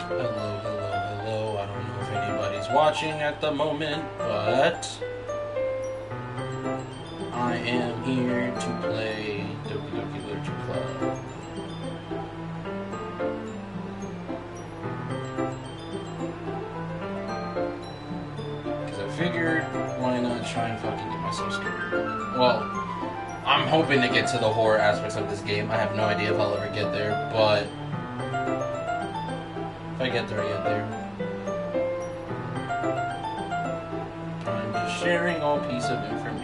Hello. I don't know if anybody's watching at the moment, but I am here to play Doki Doki Literature Club. Because I figured, why not try and fucking get myself scared? Well, I'm hoping to get to the horror aspects of this game. I have no idea if I'll ever get there, but if I get there, I get there. I'm just sharing all piece of information.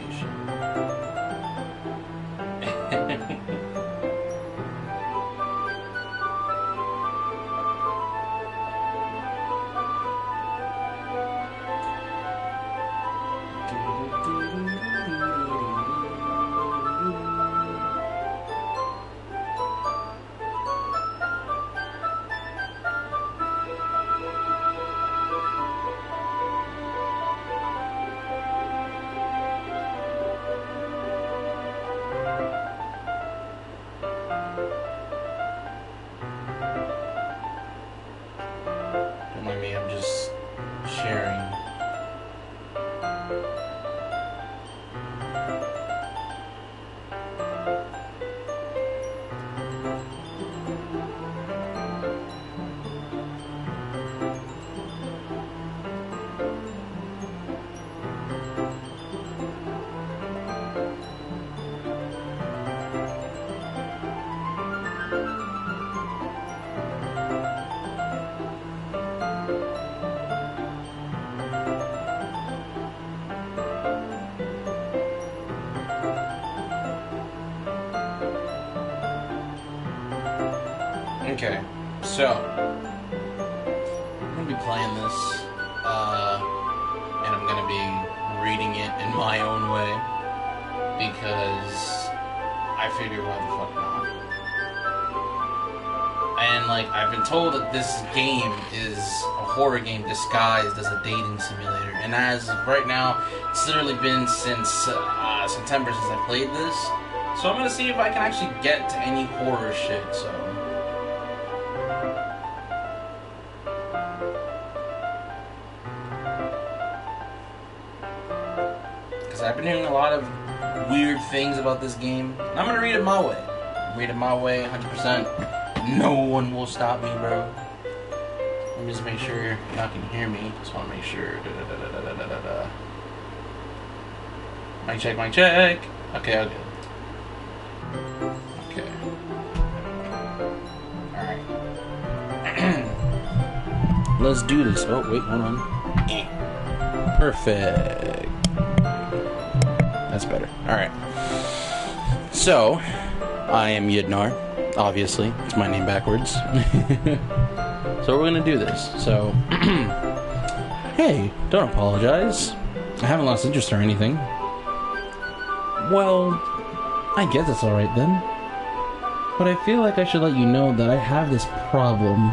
Don't mind me, I'm just sharing. Okay, so I'm gonna be playing this, and I'm gonna be reading it in my own way because I figure why the fuck not. And like I've been told that this game is a horror game disguised as a dating simulator, and as of right now, it's literally been since September since I played this. So I'm gonna see if I can actually get to any horror shit. So. I've been hearing a lot of weird things about this game, and I'm gonna read it my way. Read it my way, 100%. No one will stop me, bro. Let me just make sure y'all can hear me. Just want to make sure. Mic check, mic check. Okay, okay. Okay. Alright. Let's do this. Oh, wait, hold on. Perfect. That's better. Alright. So, I am Yidnar, obviously. It's my name backwards. So we're gonna do this. So, hey, don't apologize. I haven't lost interest or anything. Well, I guess it's alright then. But I feel like I should let you know that I have this problem.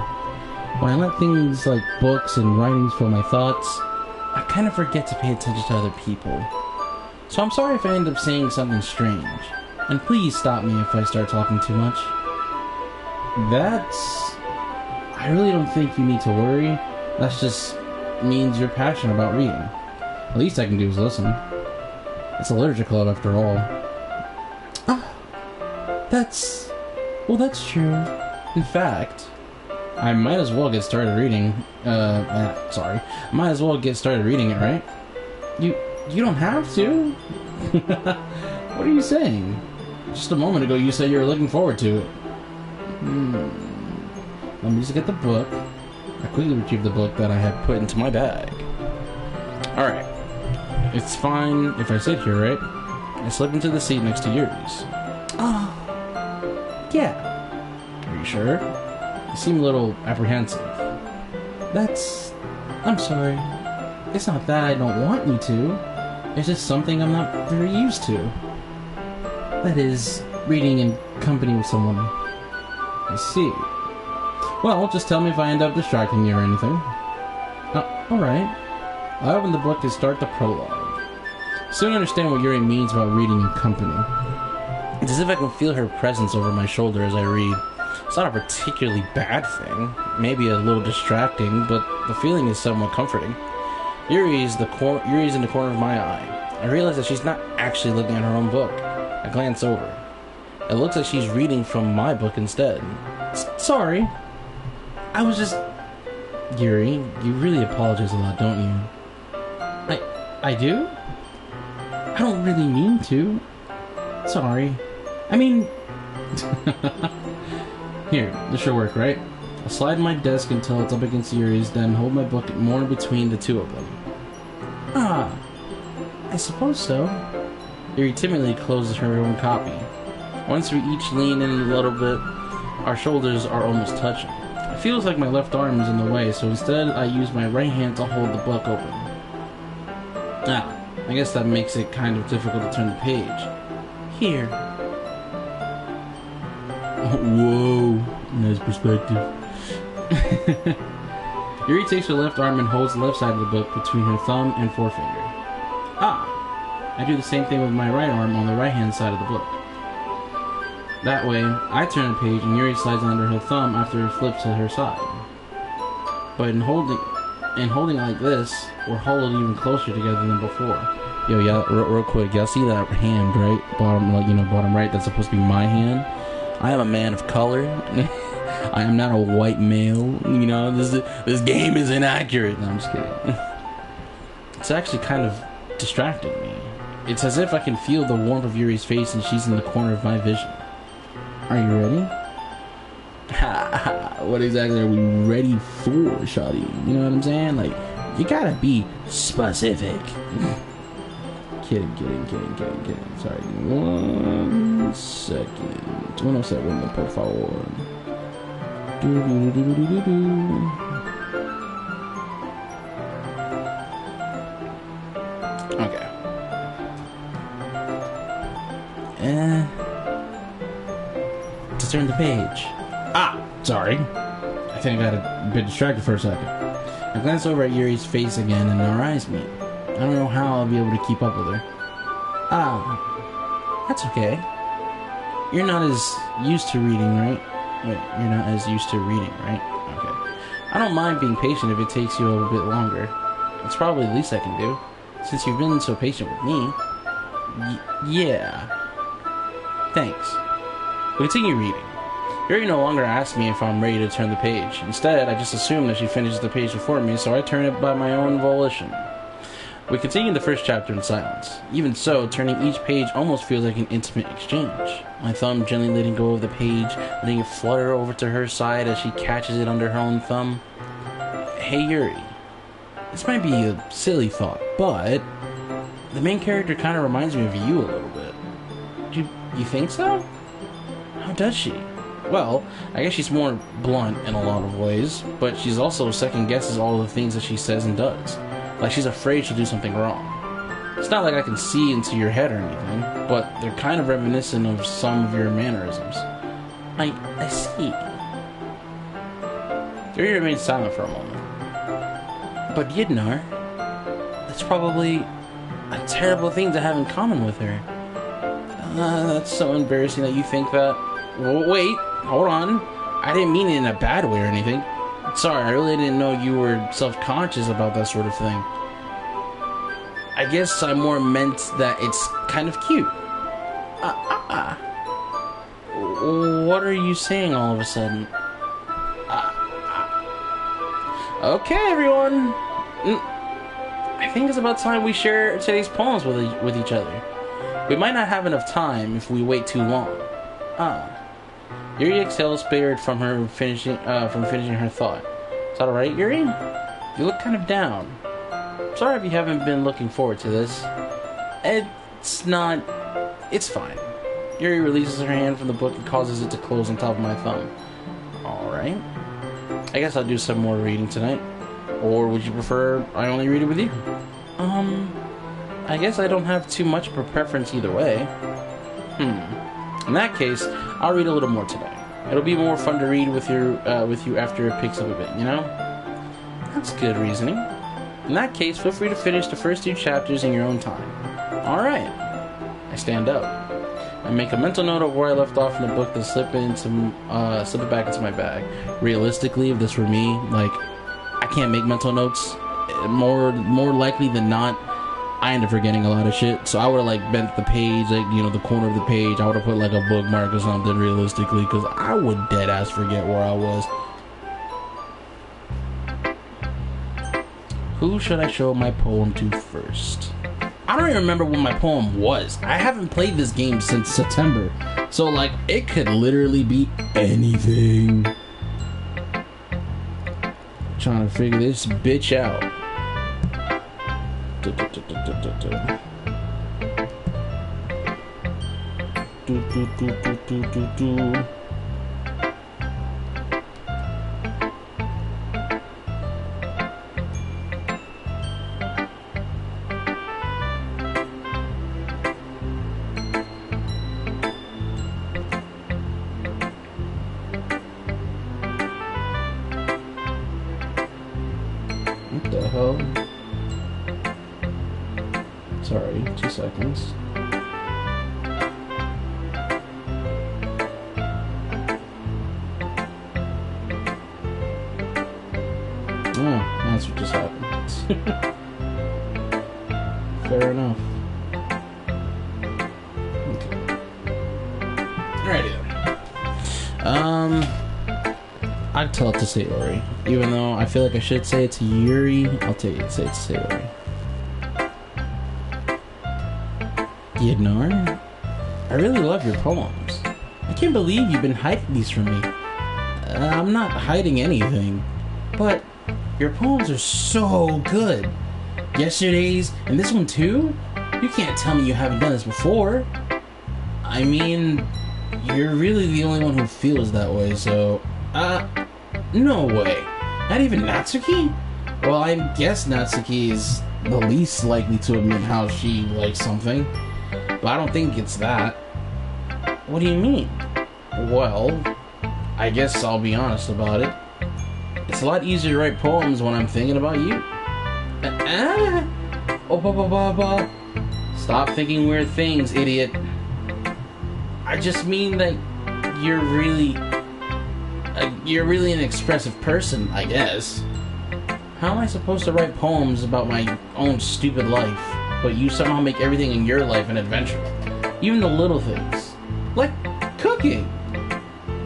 When I let things like books and writings fill my thoughts, I kind of forget to pay attention to other people. So I'm sorry if I end up saying something strange. And please stop me if I start talking too much. I really don't think you need to worry. That just means you're passionate about reading. The least I can do is listen. It's a literature club after all. That's true. In fact, I might as well get started reading. Might as well get started reading it, right? You don't have to. What are you saying? Just a moment ago you said you were looking forward to it. Let me just get the book. I quickly retrieved the book that I had put into my bag. Alright. It's fine if I sit here, right? I slip into the seat next to yours. Oh. Yeah. Are you sure? You seem a little apprehensive. I'm sorry. It's not that I don't want you to. It's just something I'm not very used to. That is, reading in company with someone. I see. Well, just tell me if I end up distracting you or anything. Alright. I open the book and start the prologue. Soon understand what Yuri means about reading in company. It's as if I can feel her presence over my shoulder as I read. It's not a particularly bad thing. Maybe a little distracting, but the feeling is somewhat comforting. Yuri's in the corner of my eye. I realize that she's not actually looking at her own book. I glance over. It looks like she's reading from my book instead. Sorry. I was just... Yuri, you really apologize a lot, don't you? I do? I don't really mean to. Sorry. I mean... Here, this should work, right? I'll slide my desk until it's up against Yuri's, then hold my book more between the two of them. Ah, I suppose so. Yuri timidly closes her own copy. Once we each lean in a little bit, our shoulders are almost touching. It feels like my left arm is in the way, so instead I use my right hand to hold the book open. I guess that makes it kind of difficult to turn the page. Here. Whoa, nice perspective. Yuri takes her left arm and holds the left side of the book between her thumb and forefinger. I do the same thing with my right arm on the right hand side of the book. That way, I turn the page and Yuri slides under her thumb after it flips to her side. But in holding it like this, we're huddled even closer together than before. Yo, yeah, real quick, y'all see that hand, right? Bottom right, that's supposed to be my hand. I am a man of color. I am not a white male. You know, this game is inaccurate. No, I'm just kidding. It's actually kind of distracting me. It's as if I can feel the warmth of Yuri's face and she's in the corner of my vision. Are you ready? What exactly are we ready for, shawty? You know what I'm saying? Like, you gotta be specific. Kidding. Sorry, 1 second. 1 second, por favor. Okay. To turn the page. Sorry. I think I got a bit distracted for a second. I glance over at Yuri's face again and our eyes meet. I don't know how I'll be able to keep up with her. That's okay. You're not as used to reading, right? Wait, you're not as used to reading, right? Okay. I don't mind being patient if it takes you a little bit longer. It's probably the least I can do. Since you've been so patient with me. Yeah. Thanks. We continue reading. Yuri no longer asks me if I'm ready to turn the page. Instead, I just assume that she finishes the page before me, so I turn it by my own volition. We continue the first chapter in silence. Even so, turning each page almost feels like an intimate exchange. My thumb gently letting go of the page, letting it flutter over to her side as she catches it under her own thumb. Hey Yuri, this might be a silly thought, but the main character kind of reminds me of you a little bit. You think so? How does she? Well, I guess she's more blunt in a lot of ways, but she's also second guesses all the things that she says and does. Like she's afraid she'll do something wrong. It's not like I can see into your head or anything, but they're kind of reminiscent of some of your mannerisms. I see. Yuri remains silent for a moment. But Yidnar, that's probably a terrible thing to have in common with her. That's so embarrassing that you think that. Well, wait, hold on. I didn't mean it in a bad way or anything. Sorry, I really didn't know you were self-conscious about that sort of thing. I guess I more meant that it's kind of cute. What are you saying all of a sudden? Okay, everyone. I think it's about time we share today's poems with each other. We might not have enough time if we wait too long. Yuri exhales spirit from finishing her thought. Is that alright, Yuri? You look kind of down. Sorry if you haven't been looking forward to this. It's fine. Yuri releases her hand from the book and causes it to close on top of my thumb. Alright. I guess I'll do some more reading tonight. Or would you prefer I only read it with you? I guess I don't have too much of a preference either way. In that case, I'll read a little more today. It'll be more fun to read with you after it picks up a bit, you know? That's good reasoning. In that case, feel free to finish the first 2 chapters in your own time. Alright. I stand up. I make a mental note of where I left off in the book, then slip it back into my bag. Realistically, if this were me, like, I can't make mental notes. More likely than not, I end up forgetting a lot of shit. So I would have like bent the page, like, you know, the corner of the page. I would have put like a bookmark or something realistically, because I would dead ass forget where I was. Who should I show my poem to first? I don't even remember what my poem was. I haven't played this game since September. So like, it could literally be anything. Trying to figure this bitch out. What the hell? Sorry, 2 seconds. Oh, that's what just happened. Fair enough. Okay. Alrighty then. I'd tell it to Sayori. Even though I feel like I should say it to Yuri, I'll say it to Sayori. Yidnor, I really love your poems. I can't believe you've been hiding these from me. I'm not hiding anything, but your poems are so good. Yesterday's and this one too? You can't tell me you haven't done this before. I mean, you're really the only one who feels that way, so... no way. Not even Natsuki? Well, I guess Natsuki is the least likely to admit how she likes something. But I don't think it's that. What do you mean? Well, I guess I'll be honest about it. It's a lot easier to write poems when I'm thinking about you. Stop thinking weird things, idiot. I just mean that you're really an expressive person, I guess. How am I supposed to write poems about my own stupid life, but you somehow make everything in your life an adventure? Even the little things. Like cooking.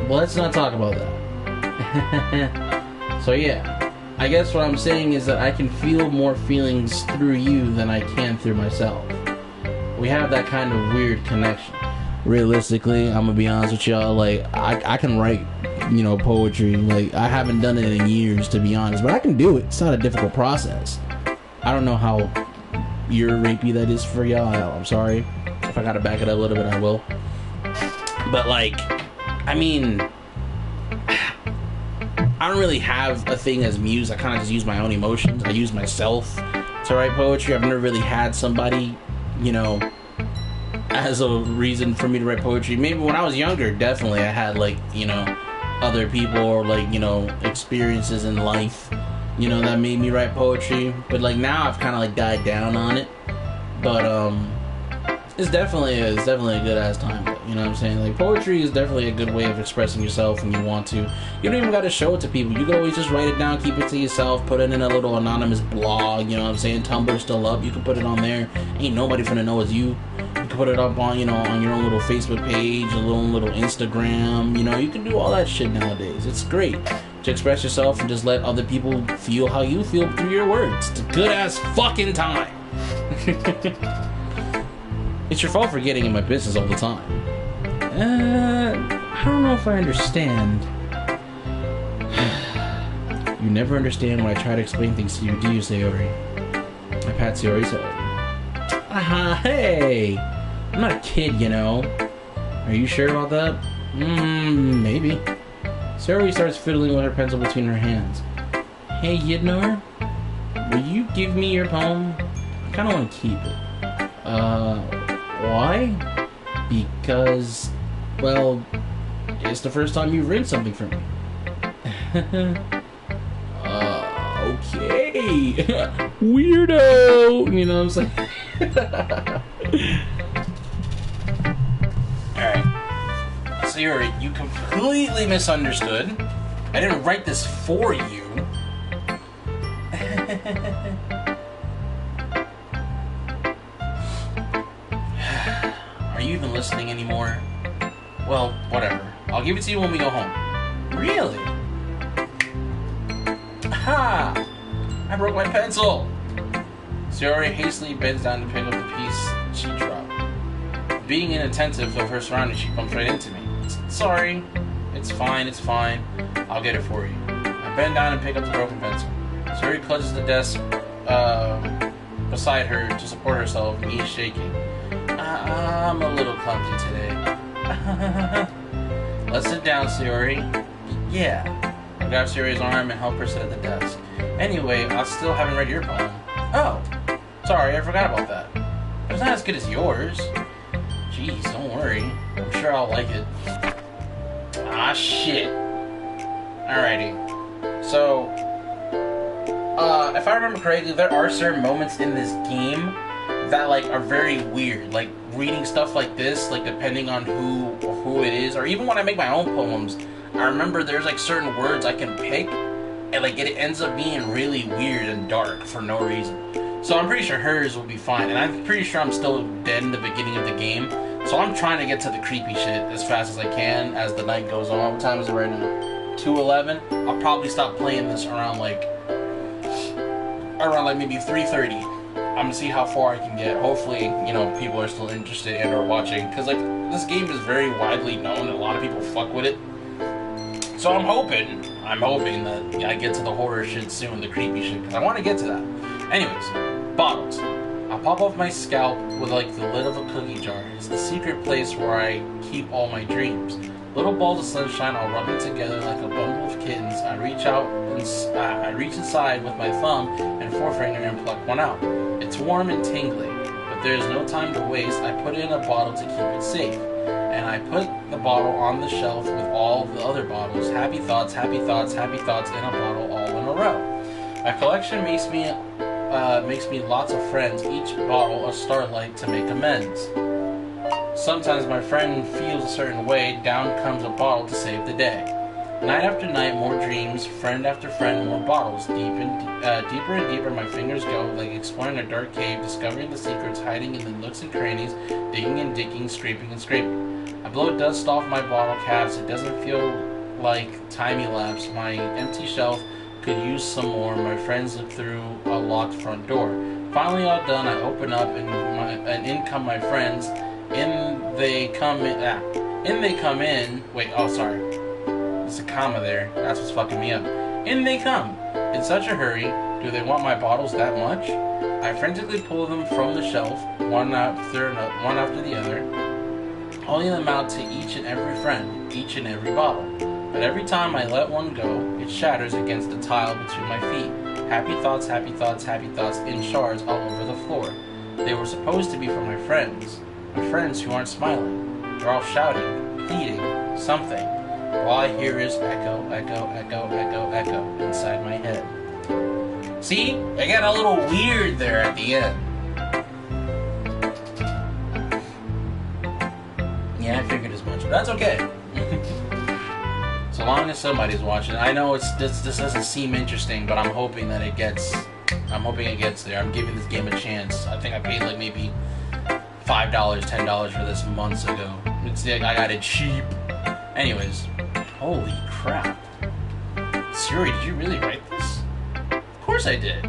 Well, let's not talk about that. So yeah, I guess what I'm saying is that I can feel more feelings through you than I can through myself. We have that kind of weird connection. Realistically, I'm gonna be honest with y'all, like, I can write, you know, poetry. Like, I haven't done it in years, to be honest, but I can do it. It's not a difficult process. I don't know how rapey that is for y'all. I'm sorry. If I gotta back it up a little bit, I will. But, like, I mean, I don't really have a thing as muse. I kind of just use my own emotions. I use myself to write poetry. I've never really had somebody, you know, as a reason for me to write poetry. Maybe when I was younger, definitely I had, like, you know, other people or, like, you know, experiences in life, you know, that made me write poetry. But, like, now I've kind of, like, died down on it. But it's definitely a good ass time, you know what I'm saying? Like, poetry is definitely a good way of expressing yourself when you want to. You don't even got to show it to people. You can always just write it down, keep it to yourself, put it in a little anonymous blog, you know what I'm saying? Tumblr's still up, you can put it on there. Ain't nobody finna know it's you. You can put it up on, you know, on your own little Facebook page, a little Instagram, you know, you can do all that shit nowadays. It's great to express yourself and just let other people feel how you feel through your words. It's a good ass fucking time. It's your fault for getting in my business all the time. I don't know if I understand. You never understand when I try to explain things to you, do you, Sayori? I pat Sayori's head. Hey! I'm not a kid, you know. Are you sure about that? Maybe. Sayori starts fiddling with her pencil between her hands. Hey, Yidnor, will you give me your poem? I kinda want to keep it. Why? Because, well, it's the first time you've written something for me. Okay. Weirdo! You know what I'm saying? Alright. So you completely misunderstood. I didn't write this for you. Are you even listening anymore? Well, whatever. I'll give it to you when we go home. Really? Ha! I broke my pencil! Sayori hastily bends down to pick up the piece she dropped. Being inattentive of her surroundings, she bumps right into me. Sorry. It's fine, it's fine. I'll get it for you. I bend down and pick up the broken pencil. Sayori clutches the desk beside her to support herself, knees shaking. I'm a little clumsy today. Let's sit down, Sayori. Yeah. I grab Sayori's arm and help her sit at the desk. Anyway, I still haven't read your poem. Oh, sorry, I forgot about that. It's not as good as yours. Jeez, don't worry. I'm sure I'll like it. Ah, shit. Alrighty. So, if I remember correctly, there are certain moments in this game that, like, are very weird. Like, reading stuff like this, like, depending on who it is, or even when I make my own poems, I remember there's, like, certain words I can pick, and, like, it ends up being really weird and dark for no reason. So I'm pretty sure hers will be fine, and I'm pretty sure I'm still dead in the beginning of the game, so I'm trying to get to the creepy shit as fast as I can as the night goes on. What time is it right now? 2:11? I'll probably stop playing this around maybe 3:30. I'm gonna see how far I can get. Hopefully, you know, people are still interested and or watching, because, like, this game is very widely known and a lot of people fuck with it. So I'm hoping that I get to the horror shit soon, the creepy shit, because I want to get to that. Anyways, bottles. I'll pop off my scalp with, like, the lid of a cookie jar. It's the secret place where I keep all my dreams. Little balls of sunshine all rubbing together like a bundle of kittens. I reach inside with my thumb and forefinger and pluck one out. It's warm and tingling, but there's no time to waste. I put it in a bottle to keep it safe. And I put the bottle on the shelf with all the other bottles. Happy thoughts, happy thoughts, happy thoughts in a bottle all in a row. My collection makes me lots of friends, each bottle a starlight to make amends. Sometimes my friend feels a certain way, down comes a bottle to save the day. Night after night, more dreams, friend after friend, more bottles. Deeper and deeper my fingers go, like exploring a dark cave, discovering the secrets hiding in the nooks and crannies, digging and digging, scraping and scraping. I blow dust off my bottle caps. It doesn't feel like time elapsed. My empty shelf could use some more. My friends look through a locked front door. Finally all done, I open up and in come my friends. In they come in. Wait, oh sorry. There's a comma there. That's what's fucking me up. In they come. In such a hurry. Do they want my bottles that much? I frantically pull them from the shelf, one after the other, hauling them out to each and every friend, each and every bottle. But every time I let one go, it shatters against the tile between my feet. Happy thoughts, happy thoughts, happy thoughts in shards all over the floor. They were supposed to be for my friends who aren't smiling. They're all shouting, pleading, something. All I hear is echo, echo, echo, echo, echo inside my head. See? I got a little weird there at the end. Yeah, I figured as much, but that's okay. So long as somebody's watching. I know this doesn't seem interesting, but I'm hoping that it gets there. I'm giving this game a chance. I think I paid like maybe $5, $10 for this months ago. I got it cheap. Anyways, holy crap. Siri, did you really write this? Of course I did.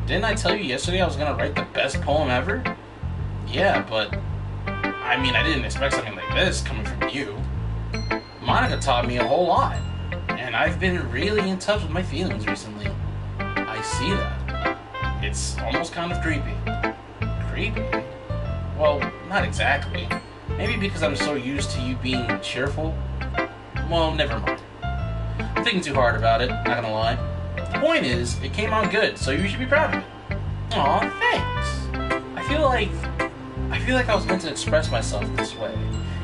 Didn't I tell you yesterday I was gonna write the best poem ever? Yeah, but I mean, I didn't expect something like this coming from you. Monica taught me a whole lot, and I've been really in touch with my feelings recently. I see that. It's almost kind of creepy. Creepy? Well, not exactly. Maybe because I'm so used to you being cheerful. Well, never mind. I'm thinking too hard about it, not gonna lie. The point is, it came out good, so you should be proud of it. Aw, thanks. I feel like I feel like I was meant to express myself this way.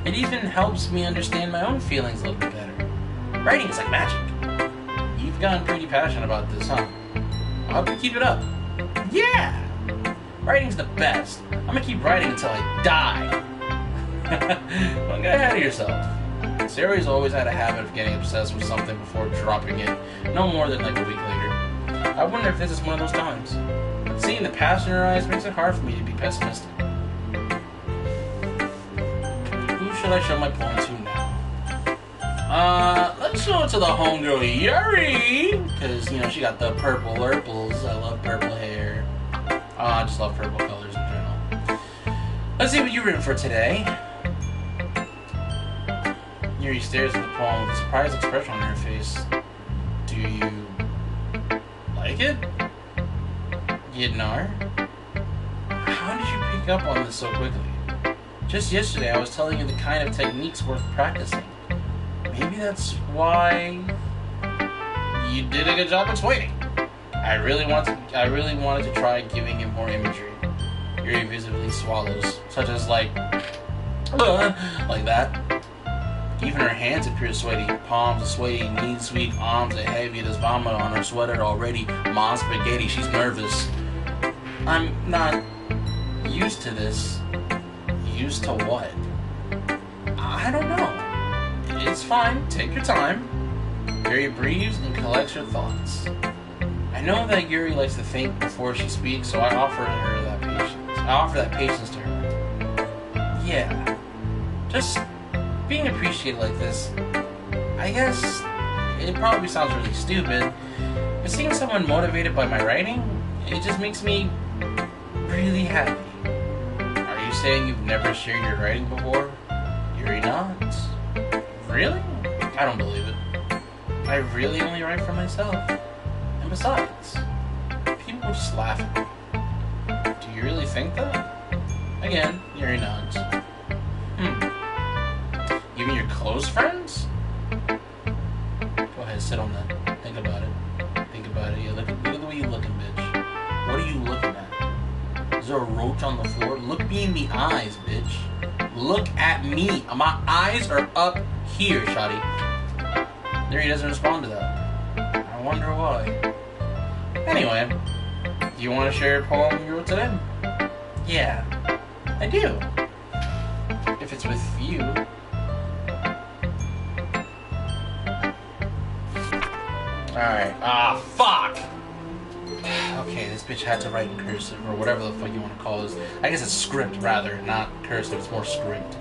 It even helps me understand my own feelings a little bit better. Writing is like magic. You've gotten pretty passionate about this, huh? I hope you keep it up. Yeah! Writing's the best. I'm gonna keep writing until I die. Don't get ahead of yourself. Sary's always had a habit of getting obsessed with something before dropping it, no more than like a week later. I wonder if this is one of those times. But seeing the passion in her eyes makes it hard for me to be pessimistic. Who should I show my poem to now? Let's show it to the homegirl Yuri! Because, you know, she got the purple purples. I love purple hair. I just love purple colors in general. Let's see what you've written for today. Yuri stares at the poem with a surprised expression on her face. Do you like it? Yidnar? How did you pick up on this so quickly? Just yesterday I was telling you the kind of techniques worth practicing. Maybe that's why you did a good job explaining. I really wanted to try giving it more imagery. Yuri visibly swallows, such as like that. Even her hands appear sweaty, palms are sweaty, knees weak, arms are heavy. There's vomit on her sweater already. Mom spaghetti, she's nervous. I'm not used to this. Used to what? I don't know. It's fine, take your time. Yuri breathes and collects her thoughts. I know that Yuri likes to think before she speaks, so I offer her that patience. I offer that patience to her. Yeah. Just being appreciated like this, I guess it probably sounds really stupid, but seeing someone motivated by my writing, it just makes me really happy. Are you saying you've never shared your writing before? Yuri nods. Really? I don't believe it. I really only write for myself. And besides, people will just laugh at me. Do you really think that? Again, Yuri nods. Even your close friends? Go ahead, sit on that. Think about it. Think about it. Yeah, look at the way you're looking, bitch. What are you looking at? Is there a roach on the floor? Look me in the eyes, bitch. Look at me. My eyes are up here, shawty. There he doesn't respond to that. I wonder why. Anyway, do you want to share a poem you wrote today? Yeah, I do. If it's with you. Alright. Fuck! Okay, this bitch had to write in cursive, or whatever the fuck you want to call this. I guess it's script, rather, not cursive, it's more script.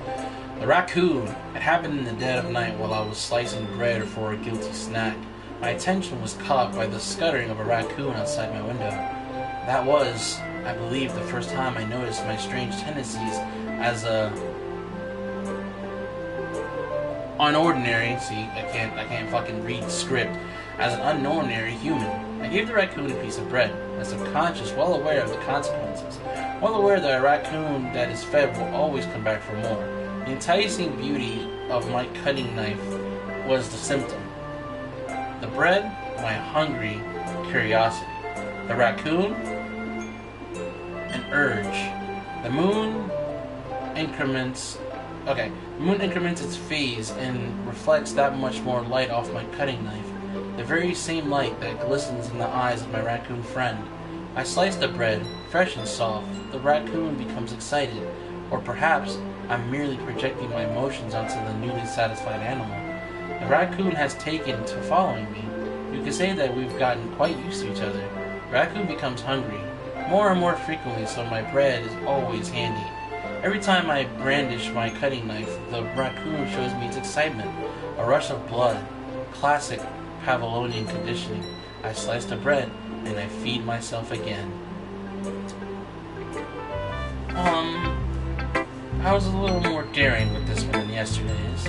The raccoon. It happened in the dead of night while I was slicing bread for a guilty snack. My attention was caught by the scuttering of a raccoon outside my window. That was, I believe, the first time I noticed my strange tendencies as a unordinary, see, I can't fucking read script, as an unordinary human. I gave the raccoon a piece of bread, my subconscious, well aware of the consequences, well aware that a raccoon that is fed will always come back for more. The enticing beauty of my cutting knife was the symptom. The bread, my hungry curiosity. The raccoon, an urge. The moon increments its phase and reflects that much more light off my cutting knife. The very same light that glistens in the eyes of my raccoon friend. I slice the bread, fresh and soft. The raccoon becomes excited, or perhaps I'm merely projecting my emotions onto the newly satisfied animal. The raccoon has taken to following me. You could say that we've gotten quite used to each other. The raccoon becomes hungry, more and more frequently, so my bread is always handy. Every time I brandish my cutting knife, the raccoon shows me its excitement. A rush of blood, classic Pavlovian conditioning. I slice the bread, and I feed myself again. I was a little more daring with this one than yesterday's.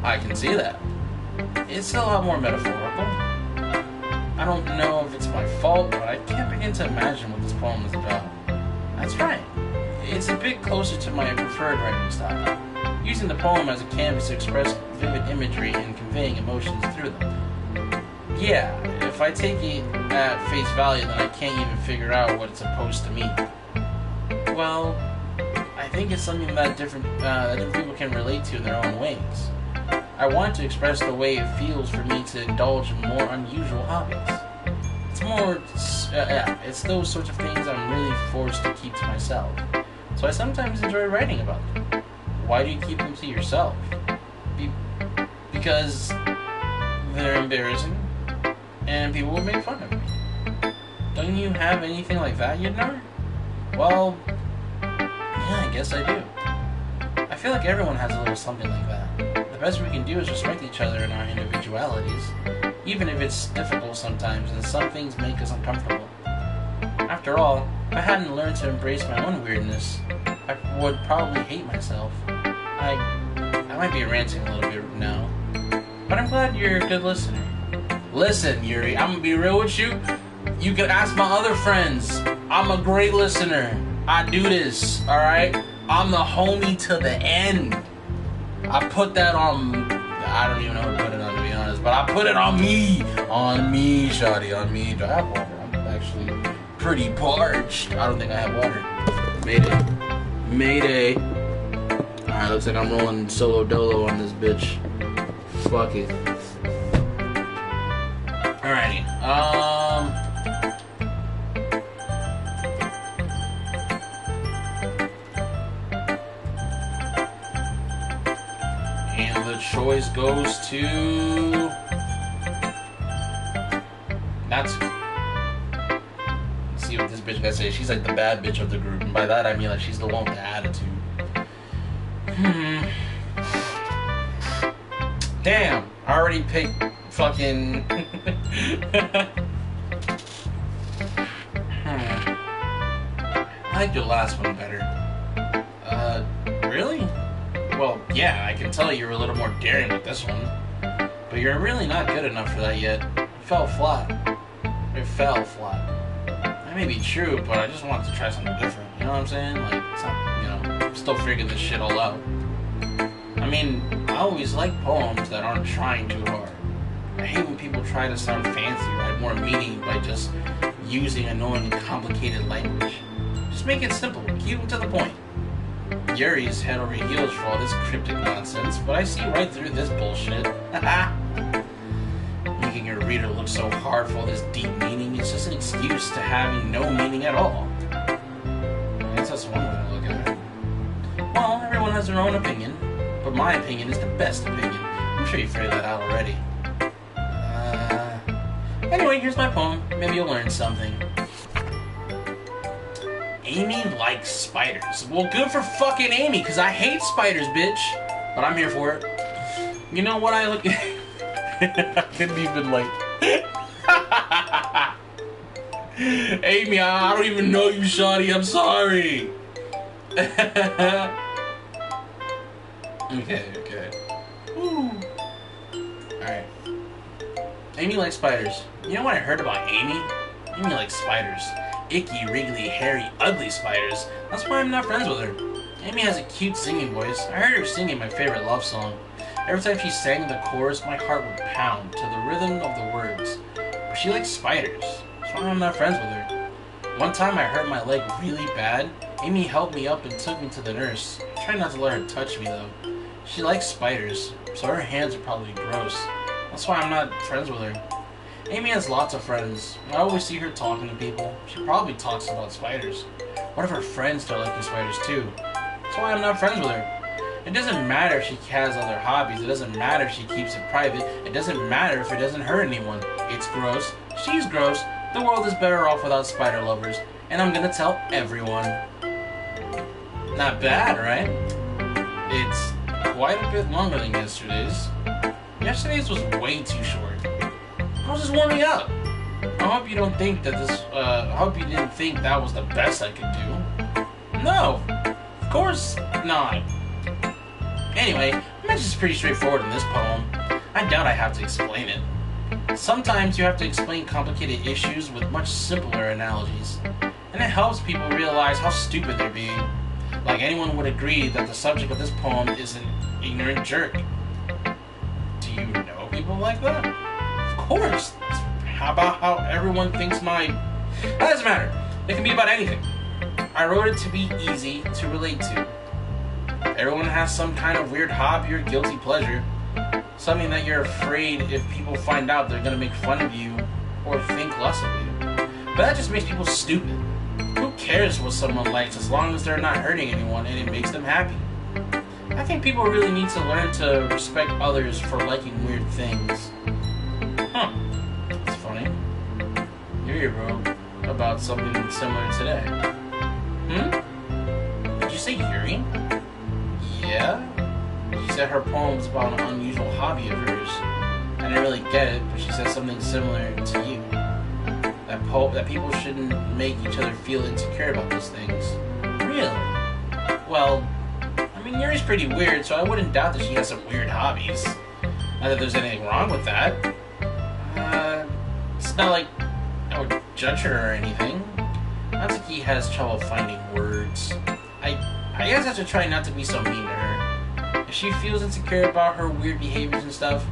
I can see that. It's a lot more metaphorical. I don't know if it's my fault, but I can't begin to imagine what this poem is about. That's right. It's a bit closer to my preferred writing style, using the poem as a canvas to express vivid imagery and conveying emotions through them. Yeah, if I take it at face value, then I can't even figure out what it's supposed to mean. Well, I think it's something that different people can relate to in their own ways. I want to express the way it feels for me to indulge in more unusual hobbies. It's those sorts of things I'm really forced to keep to myself. So I sometimes enjoy writing about them. Why do you keep them to yourself? Because they're embarrassing, and people will make fun of me. Don't you have anything like that, Yidnar? Well, yeah, I guess I do. I feel like everyone has a little something like that. The best we can do is respect each other in our individualities, even if it's difficult sometimes and some things make us uncomfortable. After all, if I hadn't learned to embrace my own weirdness, I would probably hate myself. I might be ranting a little bit now, but I'm glad you're a good listener. Listen, Yuri, I'm gonna be real with you. You can ask my other friends. I'm a great listener. I do this, alright? I'm the homie to the end. I put that on... I don't even know who to put it on, to be honest, but I put it on me. On me, shawty, on me. Do I have water? I'm actually pretty parched. I don't think I have water. Mayday. Alright, looks like I'm rolling solo dolo on this bitch. Fuck it. Alrighty. And the choice goes to... Natsu. Let's see what this bitch gotta say. She's like the bad bitch of the group. And by that I mean like she's the one with the attitude. Damn, I already picked fucking... I like your last one better. Really? Well, yeah, I can tell you were a little more daring with this one. But you're really not good enough for that yet. It fell flat. That may be true, but I just wanted to try something different. You know what I'm saying? Like, it's not, you know, I'm still figuring this shit all out. I mean, I always like poems that aren't trying too hard. I hate when people try to sound fancy or add more meaning by just using annoying, complicated language. Just make it simple, keep it to the point. Yuri's head over heels for all this cryptic nonsense, but I see right through this bullshit. Making your reader look so hard for all this deep meaning is just an excuse to having no meaning at all. I guess that's one way to look at it. Well, everyone has their own opinion, but my opinion is the best opinion. I'm sure you figured that out already. Anyway, here's my poem. Maybe you'll learn something. Amy likes spiders. Well, good for fucking Amy, because I hate spiders, bitch. But I'm here for it. You know what I look... I couldn't even, like... Amy, I don't even know you, shawty. I'm sorry. Okay. Woo. Alright. Amy likes spiders. You know what I heard about Amy? Amy likes spiders. Icky, wriggly, hairy, ugly spiders. That's why I'm not friends with her. Amy has a cute singing voice. I heard her singing my favorite love song. Every time she sang the chorus, my heart would pound to the rhythm of the words. But she likes spiders. That's why I'm not friends with her. One time I hurt my leg really bad. Amy helped me up and took me to the nurse. I tried not to let her touch me though. She likes spiders, so her hands are probably gross. That's why I'm not friends with her. Amy has lots of friends. I always see her talking to people. She probably talks about spiders. What if her friends start liking spiders too? That's why I'm not friends with her. It doesn't matter if she has other hobbies. It doesn't matter if she keeps it private. It doesn't matter if it doesn't hurt anyone. It's gross. She's gross. The world is better off without spider lovers. And I'm gonna tell everyone. Not bad, right? It's quite a bit longer than yesterday's. Yesterday's was way too short. I was just warming up. I hope you don't think that I hope you didn't think that was the best I could do. No, of course not. Anyway, the message is pretty straightforward in this poem. I doubt I have to explain it. Sometimes you have to explain complicated issues with much simpler analogies, and it helps people realize how stupid they're being. Like anyone would agree that the subject of this poem is an ignorant jerk. Do you know people like that? Of course. How about how everyone thinks my... That doesn't matter. It can be about anything. I wrote it to be easy to relate to. Everyone has some kind of weird hobby or guilty pleasure. Something that you're afraid if people find out they're gonna make fun of you or think less of you. But that just makes people stupid. Who cares what someone likes as long as they're not hurting anyone and it makes them happy? I think people really need to learn to respect others for liking weird things. Huh. That's funny. Yuri wrote about something similar today. Did you say Yuri? Yeah? She said her poem's about an unusual hobby of hers. I didn't really get it, but she said something similar to you. That people shouldn't make each other feel insecure about those things. Really? Well, I mean, Yuri's pretty weird, so I wouldn't doubt that she has some weird hobbies. Not that there's anything wrong with that. It's not like I would judge her or anything. Natsuki has trouble finding words. I guess I should try not to be so mean to her. If she feels insecure about her weird behaviors and stuff,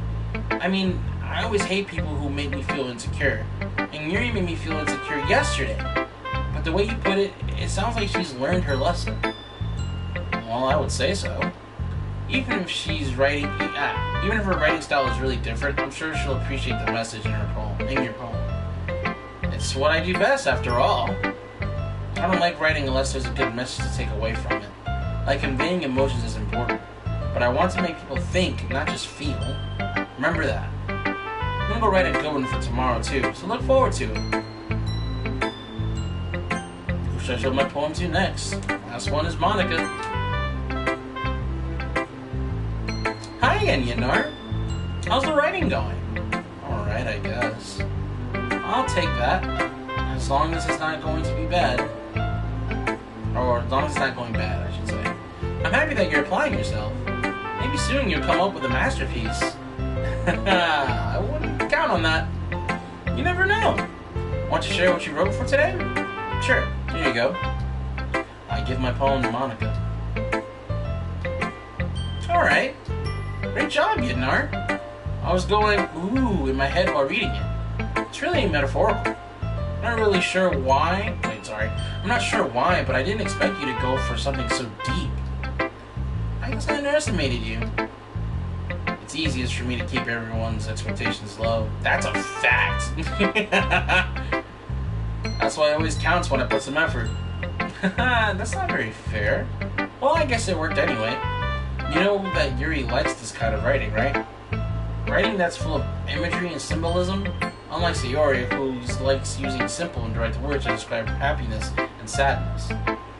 I mean, I always hate people who make me feel insecure. And Yuri made me feel insecure yesterday. But the way you put it, it sounds like she's learned her lesson. Well, I would say so. Even if she's writing, even if her writing style is really different, I'm sure she'll appreciate the message in her poem, in your poem. It's what I do best, after all. I don't like writing unless there's a good message to take away from it. Like, conveying emotions is important, but I want to make people think, not just feel. Remember that. I'm gonna go write a good one for tomorrow too, so look forward to it. Who should I show my poem to next? Last one is Monica. Hi again, Yanar. How's the writing going? Alright, I guess. I'll take that. As long as it's not going to be bad. Or as long as it's not going bad, I should say. I'm happy that you're applying yourself. Maybe soon you'll come up with a masterpiece. I wouldn't count on that. You never know. Want to share what you wrote for today? Sure, here you go. I give my poem to Monica. Alright. Great job, Yidnar. I was going ooh in my head while reading it. It's really metaphorical. I'm not really sure why. I'm not sure why, but I didn't expect you to go for something so deep. I guess I underestimated you. It's easiest for me to keep everyone's expectations low. That's a fact. That's why it always counts when I put some effort. That's not very fair. Well, I guess it worked anyway. You know that Yuri likes this kind of writing, right? Writing that's full of imagery and symbolism, unlike Sayori, who likes using simple and direct words to describe happiness and sadness.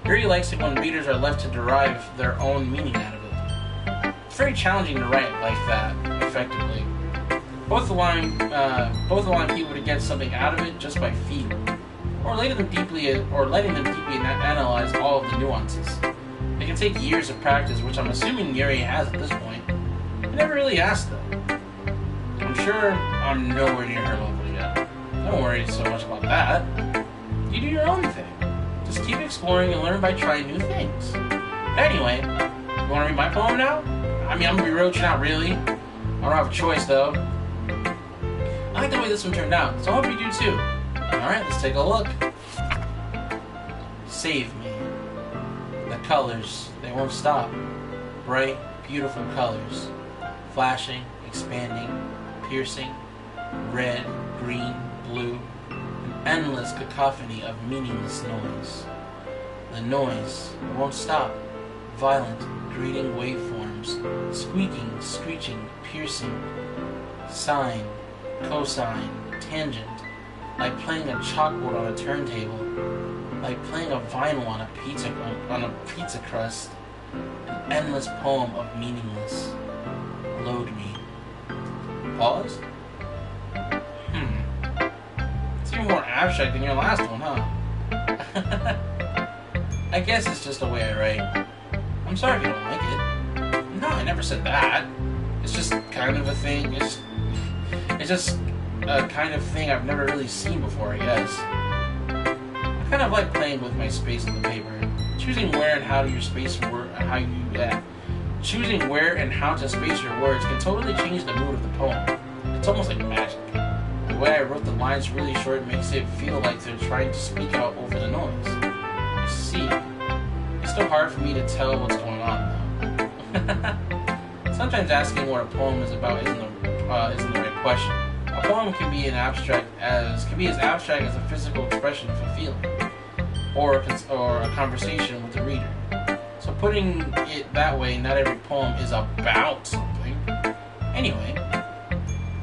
Yuri likes it when readers are left to derive their own meaning out of it. It's very challenging to write like that effectively. Both allowing people to get something out of it just by feeling, or letting them deeply analyze all of the nuances. It can take years of practice, which I'm assuming Yuri has at this point. I never really asked though. I'm sure I'm nowhere near her level yet. Don't worry so much about that. You do your own thing. Just keep exploring and learn by trying new things. Anyway, you want to read my poem now? I mean, I'm gonna be real, not really. I don't have a choice though. I like the way this one turned out, so I hope you do too. Alright, let's take a look. Save me. The colors, they won't stop. Bright, beautiful colors. Flashing, expanding, piercing. Red, green, blue. An endless cacophony of meaningless noise. The noise, it won't stop. Violent, greeting waveforms. Squeaking, screeching, piercing. Sine, cosine, tangent. Like playing a chalkboard on a turntable. Like playing a vinyl on a pizza crust. An endless poem of meaningless. Load me. Pause? It's even more abstract than your last one, huh? I guess it's just the way I write. I'm sorry if you don't like it. No, I never said that. It's just kind of a thing. It's just a kind of thing I've never really seen before, I guess. I kind of like playing with my space on the paper. Choosing where and how to space your words can totally change the mood of the poem. It's almost like magic. The way I wrote the lines really short makes it feel like they're trying to speak out over the noise. You see, it's still hard for me to tell what's going on though. Sometimes asking what a poem is about isn't the right question. A poem can be as abstract as a physical expression of a feeling, or a conversation with the reader. So putting it that way, not every poem is about something. Anyway,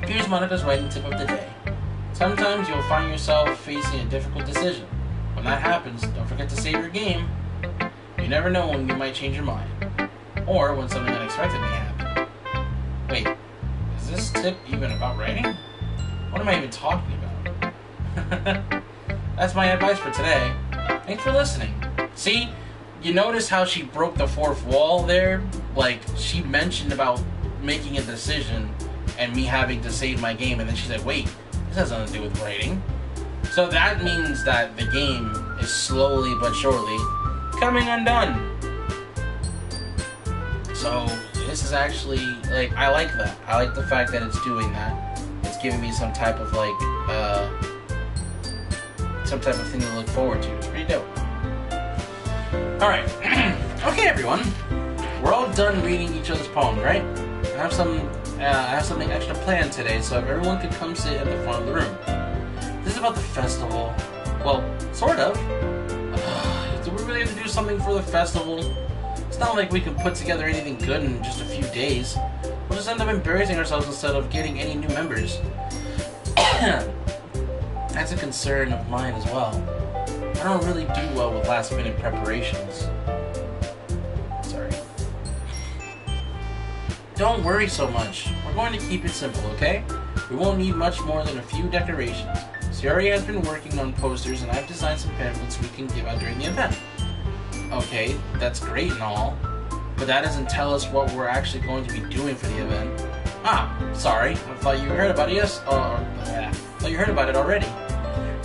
here's Monica's writing tip of the day. Sometimes you'll find yourself facing a difficult decision. When that happens, don't forget to save your game. You never know when you might change your mind, or when something unexpected may happen. Wait, is this tip even about writing? What am I even talking about? That's my advice for today. Thanks for listening. See, you notice how she broke the fourth wall there? Like, she mentioned about making a decision and me having to save my game, and then she said, wait, this has nothing to do with writing. So that means that the game is slowly but surely coming undone. So this is actually, like, I like that. I like the fact that it's doing that. It's giving me some type of thing to look forward to. It's pretty dope. Alright. Okay, everyone. We're all done reading each other's poems, right? I have something extra planned today, so if everyone could come sit at the front of the room. This is about the festival. Well, sort of. Do we really have to do something for the festival? It's not like we can put together anything good in just a few days. We'll just end up embarrassing ourselves instead of getting any new members. That's a concern of mine as well. I don't really do well with last-minute preparations. Sorry. Don't worry so much. We're going to keep it simple, okay? We won't need much more than a few decorations. Sayori has been working on posters, and I've designed some pamphlets we can give out during the event. Okay, that's great and all, but that doesn't tell us what we're actually going to be doing for the event. Ah, sorry. I thought you heard about it. I thought you heard about it already.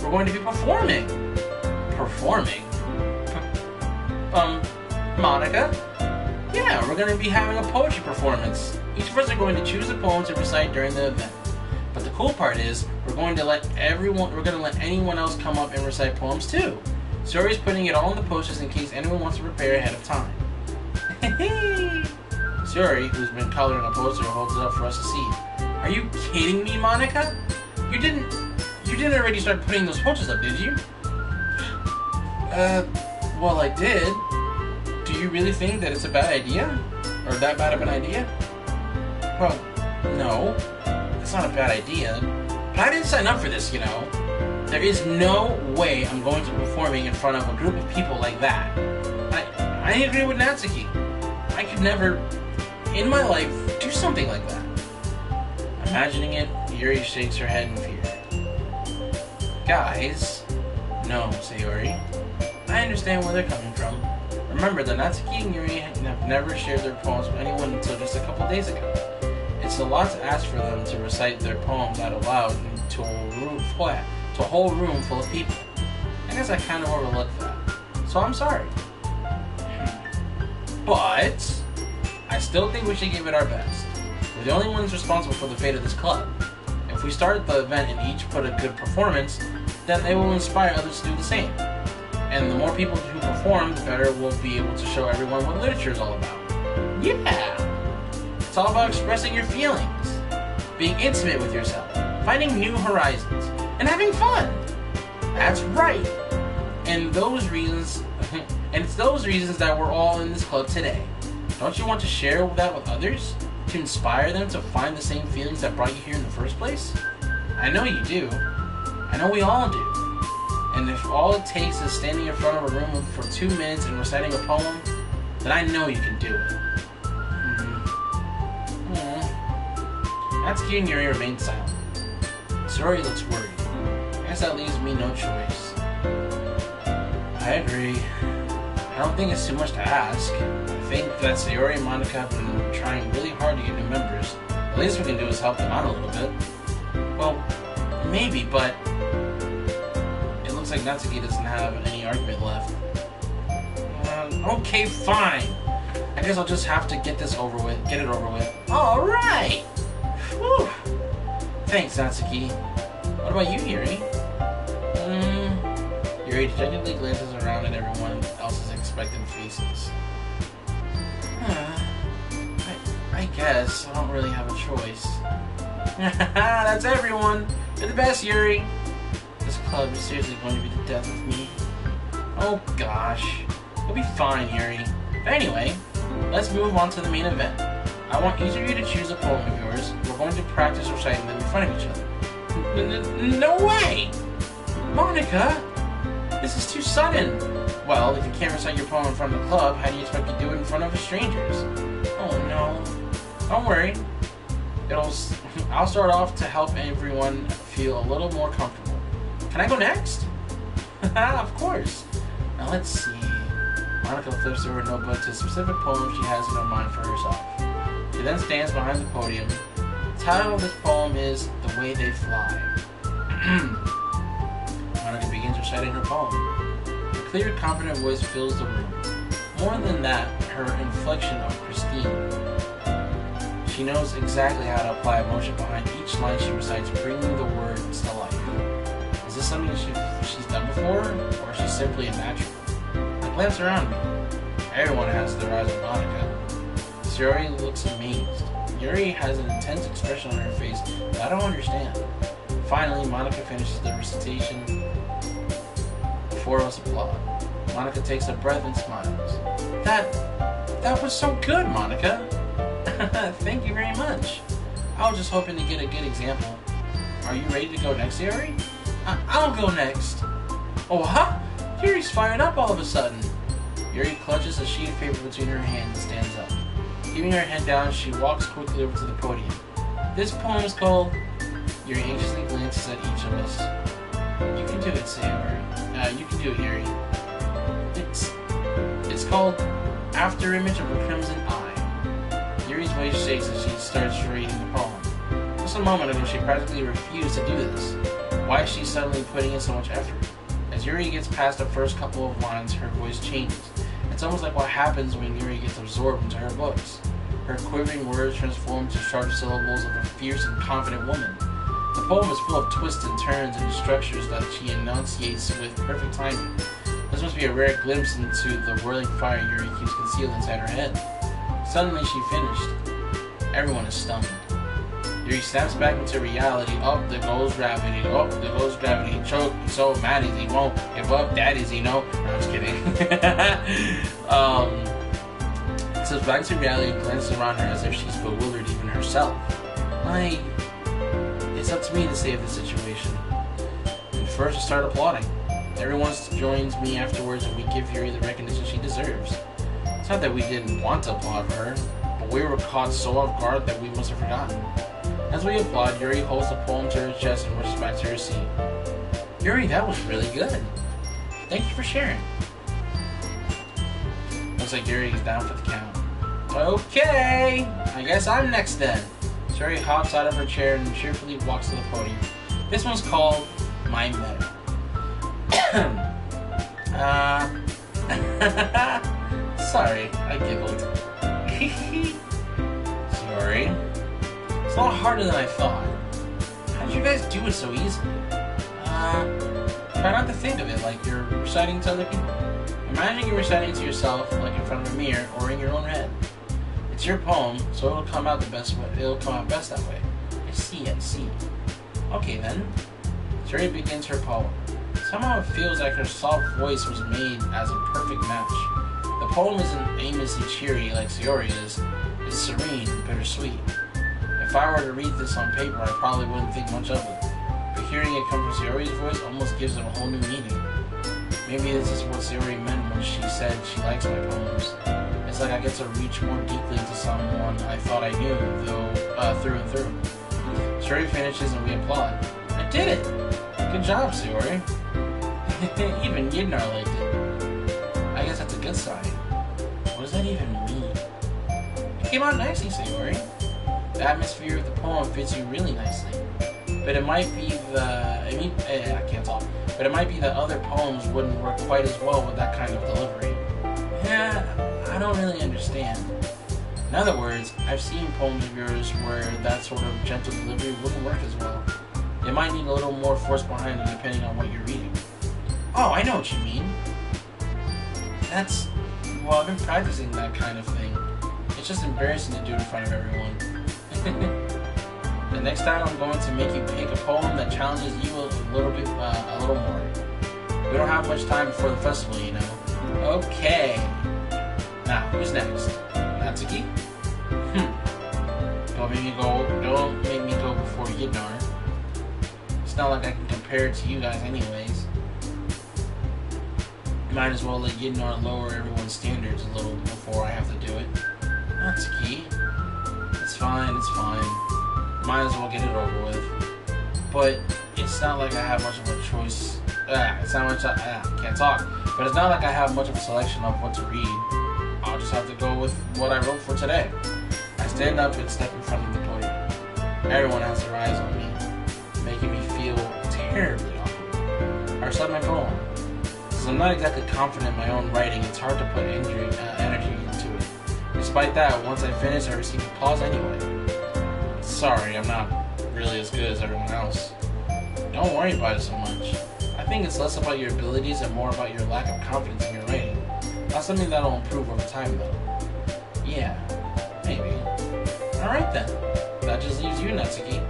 We're going to be performing. Performing? Monica? Yeah, we're going to be having a poetry performance. Each of us are going to choose a poem to recite during the event. But the cool part is, we're going to let anyone else come up and recite poems too. Sayori's putting it all on the posters in case anyone wants to prepare ahead of time. Sayori, who's been coloring a poster, holds it up for us to see. Are you kidding me, Monica? You didn't already start putting those posters up, did you? Well, I did. Do you really think that it's a bad idea? Or that bad of an idea? Well, no. It's not a bad idea. But I didn't sign up for this, you know. There is no way I'm going to be performing in front of a group of people like that. I agree with Natsuki. I could never, in my life, do something like that. Imagining it, Yuri shakes her head in fear. Guys, no, Sayori. I understand where they're coming from. Remember that Natsuki and Yuri have never shared their poems with anyone until just a couple days ago. It's a lot to ask for them to recite their poems out loud to a whole room full of people. I guess I kind of overlooked that. So I'm sorry. But I still think we should give it our best. We're the only ones responsible for the fate of this club. If we start the event and each put a good performance, then they will inspire others to do the same. And the more people who perform, the better we'll be able to show everyone what literature is all about. Yeah! It's all about expressing your feelings, being intimate with yourself, finding new horizons, and having fun. That's right. And it's those reasons that we're all in this club today. Don't you want to share that with others? To inspire them to find the same feelings that brought you here in the first place? I know you do. I know we all do. And if all it takes is standing in front of a room for 2 minutes and reciting a poem, then I know you can do it. Natsuki and Yuri remain silent. Sayori looks worried. I guess that leaves me no choice. I agree. I don't think it's too much to ask. I think that Sayori and Monica have been trying really hard to get new members. The least we can do is help them out a little bit. Well, maybe, but it looks like Natsuki doesn't have any argument left. Okay, fine. I guess I'll just have to get it over with. Alright! Whew. Thanks, Natsuki. What about you, Yuri? Yuri dejectedly glances around at everyone else's expectant faces. guess I don't really have a choice. That's everyone. You're the best, Yuri. This club is seriously going to be the death of me. Oh gosh. You'll be fine, Yuri. But anyway, let's move on to the main event. I want each of you to choose a poem of yours. We're going to practice reciting them in front of each other. No way! Monica! This is too sudden. Well, if you can't recite your poem in front of the club, how do you expect to do it in front of strangers? Oh no. Don't worry. I'll start off to help everyone feel a little more comfortable. Can I go next? Of course. Now let's see. Monica flips through her notebook to a specific poem she has in her mind for herself. She then stands behind the podium. The title of this poem is The Way They Fly. Monica begins reciting her poem. Her clear, confident voice fills the room. More than that, her inflection of pristine. She knows exactly how to apply emotion behind each line she recites, bringing the words to life. Is this something she's done before, or is she simply a natural? I glance around me. Everyone has their eyes on Monica. Yuri looks amazed. Yuri has an intense expression on her face that I don't understand. Finally, Monica finishes the recitation. The four of us applaud. Monica takes a breath and smiles. That was so good, Monica! Thank you very much. I was just hoping to get a good example. Are you ready to go next, Yuri? I'll go next. Oh, huh? Yuri's fired up all of a sudden. Yuri clutches a sheet of paper between her hands and stands up. Keeping her head down, she walks quickly over to the podium. This poem is called... Yuri anxiously glances at each of us. You can do it, Sayori. You can do it, Yuri. It's called After Image of a Crimson Eye. Yuri's voice shakes as she starts reading the poem. Just a moment ago, she practically refused to do this. Why is she suddenly putting in so much effort? As Yuri gets past the first couple of lines, her voice changes. It's almost like what happens when Yuri gets absorbed into her books. Her quivering words transform to sharp syllables of a fierce and confident woman. The poem is full of twists and turns and structures that she enunciates with perfect timing. This must be a rare glimpse into the whirling fire Yuri keeps concealed inside her head. Suddenly she finished. Everyone is stunned. Yuri snaps back into reality. Oh, there goes gravity. Oh, there goes gravity. Choke. He's so mad as he won't give up. Daddies, you know. No, I'm just kidding. Slips back to reality and glances around her as if she's bewildered even herself. It's up to me to save the situation. And first I start applauding. Everyone joins me afterwards and we give Yuri the recognition she deserves. It's not that we didn't want to applaud for her, but we were caught so off guard that we must have forgotten. As we applaud, Yuri holds the poem to her chest and rushes back to her seat. Yuri, that was really good. Thank you for sharing. Looks like Yuri is down for the count. Okay, I guess I'm next then. Yuri hops out of her chair and cheerfully walks to the podium. This one's called My Meadow. Sorry, I giggled. Sorry. It's a lot harder than I thought. How did you guys do it so easily? Try not to think of it like you're reciting to other people. Imagine you're reciting to yourself, like in front of a mirror or in your own head. It's your poem, so it'll come out the best way. It'll come out best that way. I see. Okay then. Yuri begins her poem. Somehow it feels like her soft voice was made as a perfect match. The poem isn't aimlessly cheery like Sayori is. It's serene and bittersweet. If I were to read this on paper, I probably wouldn't think much of it. But hearing it come from Sayori's voice almost gives it a whole new meaning. Maybe this is what Sayori meant when she said she likes my poems. It's like I get to reach more deeply into someone I thought I knew, though, through and through. Sayori finishes and we applaud. I did it! Good job, Sayori. Even Yidnar liked it. I guess that's a good sign. What does that even mean? It came out nicely, Sayori. The atmosphere of the poem fits you really nicely. But it might be I can't talk. But it might be that other poems wouldn't work quite as well with that kind of delivery. Yeah, I don't really understand. In other words, I've seen poems of yours where that sort of gentle delivery wouldn't work as well. It might need a little more force behind it depending on what you're reading. Oh, I know what you mean. Well, I've been practicing that kind of thing. It's just embarrassing to do in front of everyone. The next time I'm going to make you pick a poem that challenges you a little more. We don't have much time before the festival, you know. Okay. Now, who's next? Natsuki? Don't make me go before Yidnar. It's not like I can compare it to you guys anyways. Might as well let Yidnar lower everyone's standards a little before I have to do it. Natsuki. It's fine. Might as well get it over with. But it's not like I have much of a choice. Can't talk. But it's not like I have much of a selection of what to read. I'll just have to go with what I wrote for today. I stand up and step in front of the podium. Everyone has their eyes on me, making me feel terribly awkward. I recite my poem. Since I'm not exactly confident in my own writing, it's hard to put energy into it. Despite that, once I finish, I receive applause anyway. Sorry, I'm not really as good as everyone else. Don't worry about it so much. I think it's less about your abilities and more about your lack of confidence in your writing. Not something that'll improve over time, though. Yeah, maybe. Alright then. That just leaves you, Natsuki.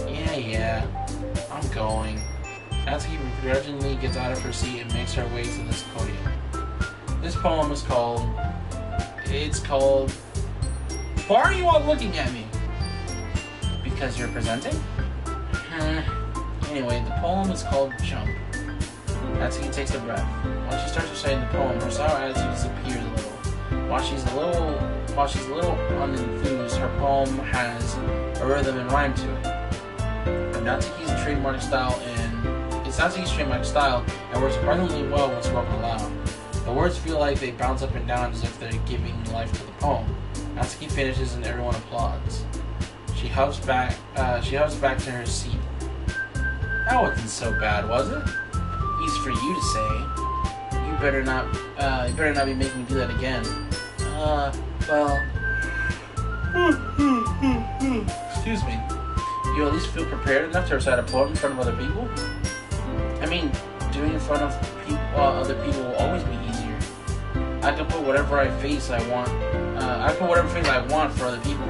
Yeah. I'm going. Natsuki begrudgingly gets out of her seat and makes her way to this podium. This poem is called... Why are you all looking at me? Because you're presenting? Anyway, the poem is called Jump. Natsuki takes a breath. When she starts reciting the poem, her sour attitude disappears a little. While she's a little unenthused, her poem has a rhythm and rhyme to it. It's Natsuki's trademark style and works surprisingly well when spoken aloud. The words feel like they bounce up and down as if they're giving life to the poem. Natsuki finishes and everyone applauds. She huffs back to her seat. That wasn't so bad, was it? Easy for you to say. You better not be making me do that again. Well... Excuse me. You at least feel prepared enough to recite a poem in front of other people? I mean, doing it in front of other people will always be easier. I can put whatever face I want for other people.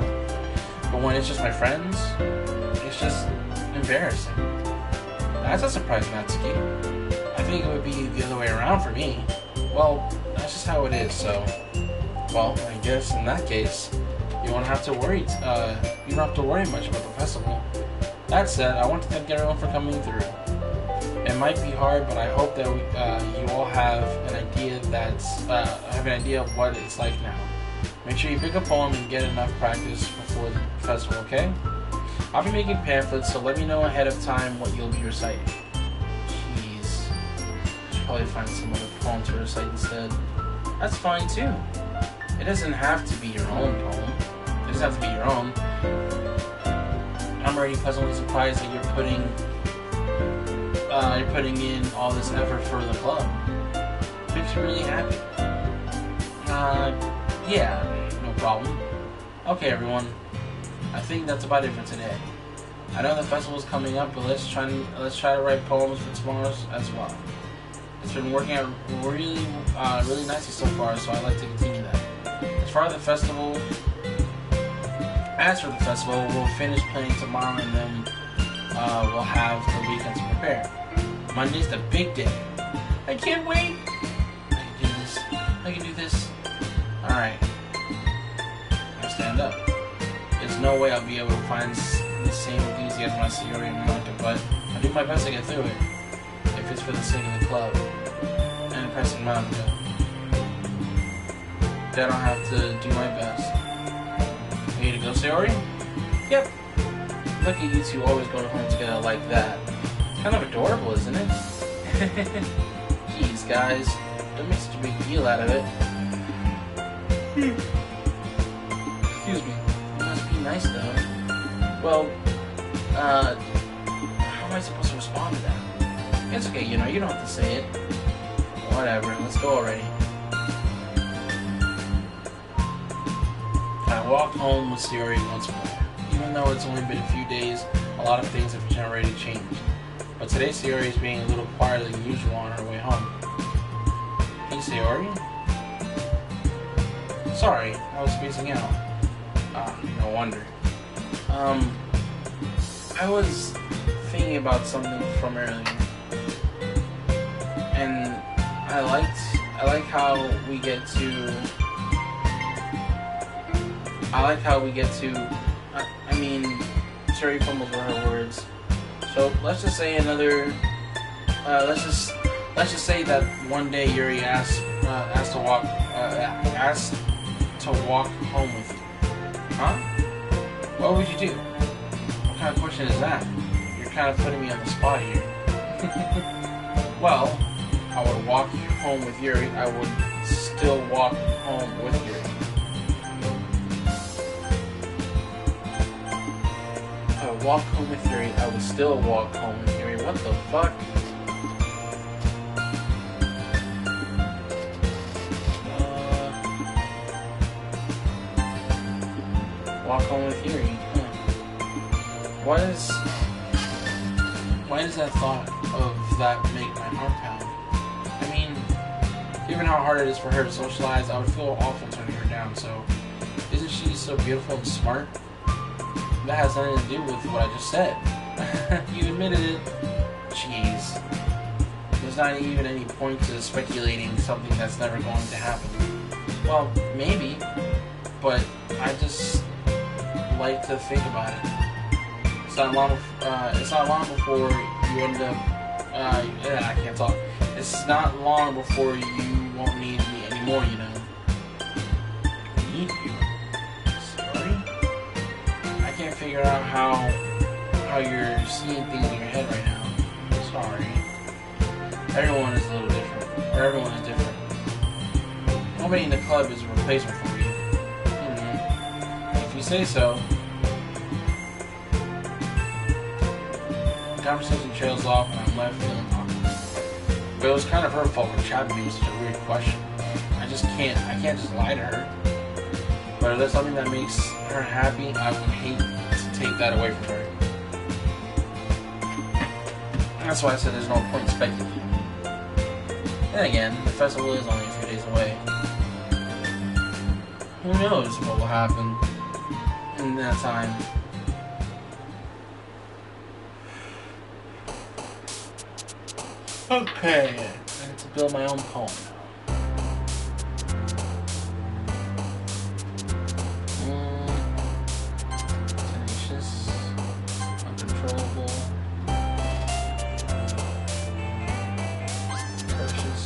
But when it's just my friends, it's just embarrassing. That's a surprise, Natsuki. I think it would be the other way around for me. Well, that's just how it is, so... Well, I guess in that case, you don't have to worry much about the festival. That said, I want to thank everyone for coming through. It might be hard, but I hope that you all have an idea of what it's like now. Make sure you pick a poem and get enough practice before the festival, okay? I'll be making pamphlets, so let me know ahead of time what you'll be reciting. Jeez. I should probably find some other poem to recite instead. That's fine too. It doesn't have to be your own poem. It doesn't have to be your own. I'm already pleasantly surprised that you're putting in all this effort for the club. It makes me really happy. Yeah, no problem. Okay, everyone. I think that's about it for today. I know the festival's coming up, but let's try to write poems for tomorrow's as well. It's been working out really nicely so far, so I'd like to continue that. As for the festival, we'll finish planning tomorrow, and then we'll have the weekend to prepare. Monday's the big day. I can't wait. I can do this. Alright. Now stand up. There's no way I'll be able to find the same enthusiasm I see already in Monica, but I'll do my best to get through it. If it's for the sake of the club. And impressing Monica. Then I'll have to do my best. Ready to go, Sayori? Yep. Look at you two always going home together like that. Kind of adorable, isn't it? Jeez, guys. Don't make such a big deal out of it. Excuse me. It must be nice, though. Well, how am I supposed to respond to that? It's okay, you don't have to say it. Whatever, let's go already. I walked home with Sayori once more. Even though it's only been a few days, a lot of things have already changed. But today Sayori is being a little quieter than usual on her way home. Hey Sayori? Sorry, I was spacing out. Ah, no wonder. I was thinking about something from earlier, and I like how we get to. I mean, Cherry fumbles were her words. So let's just say let's just say that one day Yuri asked to walk home with you. Huh? What would you do? What kind of question is that? You're kind of putting me on the spot here. Well, I would walk home with Yuri. I would still walk home with Yuri. I would walk home with Yuri. I would still walk home with Yuri. What the fuck? Walk home with Yuri. Why does that thought of that make my heart pound? I mean, given how hard it is for her to socialize, I would feel awful turning her down. So, isn't she so beautiful and smart? That has nothing to do with what I just said. You admitted it. Jeez. There's not even any point to speculating something that's never going to happen. Well, maybe, but I just like to think about it. It's not long before you end up. I can't talk. It's not long before you won't need me anymore. You know. Need you? Sorry. I can't figure out how you're seeing things in your head right now. Sorry. Everyone is a little different, or everyone is different. Nobody in the club is a replacement for you. If you say so. The conversation trails off and I'm left feeling awkward. But it was kind of her fault for chopping me with such a weird question. I can't just lie to her. But if there's something that makes her happy, I would hate to take that away from her. And that's why I said there's no point in speculating. Then again, the festival is only a few days away. Who knows what will happen in that time? Okay, I have to build my own poem now. Tenacious, uncontrollable, precious,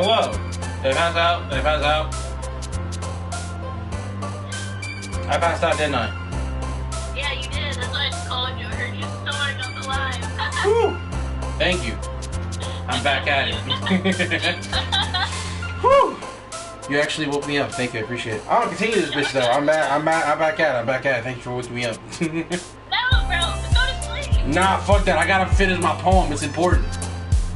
Hello. Did I pass out? Did I pass out? I passed out, didn't I? Yeah, you did. That's why I just called you. I heard you snoring on the line. Woo! Thank you. I'm back at it. Whew! You actually woke me up. Thank you. I appreciate it. I'm gonna continue this bitch though. I'm back at it. Thank you for waking me up. No, bro. Go to sleep. Nah, fuck that. I gotta finish my poem. It's important.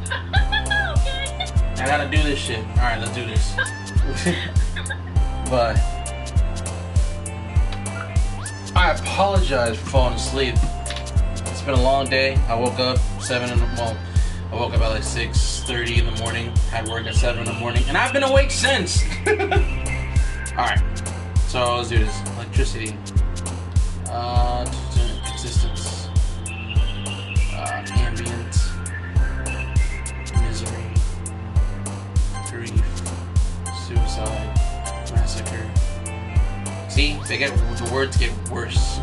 Okay. I gotta do this shit. Alright, let's do this. But I apologize for falling asleep. It's been a long day. I woke up I woke up at like 6:30 in the morning. Had work at 7 in the morning, and I've been awake since. Alright, so let's do this. Electricity. Existence. Ambient. Misery. Grief. Suicide. Massacre. See? The words get worse.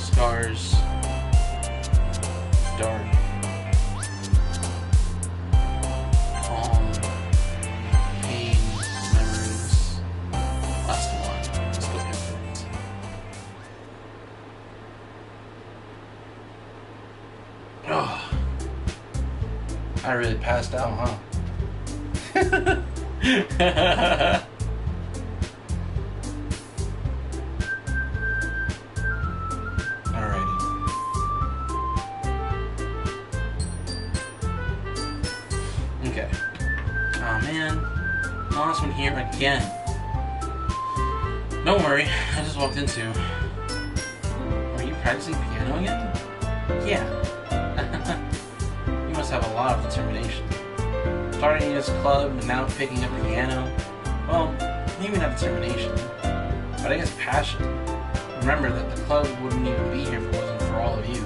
Scars. Dark. Calm. Pain. Memories. Last one. Let's go infinite. Oh. I really passed out, huh? Alrighty. Okay. Oh man. Lost one here again. Don't worry, I just walked into. Are you practicing piano again? Yeah. You must have a lot of determination. Starting this club and now picking up piano. Well, maybe not determination, but I guess passion. Remember that the club wouldn't even be here if it wasn't for all of you.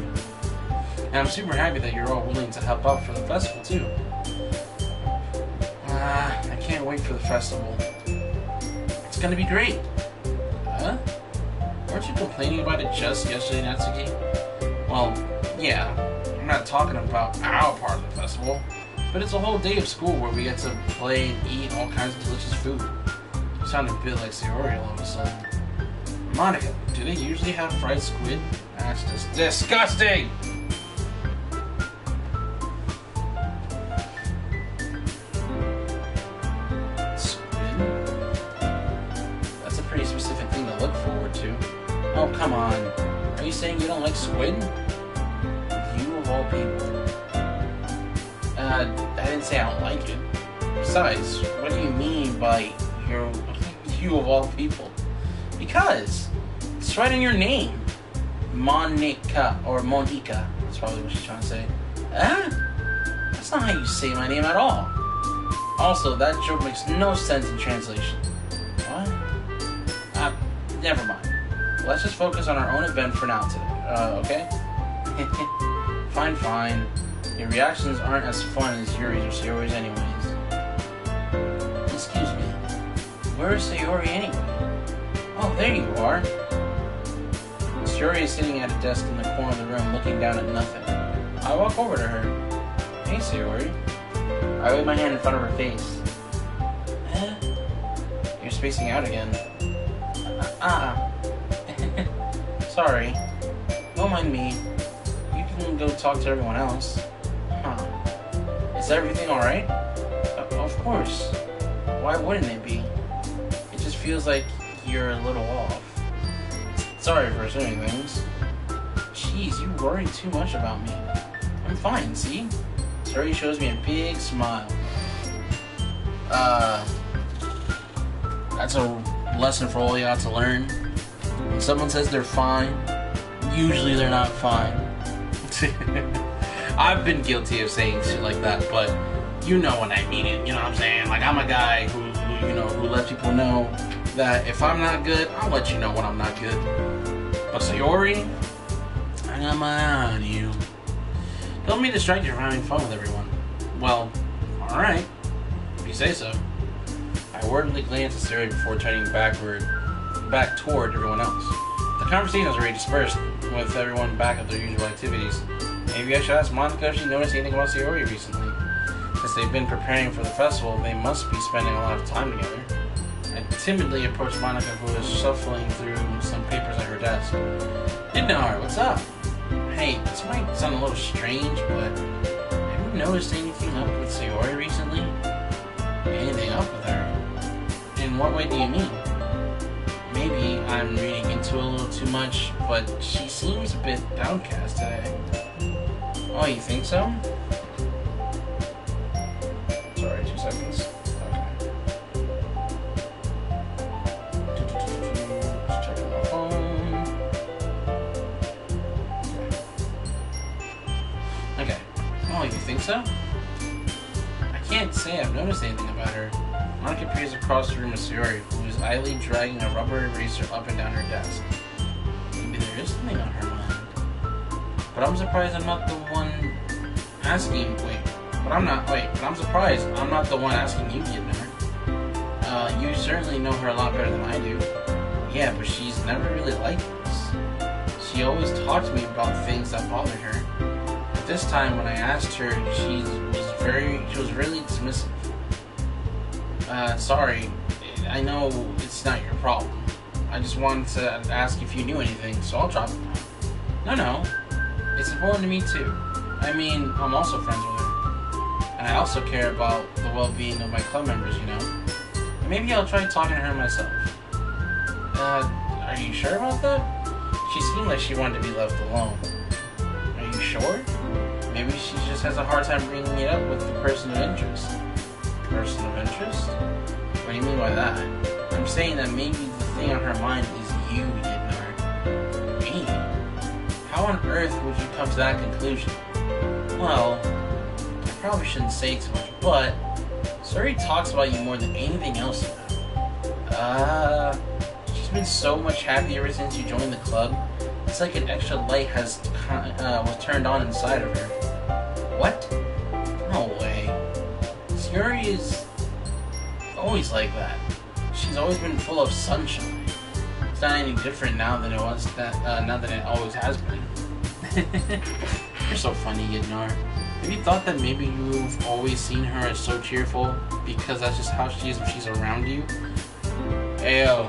And I'm super happy that you're all willing to help out for the festival too. I can't wait for the festival. It's gonna be great. Huh? Weren't you complaining about it just yesterday, Natsuki? Well, yeah, I'm not talking about our part of the festival. But it's a whole day of school where we get to play and eat all kinds of delicious food. You sound a bit like Sayori all of a sudden. Monica, do they usually have fried squid? That's just disgusting! Squid? That's a pretty specific thing to look forward to. Oh, come on. Are you saying you don't like squid? You of all people. I didn't say I don't like it. Besides, what do you mean by you of all people? Because it's right in your name. Monica or Monica. That's probably what she's trying to say. Huh? That's not how you say my name at all. Also, that joke makes no sense in translation. What? Never mind. Let's just focus on our own event for now today. Okay? Fine. Your reactions aren't as fun as Yuri's or Sayori's anyways. Excuse me. Where is Sayori anyway? Oh, there you are. Sayori is sitting at a desk in the corner of the room looking down at nothing. I walk over to her. Hey, Sayori. I wave my hand in front of her face. You're spacing out again. Sorry. Don't mind me. You can go talk to everyone else. Huh. Is everything alright? Of course. Why wouldn't it be? It just feels like you're a little off. Sorry for assuming things. Jeez, you worry too much about me. I'm fine, see? Sayori shows me a big smile. That's a lesson for all y'all to learn. When someone says they're fine, usually they're not fine. I've been guilty of saying shit like that, but you know when I mean it, you know what I'm saying? Like, I'm a guy who lets people know that if I'm not good, I'll let you know when I'm not good. But Sayori, I got my eye on you. Don't be distracted from having fun with everyone. Well, alright, if you say so. I wordily glanced at Sayori before turning back toward everyone else. The conversation has already dispersed, with everyone back at their usual activities. Maybe I should ask Monica if she noticed anything about Sayori recently. Since they've been preparing for the festival, they must be spending a lot of time together. I timidly approached Monica, who was shuffling through some papers at her desk. Idnar, what's up? Hey, this might sound a little strange, but have you noticed anything up with Sayori recently? Anything up with her? In what way do you mean? Maybe I'm reading into it a little too much, but she seems a bit downcast today. Oh, you think so? Sorry, 2 seconds. Okay. Just checking my phone. Okay. Oh, you think so? I can't say I've noticed anything about her. Monica peers across the room at Sayori, who is idly dragging a rubber eraser up and down her desk. Maybe there is something on her mind. But I'm surprised I'm not the one asking. But I'm surprised I'm not the one asking you, Idnar. You certainly know her a lot better than I do. Yeah, but she's never really like this. She always talked to me about things that bothered her. But this time, when I asked her, she was really dismissive. Sorry, I know it's not your problem. I just wanted to ask if you knew anything, so I'll drop it now. No, it's important to me too. I mean, I'm also friends with her. And I also care about the well-being of my club members, you know? And maybe I'll try talking to her myself. Are you sure about that? She seemed like she wanted to be left alone. Are you sure? Maybe she just has a hard time bringing it up with the person of interest. Person of interest? What do you mean by that? I'm saying that maybe the thing on her mind is you, Idnar. Me? How on earth would you come to that conclusion? Well, I probably shouldn't say too much, but Sayori talks about you more than anything else now. She's been so much happy ever since you joined the club. It's like an extra light was turned on inside of her. What? No way. Sayori is always like that. She's always been full of sunshine. It's not any different now than it was now than it always has been. You're so funny, Idnar. Have you thought that maybe you've always seen her as so cheerful because that's just how she is when she's around you? Hey yo,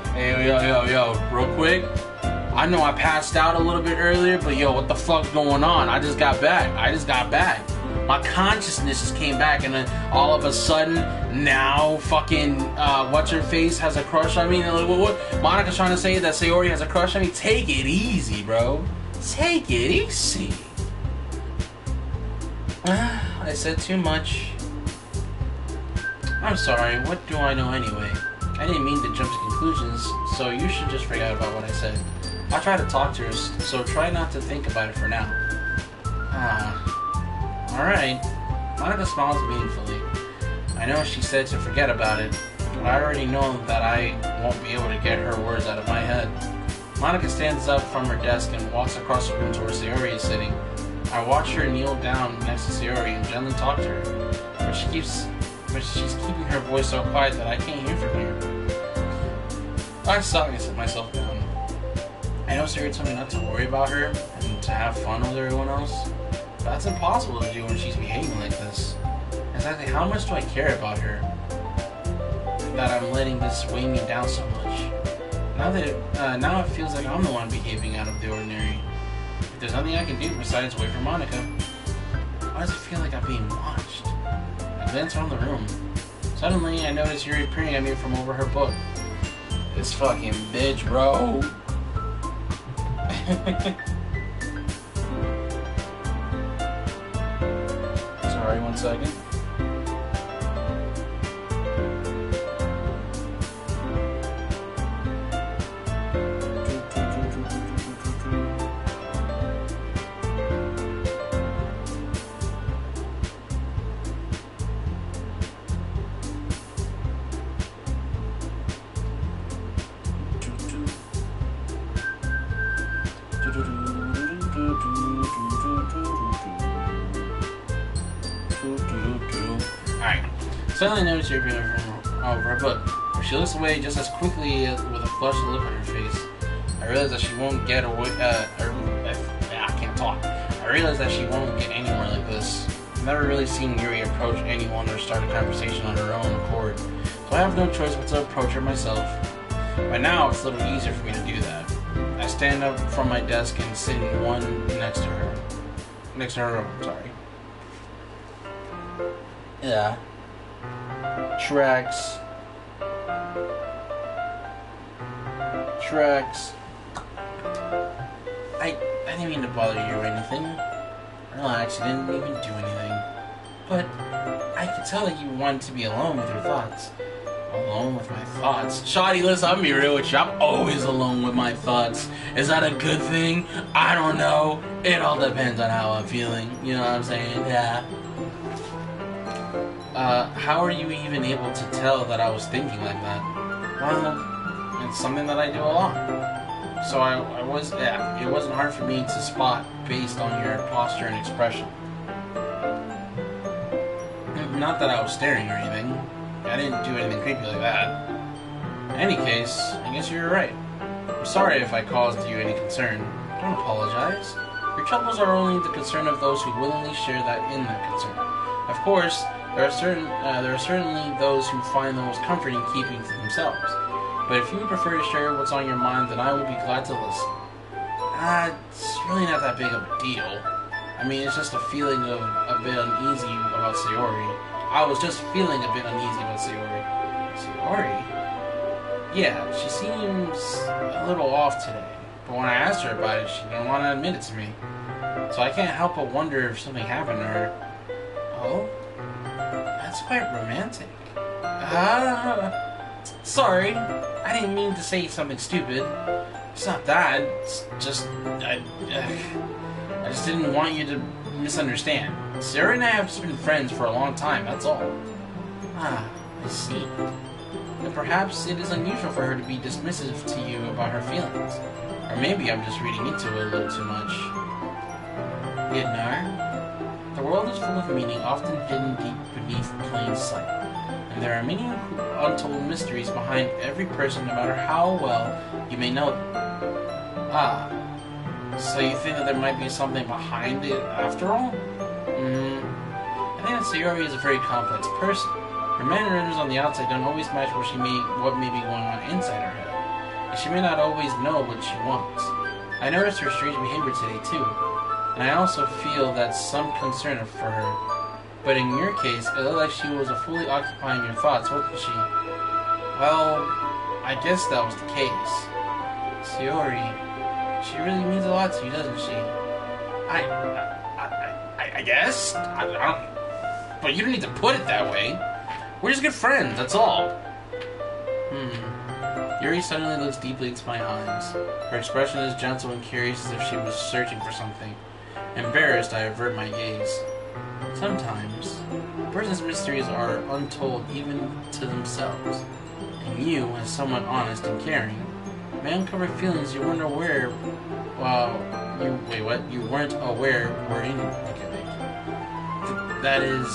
real quick. I know I passed out a little bit earlier, but yo, what the fuck's going on? I just got back. My consciousness just came back, and then all of a sudden, now fucking what's her face has a crush on me. And what? Monica's trying to say that Sayori has a crush on me. Take it easy, bro. Take it easy. I said too much. I'm sorry. What do I know anyway? I didn't mean to jump to conclusions, so you should just forget about what I said. I'll try to talk to her, so try not to think about it for now. Alright. Monica smiles meaningfully. I know she said to forget about it, but I already know that I won't be able to get her words out of my head. Monica stands up from her desk and walks across the room to where Sayori is sitting. I watch her kneel down next to Sayori and gently talk to her, but she's keeping her voice so quiet that I can't hear from here. I sigh and sit myself down. I know Sayori told me not to worry about her and to have fun with everyone else, but that's impossible to do when she's behaving like this. Exactly how much do I care about her that I'm letting this weigh me down so much? Now it feels like I'm the one behaving out of the ordinary. If there's nothing I can do besides wait for Monica, why does it feel like I'm being watched? I glance around the room. Suddenly, I notice Yuri peering at me from over her book. This fucking bitch, bro. Sorry, 1 second. Alright, suddenly I notice you're peering over her book. She looks away just as quickly with a flushed look on her face. I realize that she won't get away. I can't talk. I I realize that she won't get anywhere like this. I've never really seen Yuri approach anyone or start a conversation on her own accord, so I have no choice but to approach her myself. By now, it's a little easier for me to do that. I stand up from my desk and sit in one next to her. Next to her room, sorry. Yeah. Tracks. I didn't mean to bother you or anything. Relax, I didn't even do anything. But I could tell that you wanted to be alone with your thoughts. Alone with my thoughts? Shawty, listen, I'm gonna be real with you. I'm always alone with my thoughts. Is that a good thing? I don't know. It all depends on how I'm feeling. You know what I'm saying? Yeah. How are you even able to tell that I was thinking like that? Well, it's something that I do a lot. So it wasn't hard for me to spot based on your posture and expression. Not that I was staring or anything. I didn't do anything creepy like that. In any case, I guess you're right. I'm sorry if I caused you any concern. Don't apologize. Your troubles are only the concern of those who willingly share that concern. Of course, there are certainly those who find the most comfort in keeping to themselves. But if you would prefer to share what's on your mind, then I would be glad to listen. It's really not that big of a deal. I mean, it's just a feeling of a bit uneasy about Sayori. I was just feeling a bit uneasy about Sayori. Sayori? Yeah, she seems a little off today. But when I asked her about it, she didn't want to admit it to me. So I can't help but wonder if something happened to her. Oh? That's quite romantic. Sorry. I didn't mean to say something stupid. It's not that. It's just... I just didn't want you to misunderstand. Sarah and I have just been friends for a long time, that's all. I see. And perhaps it is unusual for her to be dismissive to you about her feelings. Or maybe I'm just reading into it a little too much. Idnar, the world is full of meaning often hidden deep beneath plain sight. And there are many untold mysteries behind every person, no matter how well you may know them. So you think that there might be something behind it after all? I think that Sayori is a very complex person. Her mannerisms on the outside don't always match what may be going on inside her head. And she may not always know what she wants. I noticed her strange behavior today too, and I also feel that some concern for her. But in your case, it looked like she was fully occupying your thoughts, wasn't she? Well, I guess that was the case. Sayori, she really means a lot to you, doesn't she? I guess? I don't... But you don't need to put it that way. We're just good friends, that's all. Yuri suddenly looks deeply into my eyes. Her expression is gentle and curious, as if she was searching for something. Embarrassed, I avert my gaze. Sometimes, a person's mysteries are untold even to themselves. And you, as someone honest and caring, may uncover feelings you weren't aware... You weren't aware were in you. That is...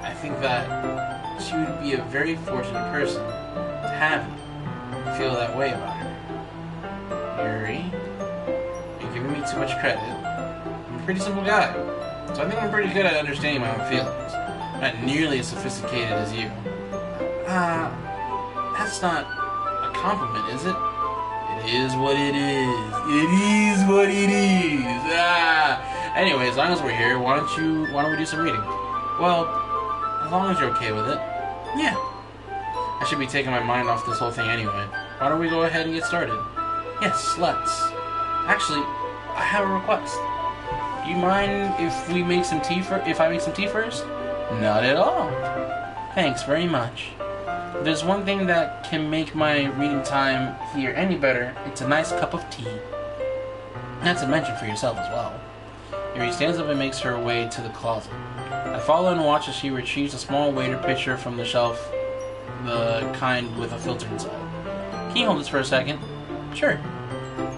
I think that she would be a very fortunate person to have you feel that way about her. Yuri, you're giving me too much credit. I'm a pretty simple guy, so I think I'm pretty good at understanding my own feelings. Not nearly as sophisticated as you. That's not a compliment, is it? It is what it is. It is what it is. Anyway, as long as we're here, why don't we do some reading? Well, as long as you're okay with it. Yeah. I should be taking my mind off this whole thing anyway. Why don't we go ahead and get started? Yes, let's. Actually, I have a request. Do you mind if we make some tea if I make some tea first? Not at all. Thanks very much. If there's one thing that can make my reading time here any better, it's a nice cup of tea. Not to mention for yourself as well. Yuri stands up and makes her way to the closet. I follow and watch as she retrieves a small waiter pitcher from the shelf, the kind with a filter inside. Can you hold this for a second? Sure.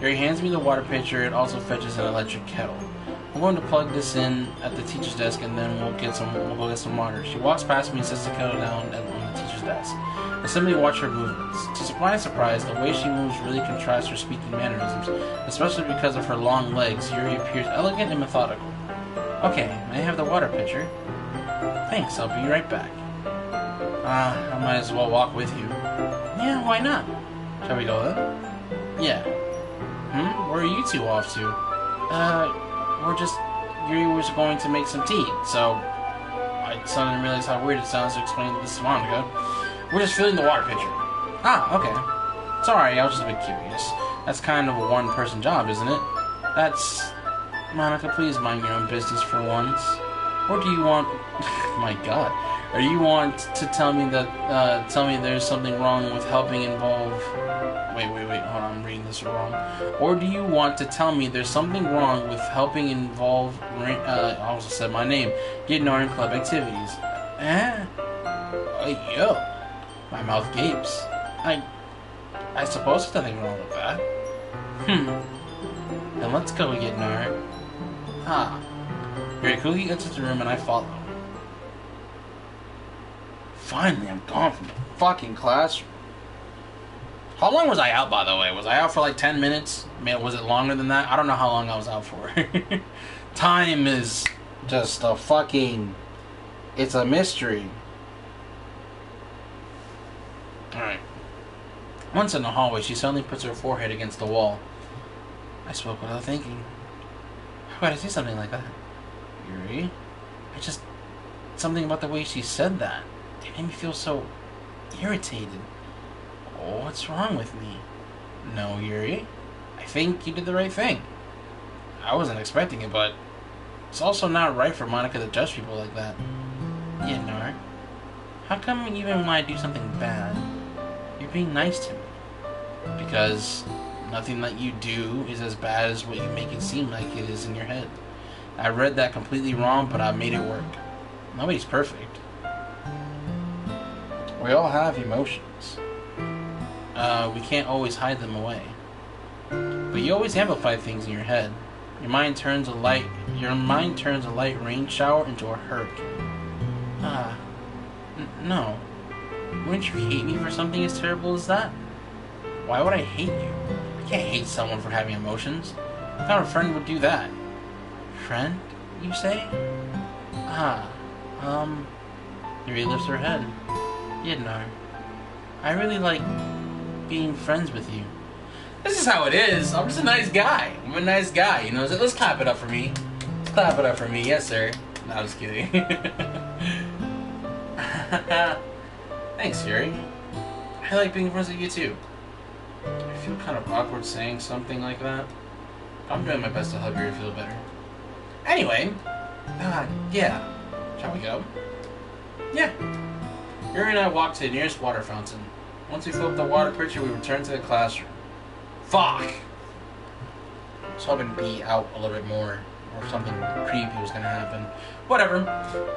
Yuri hands me the water pitcher. It also fetches an electric kettle. I'm going to plug this in at the teacher's desk, and then we'll go get some water. She walks past me and sets the kettle down on the teacher's desk. I simply watch her movements. To my surprise, the way she moves really contrasts her speaking mannerisms, especially because of her long legs. Yuri appears elegant and methodical. Okay, may I have the water pitcher? Thanks, I'll be right back. I might as well walk with you. Yeah, why not? Shall we go then? Yeah. Where are you two off to? Yuri was going to make some tea, so I suddenly realized how weird it sounds to explain this to Monica. We're just filling the water pitcher. Ah, okay. Sorry, I was just a bit curious. That's kind of a one-person job, isn't it? That's... Monica, please mind your own business for once. Or do you want... My god. Or do you want to tell me that, there's something wrong with helping involve... Wait, hold on, I'm reading this wrong. Or do you want to tell me there's something wrong with helping involve... I also said my name. Gitnar in club activities. Yo. My mouth gapes. I suppose there's nothing wrong with that. Then let's go, Gitnar. Yuri quickly enters the room and I follow. Finally, I'm gone from the fucking classroom. How long was I out, by the way? Was I out for like 10 minutes? I mean, was it longer than that? I don't know how long I was out for. Time is just a fucking... It's a mystery. Alright. Once in the hallway, she suddenly puts her forehead against the wall. I spoke without thinking. How could I say something like that? Yuri? Something about the way she said that. It made me feel so irritated. Oh, what's wrong with me? No, Yuri. I think you did the right thing. I wasn't expecting it, but it's also not right for Monica to judge people like that. Yeah, Nar. How come even when I do something bad, you're being nice to me? Because nothing that you do is as bad as what you make it seem like it is in your head. I read that completely wrong, but I made it work. Nobody's perfect. We all have emotions. We can't always hide them away. But you always amplify things in your head. Your mind turns a light rain shower into a hurricane. No. Wouldn't you hate me for something as terrible as that? Why would I hate you? I can't hate someone for having emotions. I thought a friend would do that. Friend, you say? Yuri lifts her head. Yidnar, I really like being friends with you. This is how it is. I'm just a nice guy. I'm a nice guy, you know. Let's clap it up for me. Let's clap it up for me. Yes, sir. No, I'm just kidding. Thanks, Yuri. I like being friends with you, too. I feel kind of awkward saying something like that. I'm doing my best to help Yuri feel better. Anyway, yeah. Shall we go? Yeah. Yuri and I walk to the nearest water fountain. Once we fill up the water pitcher, we return to the classroom. Fuck! I was hoping to be out a little bit more, or something creepy was gonna happen. Whatever.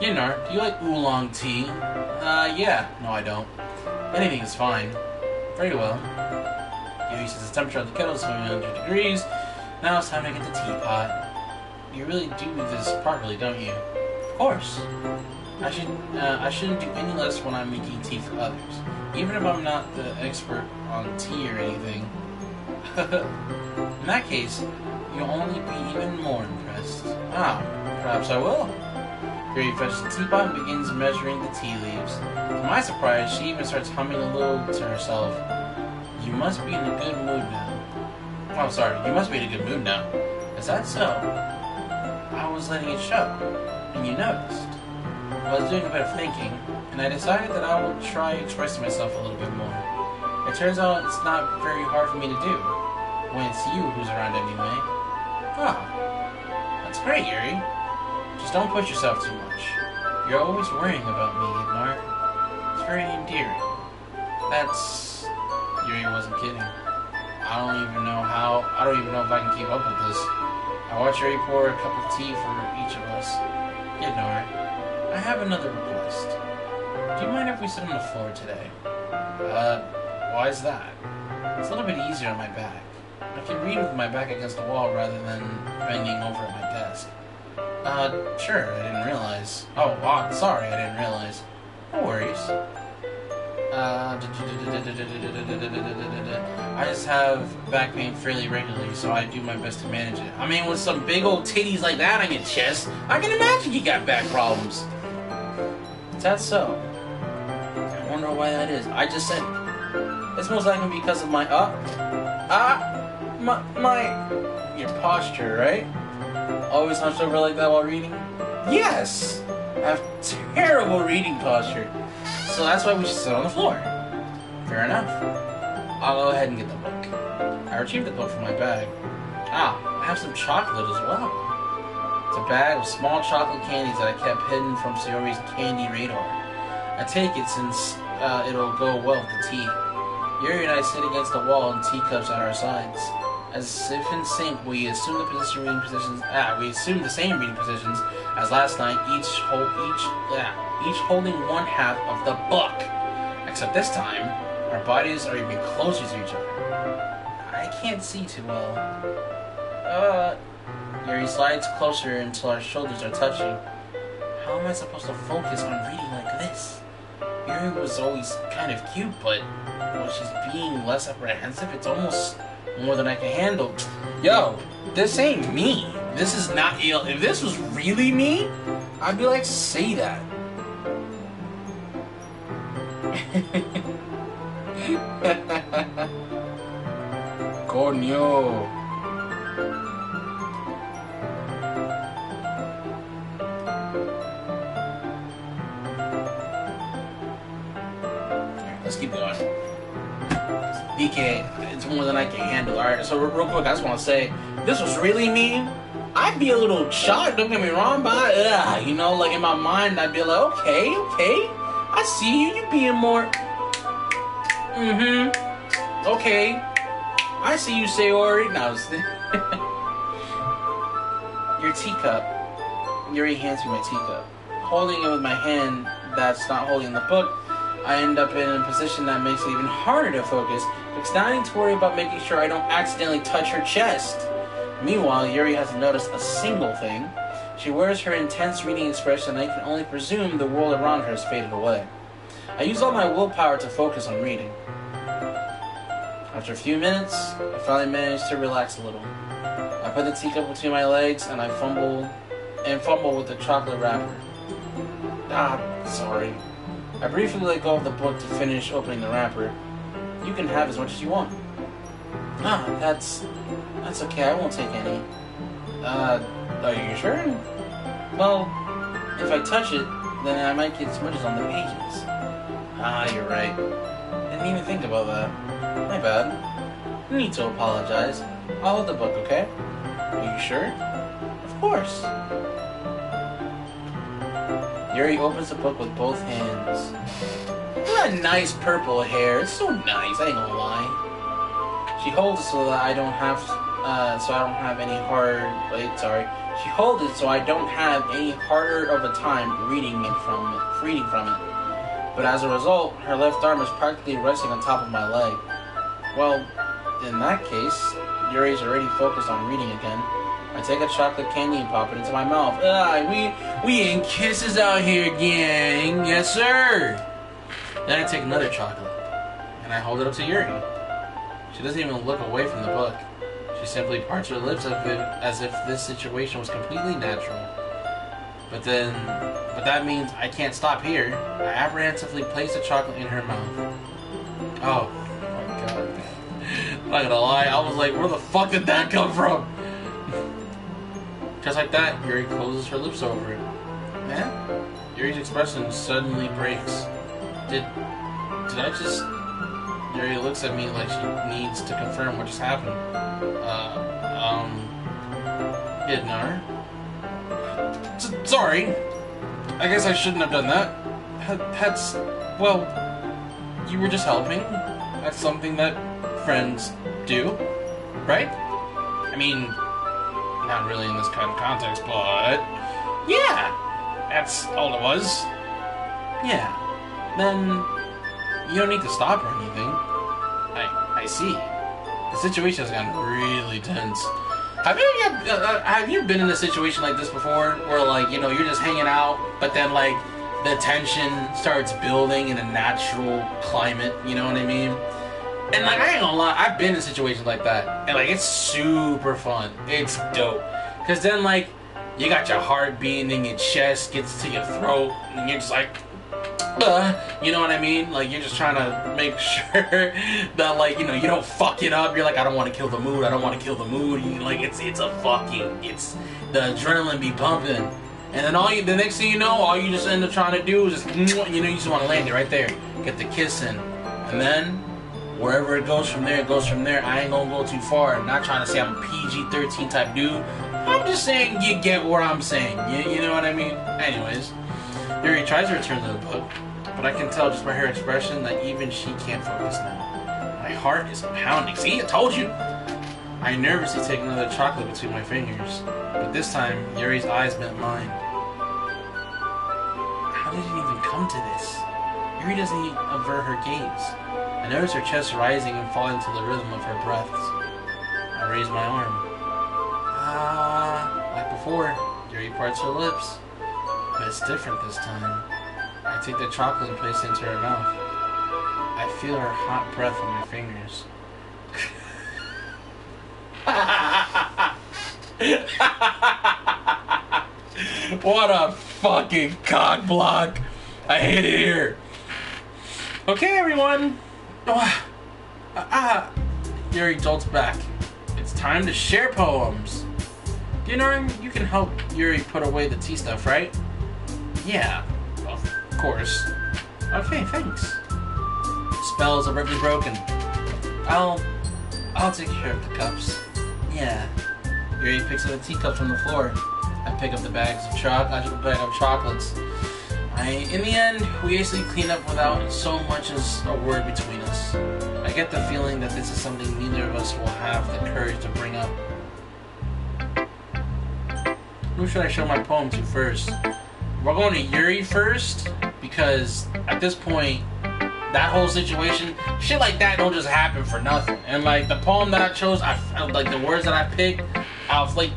Yinnar, do you like oolong tea? Yeah. No, I don't. Anything is fine. Very well. Yuri says the temperature of the kettle is 100 degrees. Now it's time to get the teapot. You really do this properly, don't you? Of course. I shouldn't do any less when I'm making tea for others, even if I'm not the expert on tea or anything. In that case, you'll only be even more impressed. Perhaps I will. Yuri fetches the teapot and begins measuring the tea leaves. To my surprise, she even starts humming a little to herself. You must be in a good mood now. Oh, sorry. You must be in a good mood now. Is that so? I was letting it show, and you noticed. I was doing a bit of thinking, and I decided that I would try expressing myself a little bit more. It turns out it's not very hard for me to do, when it's you who's around anyway. That's great, Yuri. Just don't push yourself too much. You're always worrying about me, Yidnar. It's very endearing. That's... Yuri wasn't kidding. I don't even know if I can keep up with this. I watch Yuri pour a cup of tea for each of us. Yidnar, I have another request. Do you mind if we sit on the floor today? Why is that? It's a little bit easier on my back. I can read with my back against the wall rather than bending over at my desk. Sure, I didn't realize. Oh, sorry, I didn't realize. No worries. I just have back pain fairly regularly, so I do my best to manage it. I mean, with some big old titties like that on your chest, I can imagine you got back problems. Is that so? I wonder why that is. I just said it's most likely because of my your posture, right? Always hunched over like that while reading? Yes! I have terrible reading posture. So that's why we should sit on the floor. Fair enough. I'll go ahead and get the book. I retrieved the book from my bag. I have some chocolate as well. It's a bag of small chocolate candies that I kept hidden from Sayori's candy radar. I take it since it'll go well with the tea. Yuri and I sit against the wall and teacups at our sides. As if in sync, we assume the same reading positions as last night, each holding one half of the book. Except this time, our bodies are even closer to each other. I can't see too well. Yuri slides closer until our shoulders are touching. How am I supposed to focus on reading like this? Yuri was always kind of cute, but when she's being less apprehensive, it's almost more than I can handle. Yo, this ain't me. This is not ill. If this was really me, I'd be like, say that. Coño. Let's keep going. DK, it's more than I can handle. Alright, so real quick, I just want to say, if this was really me, I'd be a little shocked, don't get me wrong, but you know, like in my mind, I'd be like, okay, I see you being more, okay, I see you, Sayori. No, your teacup. Yuri hands me my teacup. Holding it with my hand that's not holding the book, I end up in a position that makes it even harder to focus, because now I need to worry about making sure I don't accidentally touch her chest. Meanwhile, Yuri hasn't noticed a single thing. She wears her intense reading expression, and I can only presume the world around her has faded away. I use all my willpower to focus on reading. After a few minutes, I finally manage to relax a little. I put the teacup between my legs, and I fumble with the chocolate wrapper. Sorry. I briefly let go of the book to finish opening the wrapper. You can have as much as you want. That's okay, I won't take any. Are you sure? Well, if I touch it, then I might get smudges on the pages. You're right. Didn't even think about that. My bad. No need to apologize. I'll hold the book, okay? Are you sure? Of course. Yuri opens the book with both hands. What nice purple hair. It's so nice, I ain't gonna lie. She holds it so that I don't have any hard. She holds it so I don't have any harder of a time reading from it. But as a result, her left arm is practically resting on top of my leg. Well, in that case, Yuri's already focused on reading again. I take a chocolate candy and pop it into my mouth. We in kisses out here, gang. Yes, sir. Then I take another chocolate, and I hold it up to Yuri. She doesn't even look away from the book. She simply parts her lips as if this situation was completely natural. But that means I can't stop here. I apprehensively place the chocolate in her mouth. Oh my god. I'm not gonna lie, I was like, where the fuck did that come from? Just like that, Yuri closes her lips over it. Man, Yuri's expression suddenly breaks. Did I just... Yuri looks at me like she needs to confirm what just happened. Idnar? Sorry. I guess I shouldn't have done that. Well, you were just helping. That's something that friends do, right? I mean, not really in this kind of context, but yeah, that's all it was. Yeah, then you don't need to stop or anything. I see. The situation has gotten really tense. Have you been in a situation like this before, where like, you know, you're just hanging out, but then like the tension starts building in a natural climate, you know what I mean? And like, I ain't gonna lie, I've been in situations like that, and like, it's super fun. It's dope. Cause then like, you got your heart beating in your chest, gets to your throat, and you're just like, you know what I mean? Like, you're just trying to make sure that, like, you know, you don't fuck it up. You're like, I don't want to kill the mood. I don't want to kill the mood. Like, it's the adrenaline be pumping. And then the next thing you know, all you just end up trying to do is just, you know, you just want to land it right there. Get the kiss in. And then, wherever it goes from there, it goes from there. I ain't gonna go too far. I'm not trying to say I'm a PG-13 type dude. I'm just saying you get what I'm saying. You know what I mean? Anyways, Yuri tries to return to the book, but I can tell just by her expression that even she can't focus now. My heart is pounding. See, I told you! I nervously take another chocolate between my fingers, but this time, Yuri's eyes met mine. How did it even come to this? Yuri doesn't even avert her gaze. I notice her chest rising and falling to the rhythm of her breaths. I raise my arm. Like before, Yuri parts her lips. But it's different this time. I take the chocolate and place it into her mouth. I feel her hot breath on my fingers. What a fucking cock block. I hate it here. Okay, everyone. Yuri jolts back. It's time to share poems. Dinner, you can help Yuri put away the tea stuff, right? Yeah, of course. Okay, thanks. Spell's abruptly broken. I'll take care of the cups. Yeah. Yuri picks up the teacups from the floor. I pick up the bags of chocolates. In the end, we basically clean up without so much as a word between us. I get the feeling that this is something neither of us will have the courage to bring up. Who should I show my poem to first? We're going to Yuri first, because at this point, that whole situation, shit like that don't just happen for nothing. And like, the poem that I chose, like the words that I picked, I was like,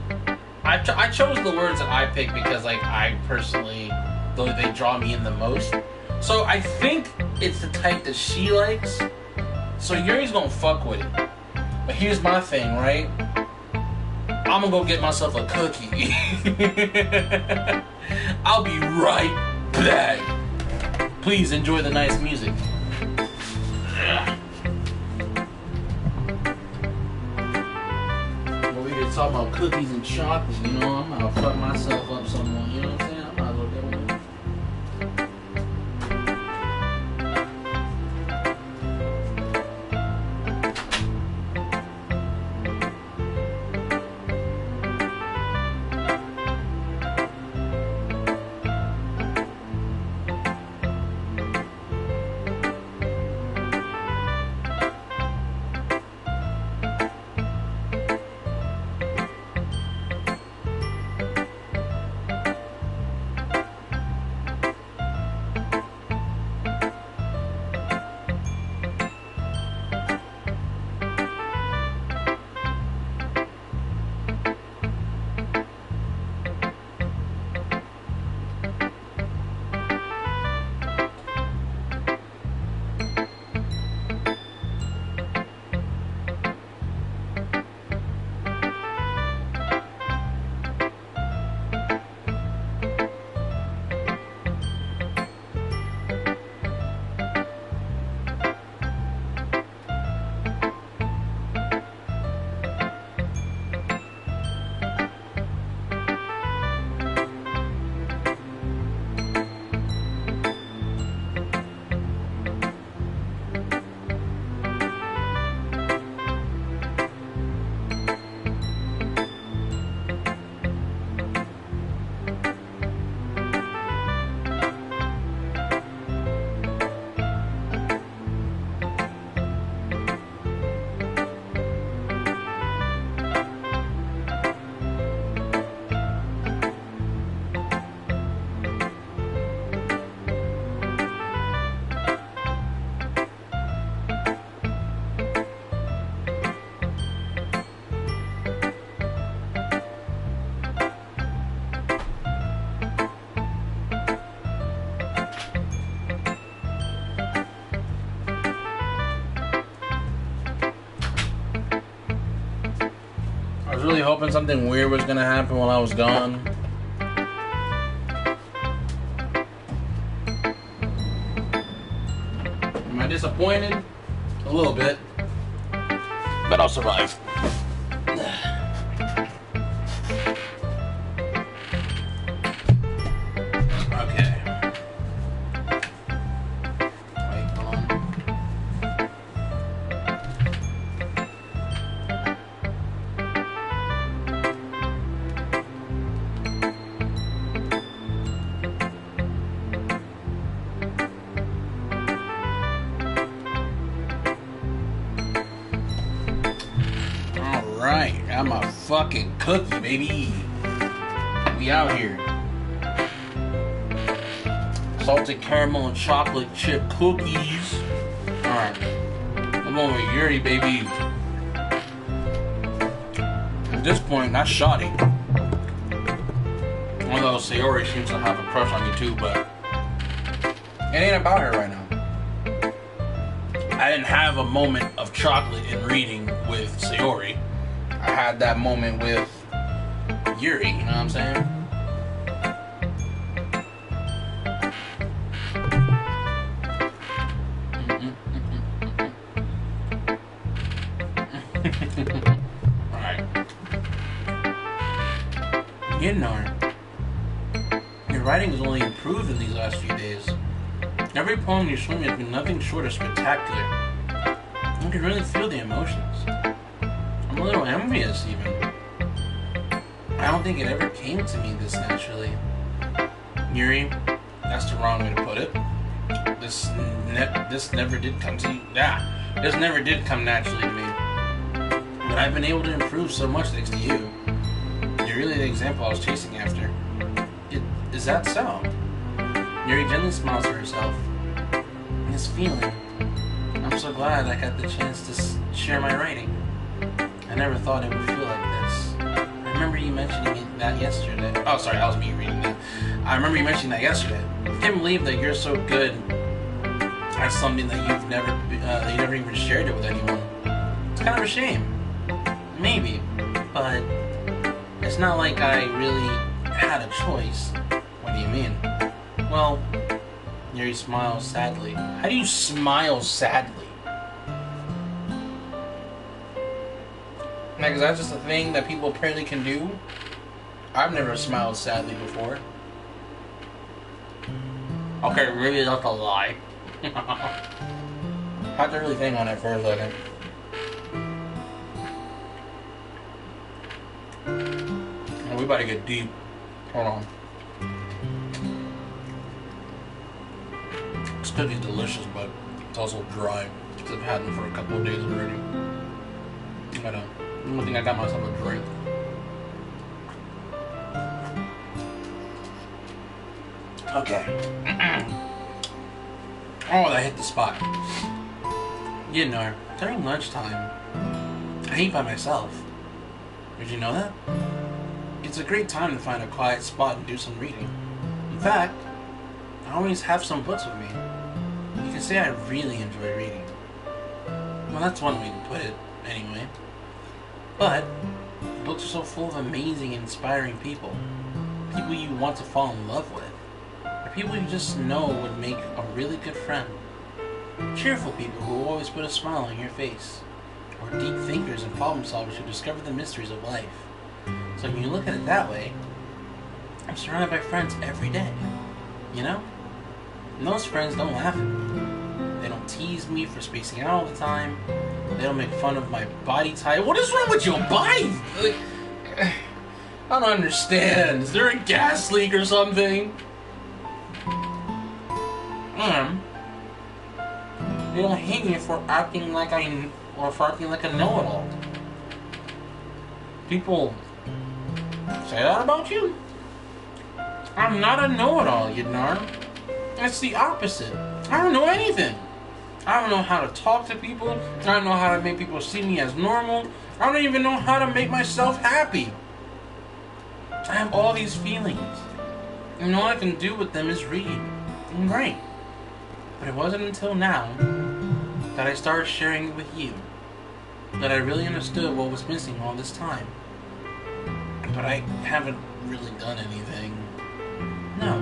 I chose the words that I picked because like, I personally, though they draw me in the most. So I think it's the type that she likes. So Yuri's gonna fuck with it. But here's my thing, right? I'm gonna go get myself a cookie. I'll be right back. Please enjoy the nice music. Well, we were talking about cookies and chocolate, you know, I'm gonna fuck myself up somewhere, you know what I'm saying? I might as well get one. hoping something weird was gonna happen while I was gone. Am I disappointed? A little bit. But I'll survive. Okay. Wait, hold on. Alright, got my fucking cookie, baby. We out here. Salted caramel and chocolate chip cookies. Alright. I'm going with Yuri, baby. At this point, that's shoddy. Although Sayori seems to have a crush on me too, but it ain't about her right now. I didn't have a moment of chocolate in reading with Sayori. I had that moment with Yuri, you know what I'm saying? Alright. Yinnar, your writing has only improved in these last few days. Every poem you show me has been nothing short of spectacular. You can really feel the emotions. I'm a little envious, even. I don't think it ever came to me this naturally. Yuri, that's the wrong way to put it. This never did come to you. This never did come naturally to me. But I've been able to improve so much thanks to you. You're really the example I was chasing after. Is that so? Yuri gently smiles to herself. This feeling. I'm so glad I got the chance to share my writing. I never thought it would feel like this. I remember you mentioning that yesterday. Oh, sorry, that was me reading that. I remember you mentioning that yesterday. I can't believe that you're so good at something that you never even shared it with anyone. It's kind of a shame. Maybe, but it's not like I really had a choice. What do you mean? Well, Yuri smiles sadly. How do you smile sadly? Like, is that just a thing that people apparently can do? I've never smiled sadly before. Okay, really, that's a lie. Had to really think on it for a second. Oh, we about to get deep. Hold on. This cookie's delicious, but it's also dry because I've had them for a couple of days already. I think I got myself a drink. Okay. Oh, that hit the spot. You know, during lunchtime, I eat by myself. Did you know that? It's a great time to find a quiet spot and do some reading. In fact, I always have some books with me. You can say I really enjoy reading. Well, that's one way to put it, anyway. But books are so full of amazing and inspiring people. People you want to fall in love with. Or people you just know would make a really good friend. Cheerful people who always put a smile on your face. Or deep thinkers and problem solvers who discover the mysteries of life. So when you look at it that way, I'm surrounded by friends every day. You know? And those friends don't laugh at me. They don't tease me for spacing out all the time. They don't make fun of my body type. What is wrong with your body? Like, I don't understand. Is there a gas leak or something? They don't hate me for acting like for acting like a know-it-all. People say that about you? I'm not a know-it-all, Yidnar. It's the opposite. I don't know anything. I don't know how to talk to people. I don't know how to make people see me as normal. I don't even know how to make myself happy. I have all these feelings. And all I can do with them is read and write. But it wasn't until now that I started sharing it with you that I really understood what was missing all this time. but I haven't really done anything. No,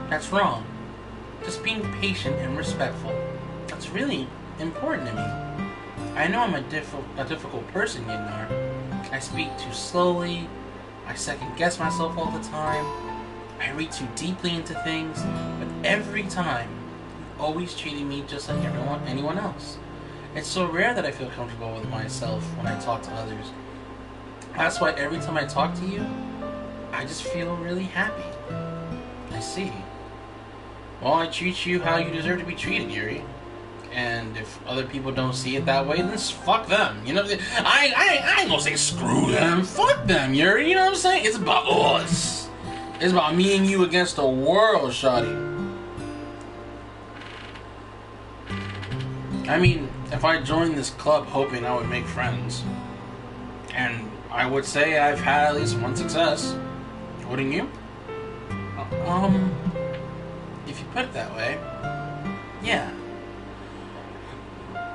that's wrong. Just being patient and respectful. That's really important to me. I know I'm a difficult person, Yinnar. I speak too slowly. I second guess myself all the time. I read too deeply into things. But every time, you've always treated me just like anyone else. It's so rare that I feel comfortable with myself when I talk to others. That's why every time I talk to you, I just feel really happy. I see. Well, I treat you how you deserve to be treated, Yuri. And if other people don't see it that way, then fuck them. You know what I'm saying? I ain't gonna say screw them. Fuck them, Yuri. You know what I'm saying? It's about us. It's about me and you against the world, shawty. I mean, if I joined this club hoping I would make friends, and I would say I've had at least one success, wouldn't you? If you put it that way, yeah.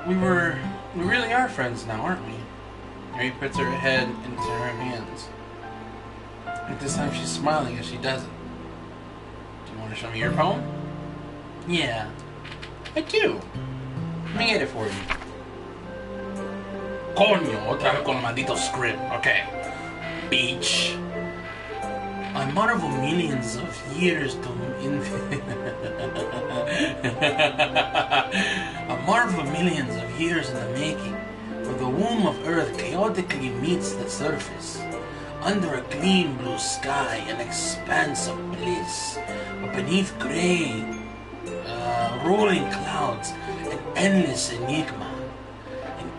We really are friends now, aren't we? Mary puts her head into her hands. And this time she's smiling as she does it. Do you want to show me your poem? Yeah, I do. Let me get it for you. Coño, otra vez con el maldito script. Okay. Beach. I marvel millions of years to I marvel millions of years in the making, for the womb of Earth chaotically meets the surface. Under a clean blue sky, an expanse of bliss, but beneath gray, rolling clouds, an endless enigma.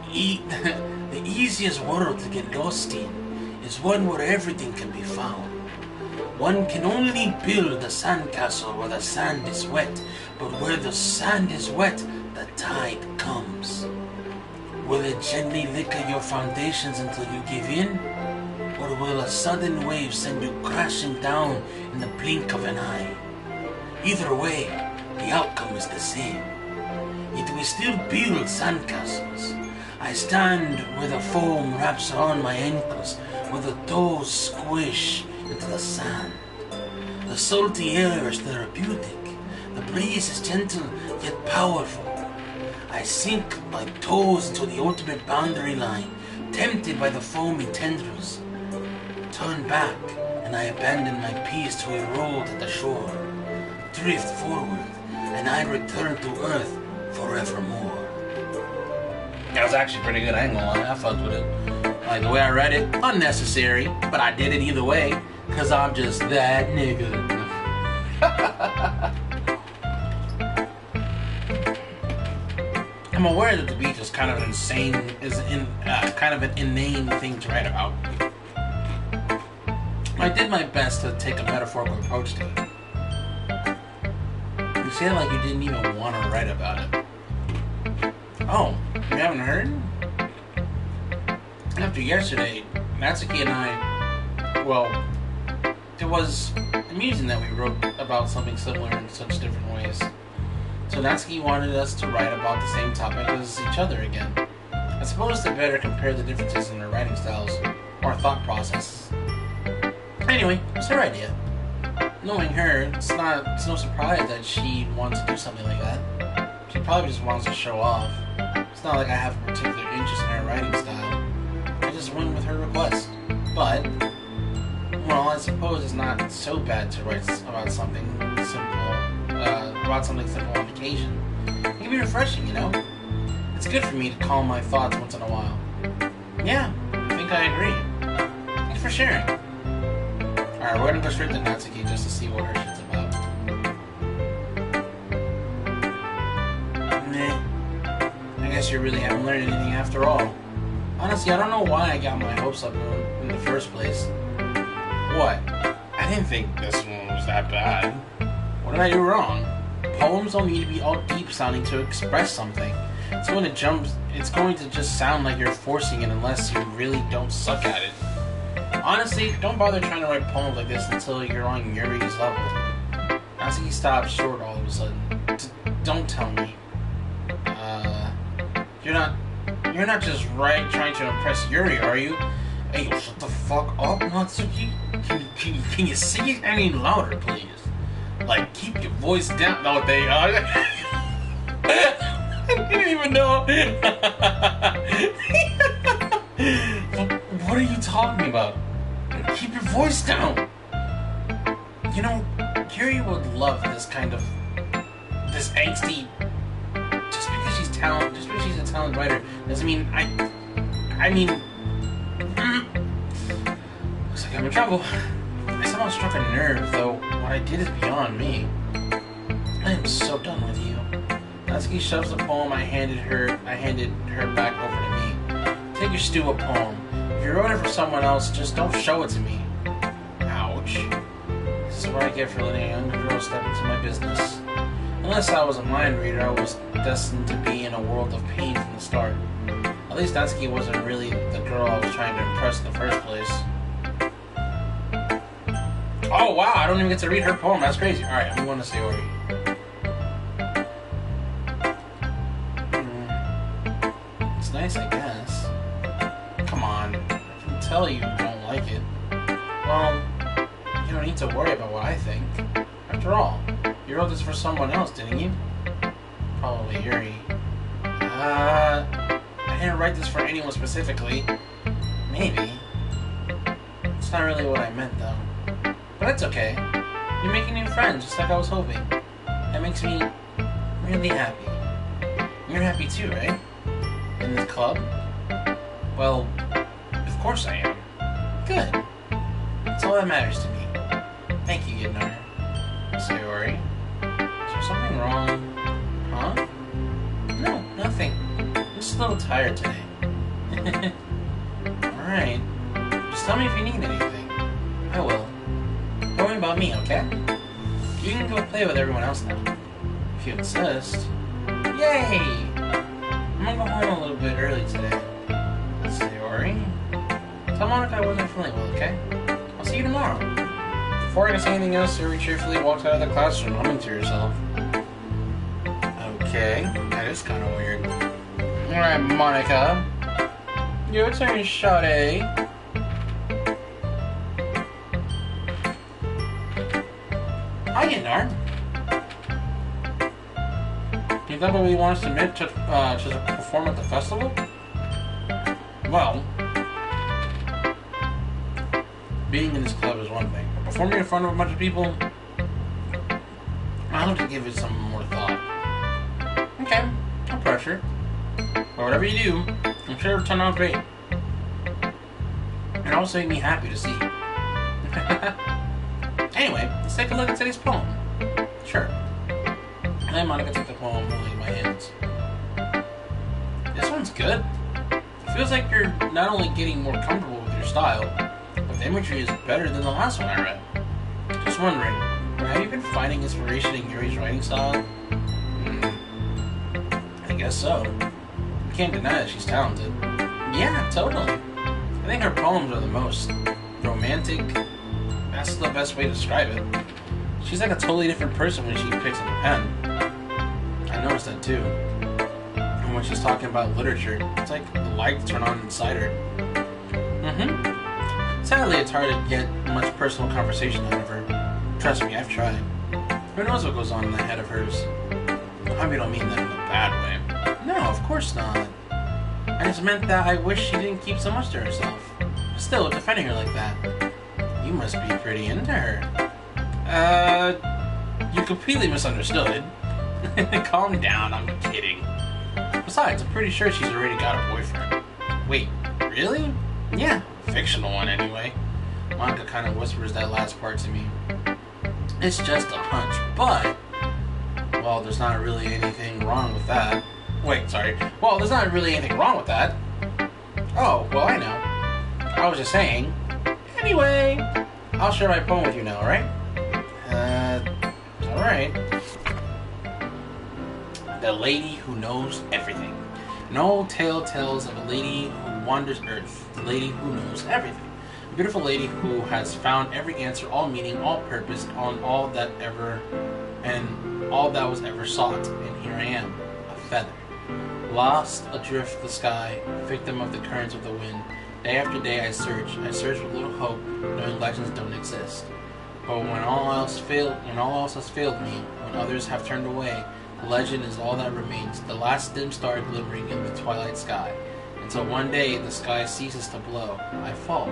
The easiest world to get lost in is one where everything can be found. One can only build a sandcastle where the sand is wet, but where the sand is wet, the tide comes. Will it gently liquor your foundations until you give in? Or will a sudden wave send you crashing down in the blink of an eye? Either way, the outcome is the same. Yet we still build sandcastles. I stand where the foam wraps around my ankles, where the toes squish into the sand. The salty air is therapeutic. The breeze is gentle yet powerful. I sink my toes into the ultimate boundary line, tempted by the foamy tendrils. Turn back, and I abandon my piece to erode at the shore. Drift forward, and I return to Earth forevermore. That was actually pretty good, I ain't gonna lie, I fucked with it. Like, the way I read it, unnecessary, but I did it either way, cause I'm just that nigga. I'm aware that the beach is kind of an inane thing to write about. I did my best to take a metaphorical approach to it. You said like you didn't even want to write about it. Oh, you haven't heard? After yesterday, Natsuki and I, well, it was amusing that we wrote about something similar in such different ways. So Natsuki wanted us to write about the same topic as each other again. I suppose to better compare the differences in our writing styles, or thought processes. Anyway, it's her idea. Knowing her, it's no surprise that she wants to do something like that. She probably just wants to show off. It's not like I have a particular interest in her writing style. I just went with her request. But, well, I suppose it's not so bad to write about something simple on occasion. It can be refreshing, you know? It's good for me to calm my thoughts once in a while. Yeah, I think I agree. Thanks for sharing. Alright, we're gonna go straight to Natsuki just to see what her shit's about. Meh. I guess you really haven't learned anything after all. Honestly, I don't know why I got my hopes up in the first place. What? I didn't think this one was that bad. What did I do wrong? Poems don't need to be all deep sounding to express something. It's going to just sound like you're forcing it unless you really don't suck at it. Honestly, don't bother trying to write poems like this until you're on Yuri's level. Natsuki stopped short all of a sudden. Don't tell me. You're not just trying to impress Yuri, are you? Hey, yo, shut the fuck up, Natsuki. Can you say it any louder, please? Like, keep your voice down. No, they are. I didn't even know. What are you talking about? Keep your voice down. You know, Yuri would love this kind of, this angsty. Just because she's a talented writer doesn't mean I mean. Looks like I'm in trouble. I somehow struck a nerve, though what I did is beyond me. I am so done with you. Natsuki shoves the poem I handed her back over to me. Take your stupid poem. If you wrote it for someone else, just don't show it to me. Ouch. This is what I get for letting a young girl step into my business. Unless I was a mind reader, I was destined to be in a world of pain from the start. At least Natsuki wasn't really the girl I was trying to impress in the first place. Oh wow, I don't even get to read her poem. That's crazy. Alright, I'm going to Sayori. It's nice, I guess. Come on. I can tell you don't like it. Well, you don't need to worry about what I think. After all, you wrote this for someone else, didn't you? Probably Yuri. I didn't write this for anyone specifically. Maybe. It's not really what I meant, though. But that's okay. You're making new friends, just like I was hoping. That makes me really happy. You're happy too, right? In this club? Well, of course I am. Good. That's all that matters to me. Thank you, Yidnar. Sayori? Is there something wrong? Huh? No, nothing. I'm just a little tired today. Alright. Just tell me if you need anything. I will. Don't worry about me, okay? You can go play with everyone else now. If you insist. Yay! I'm gonna go home a little bit early today. Sayori? Tell Monica I wasn't feeling well, okay? I'll see you tomorrow. Before I can say anything else, Sayori cheerfully walks out of the classroom, humming to herself. Okay, that is kind of weird. Alright, Monica. Your turn, Sade. Hi, Yidnar. You thought we want us to admit to perform at the festival? Well, being in this club is one thing, but performing in front of a bunch of people, I'll have to give it some more thought. Okay, no pressure. But whatever you do, I'm sure it'll turn out great. And also make me happy to see. Anyway, let's take a look at today's poem. Sure. And Monica took the poem holding in my hands. This one's good. It feels like you're not only getting more comfortable with your style, but the imagery is better than the last one I read. Just wondering, have you been finding inspiration in Yuri's writing style? I guess so. You can't deny that she's talented. Yeah, totally. I think her poems are the most romantic. That's the best way to describe it. She's like a totally different person when she picks up a pen. I noticed that too. And when she's talking about literature, it's like the lights turn on inside her. Sadly, it's hard to get much personal conversation out of her. Trust me, I've tried. Who knows what goes on in the head of hers? I hope you don't mean that in a bad way. No, of course not. I just meant that I wish she didn't keep so much to herself. But still, defending her like that, you must be pretty into her. You completely misunderstood. Calm down, I'm kidding. Besides, I'm pretty sure she's already got a boyfriend. Wait, really? Yeah, fictional one anyway. Monica kind of whispers that last part to me. It's just a hunch, but... well, there's not really anything wrong with that. Wait, sorry. Well, there's not really anything wrong with that. Oh, well, I know. I was just saying. Anyway, I'll share my poem with you now, alright? Alright. The Lady Who Knows Everything. An old tale tells of a lady who wanders Earth. The lady who knows everything. A beautiful lady who has found every answer, all meaning, all purpose, on all that ever, and all that was ever sought. And here I am, a feather. Lost adrift the sky, victim of the currents of the wind, Day after day I search with little hope, knowing legends don't exist. But when all else has failed me, when others have turned away, the legend is all that remains, the last dim star glimmering in the twilight sky. Until one day the sky ceases to blow, I fall,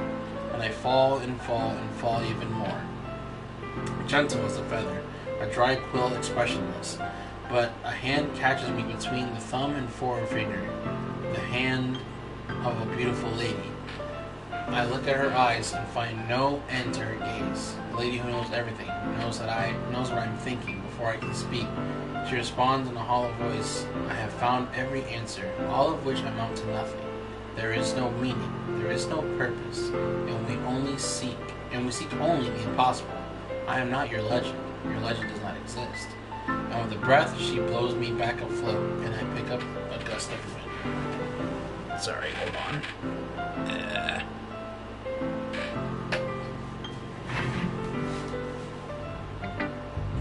and I fall and fall and fall even more. Gentle as a feather, a dry quill expressionless, but a hand catches me between the thumb and forefinger, the hand of a beautiful lady. I look at her eyes and find no end to her gaze. The lady who knows everything, knows what I'm thinking before I can speak. She responds in a hollow voice, I have found every answer, all of which amount to nothing. There is no meaning, there is no purpose, and we seek only the impossible. I am not your legend does not exist. And with a breath, she blows me back afloat, and I pick up a gust of wind. Sorry, hold on.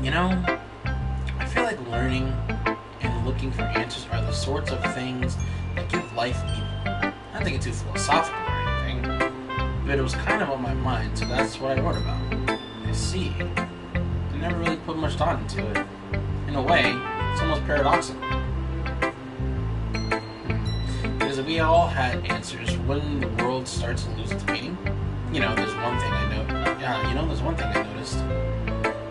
You know, I feel like learning and looking for answers are the sorts of things that give life meaning. I don't think it's too philosophical or anything, but it was kind of on my mind, so that's what I wrote about. I see. I never really put much thought into it. In a way, it's almost paradoxical. Because if we all had answers, wouldn't the world start to lose its meaning? There's one thing I noticed.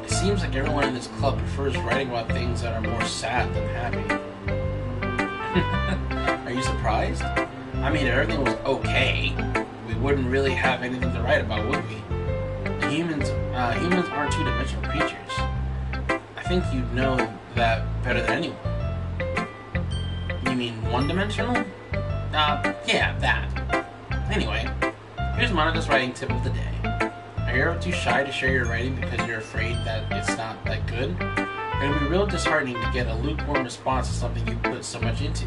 It seems like everyone in this club prefers writing about things that are more sad than happy. Are you surprised? I mean, if everything was okay, we wouldn't really have anything to write about, would we? Humans aren't two-dimensional creatures. I think you'd know that better than anyone. You mean one-dimensional? Yeah, that. Anyway, here's Monica's writing tip of the day. Are you ever too shy to share your writing because you're afraid that it's not that good? It would be real disheartening to get a lukewarm response to something you put so much into.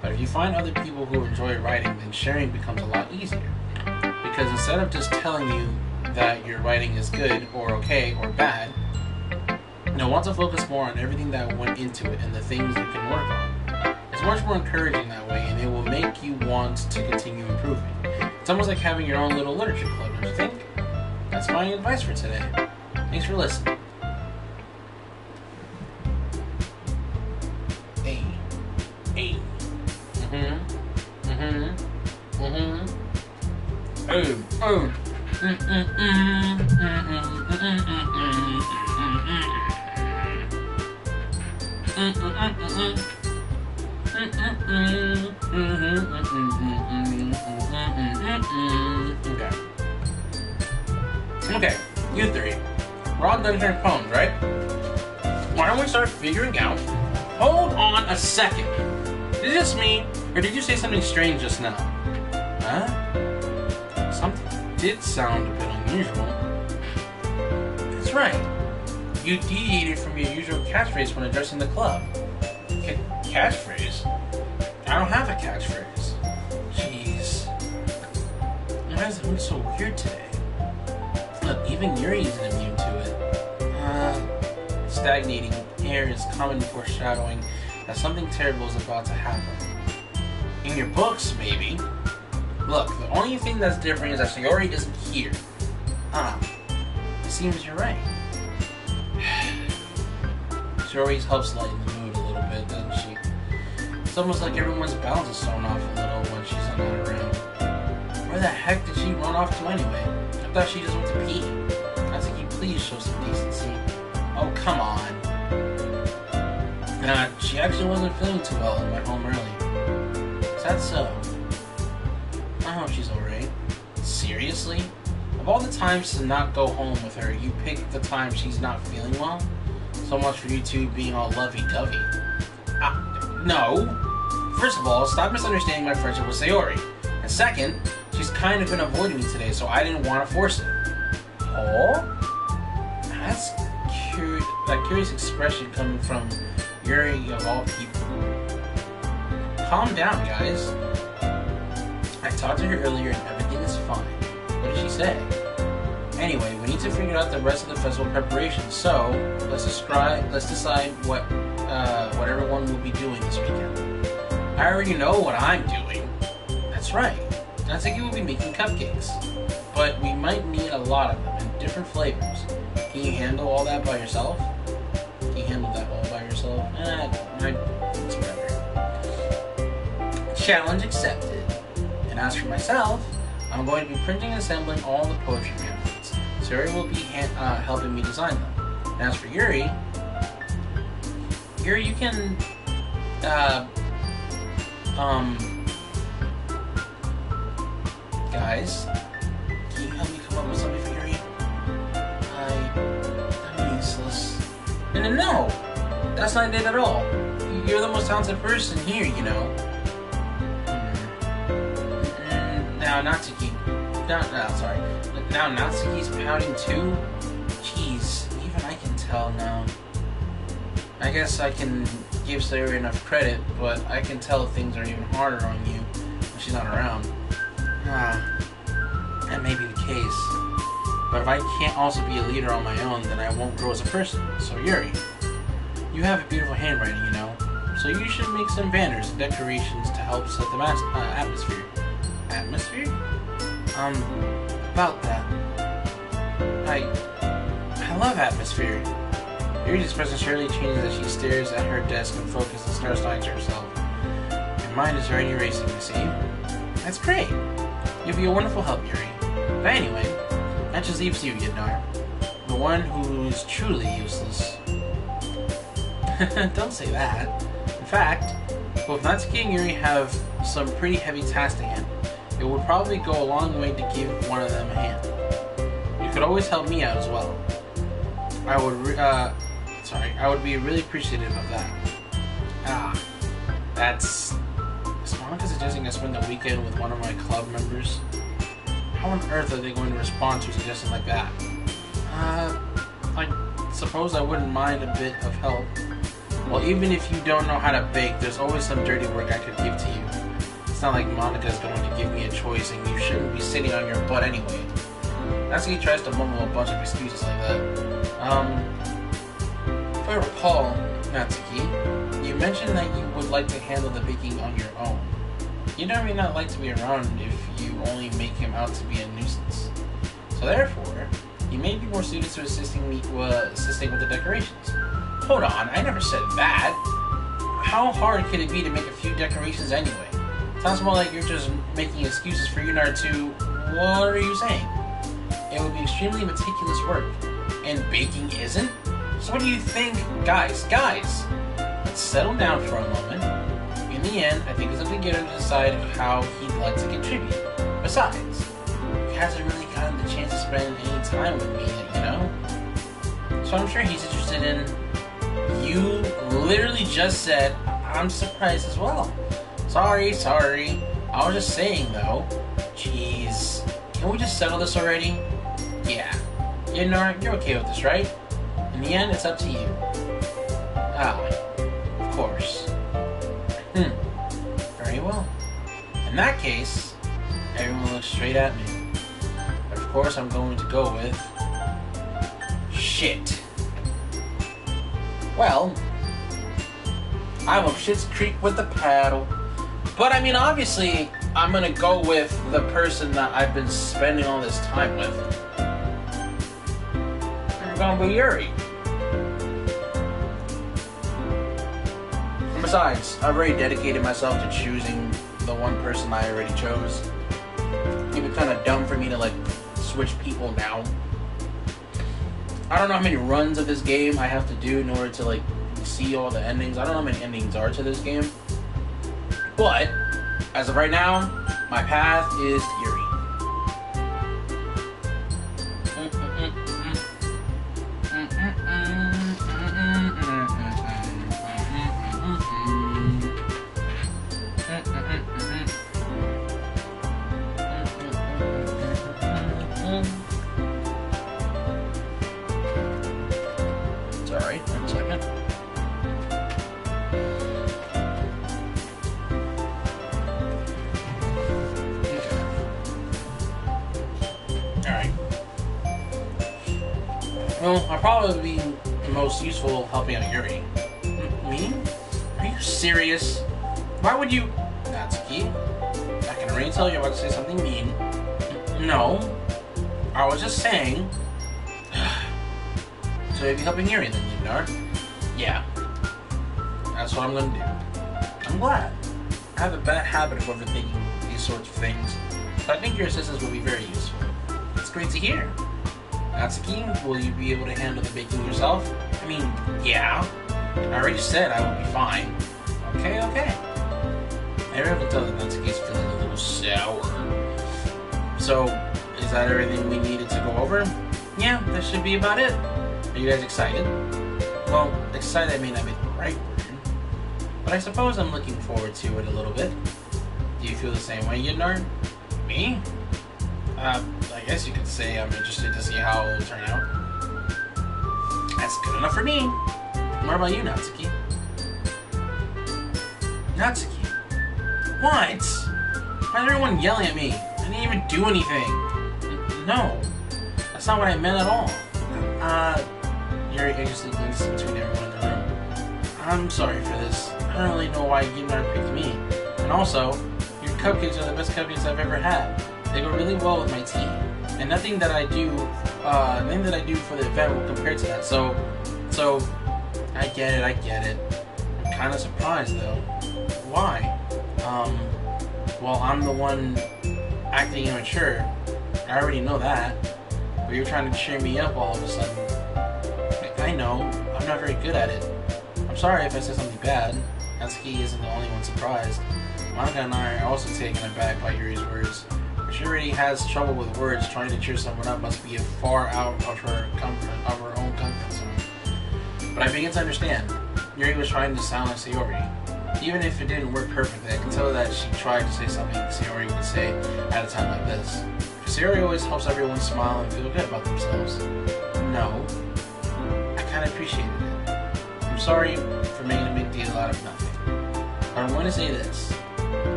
But if you find other people who enjoy writing, then sharing becomes a lot easier. Because instead of just telling you that your writing is good or okay or bad, want to focus more on everything that went into it and the things you can work on. It's much more encouraging that way, and it will make you want to continue improving. It's almost like having your own little literature club, don't you think? That's my advice for today. Thanks for listening. Hey. Hey. Okay, you three. We're all done hearing poems, right? Why don't we start figuring out... Hold on a second. Is this me, or did you say something strange just now? Huh? Something did sound a bit unusual. That's right. You deviated from your usual catchphrase when addressing the club. Catchphrase? I don't have a catchphrase. Jeez. Why does it look so weird today? Look, even Yuri isn't immune to it. Stagnating air is common foreshadowing that something terrible is about to happen. In your books, maybe. Look, the only thing that's different is that Sayori isn't here. It seems you're right. She always helps lighten the mood a little bit, doesn't she? It's almost like everyone's balance is thrown off a little when she's not around. Where the heck did she run off to anyway? I thought she just went to pee. I was thinking, please show some decency. Oh, come on. She actually wasn't feeling too well and went home early. Is that so? I hope she's alright. Seriously? Of all the times to not go home with her, you pick the time she's not feeling well? So much for you two being all lovey-dovey. No. First of all, stop misunderstanding my friendship with Sayori. And second, she's kind of been avoiding me today, so I didn't want to force it. Oh? That's that curious expression coming from Yuri of all people. Calm down, guys. I talked to her earlier and everything is fine. What did she say? Anyway, we need to figure out the rest of the festival preparations, so let's decide what everyone will be doing this weekend. I already know what I'm doing. That's right. Natsuki will be making cupcakes, but we might need a lot of them in different flavors. Can you handle all that by yourself? Can you handle that all by yourself? It's whatever. Challenge accepted. And as for myself, I'm going to be printing and assembling all the poetry pamphlets. So Yuri will be helping me design them. And as for Yuri, you can, guys, can you help me come up with something for Yuri? I'm useless. No, that's not it at all. You're the most talented person here, you know. Now Natsuki. Now Natsuki's pouting too? Jeez, even I can tell now. I guess I can give Sayori enough credit, but I can tell things are even harder on you when she's not around. That may be the case. But if I can't also be a leader on my own, then I won't grow as a person. So Yuri, you have a beautiful handwriting, you know. So you should make some banners and decorations to help set the atmosphere. Atmosphere? About that. I love atmosphere. Yuri's expression surely changes as she stares at her desk and focuses and starts talking to herself. Your mind is already racing, you see? That's great. You'll be a wonderful help, Yuri. But anyway, that just leaves you, Yadnar. The one who is truly useless. Don't say that. In fact, both Natsuki and Yuri have some pretty heavy tasks to handle. It would probably go a long way to give one of them a hand. You could always help me out as well. I would be really appreciative of that. Is Monica suggesting I spend the weekend with one of my club members? How on earth are they going to respond to a suggestion like that? I suppose I wouldn't mind a bit of help. Well, even if you don't know how to bake, there's always some dirty work I could give to you. It's not like Monica's going to give me a choice and you shouldn't be sitting on your butt anyway. Natsuki tries to mumble a bunch of excuses like that. If I recall, Natsuki, you mentioned that you would like to handle the baking on your own. You may not like to be around if you only make him out to be a nuisance. So therefore, you may be more suited to assisting with the decorations. Hold on, I never said that. How hard could it be to make a few decorations anyway? Sounds more like you're just making excuses for Yunar to... What are you saying? It would be extremely meticulous work. And baking isn't? So what do you think? Guys, let's settle down for a moment. In the end, I think it's up to Gero to decide how he'd like to contribute. Besides, he hasn't really gotten the chance to spend any time with me yet, you know? So I'm sure he's interested in... You literally just said, I'm surprised as well. Sorry. I was just saying, though. Jeez. Can we just settle this already? Yeah. You're okay with this, right? In the end, it's up to you. Of course. Very well. In that case, everyone looks straight at me. But of course, I'm going to go with... Shit. Well, I'm up Shit's Creek with the paddle. But I mean, obviously, I'm gonna go with the person that I've been spending all this time with. I'm gonna be Yuri. And besides, I've already dedicated myself to choosing the one person I already chose. It'd be kind of dumb for me to, like, switch people now. I don't know how many runs of this game I have to do in order to, like, see all the endings. I don't know how many endings are to this game. But, as of right now, my path is Yuri. Sorry, 1 second. Alright. Well, I'll probably be the most useful helping out Yuri. Me? Are you serious? Why would you... Natsuki? Back in can already tell you're about to say something mean. No. I was just saying. So you'll be helping Yuri then, Lunar? Yeah. That's what I'm gonna do. I'm glad. I have a bad habit of overthinking these sorts of things, so I think your assistance will be very useful. It's great to hear. Natsuki, will you be able to handle the baking yourself? I mean, yeah. I already said I would be fine. Okay. I really tell that Natsuki's feeling a little sour. So, is that everything we needed to go over? Yeah, that should be about it. Are you guys excited? Well, excited may not be the right word, but I suppose I'm looking forward to it a little bit. Do you feel the same way, Yidnar? Me? I guess you could say I'm interested to see how it will turn out. That's good enough for me. What about you, Natsuki? Natsuki? What? Why is everyone yelling at me? I didn't even do anything. No, that's not what I meant at all. Yuri anxiously blinks between everyone in the room. I'm sorry for this. I don't really know why Yidnar picked me. And also, your cupcakes are the best cupcakes I've ever had. They go really well with my tea. And nothing that I do for the event will compare to that. So, I get it. I'm kind of surprised though. Why? Well, I'm the one acting immature. I already know that. But you're trying to cheer me up all of a sudden. I know. I'm not very good at it. I'm sorry if I said something bad. Natsuki isn't the only one surprised. Monica and I are also taken aback by Yuri's words. If she already has trouble with words, trying to cheer someone up must be far out of her own comfort zone. But I begin to understand. Yuri was trying to sound like Sayori. Even if it didn't work perfectly, I can tell that she tried to say something Sayori would say at a time like this. Sayori always helps everyone smile and feel good about themselves. No. I kind of appreciated it. I'm sorry for making a big deal out of nothing. But I'm going to say this.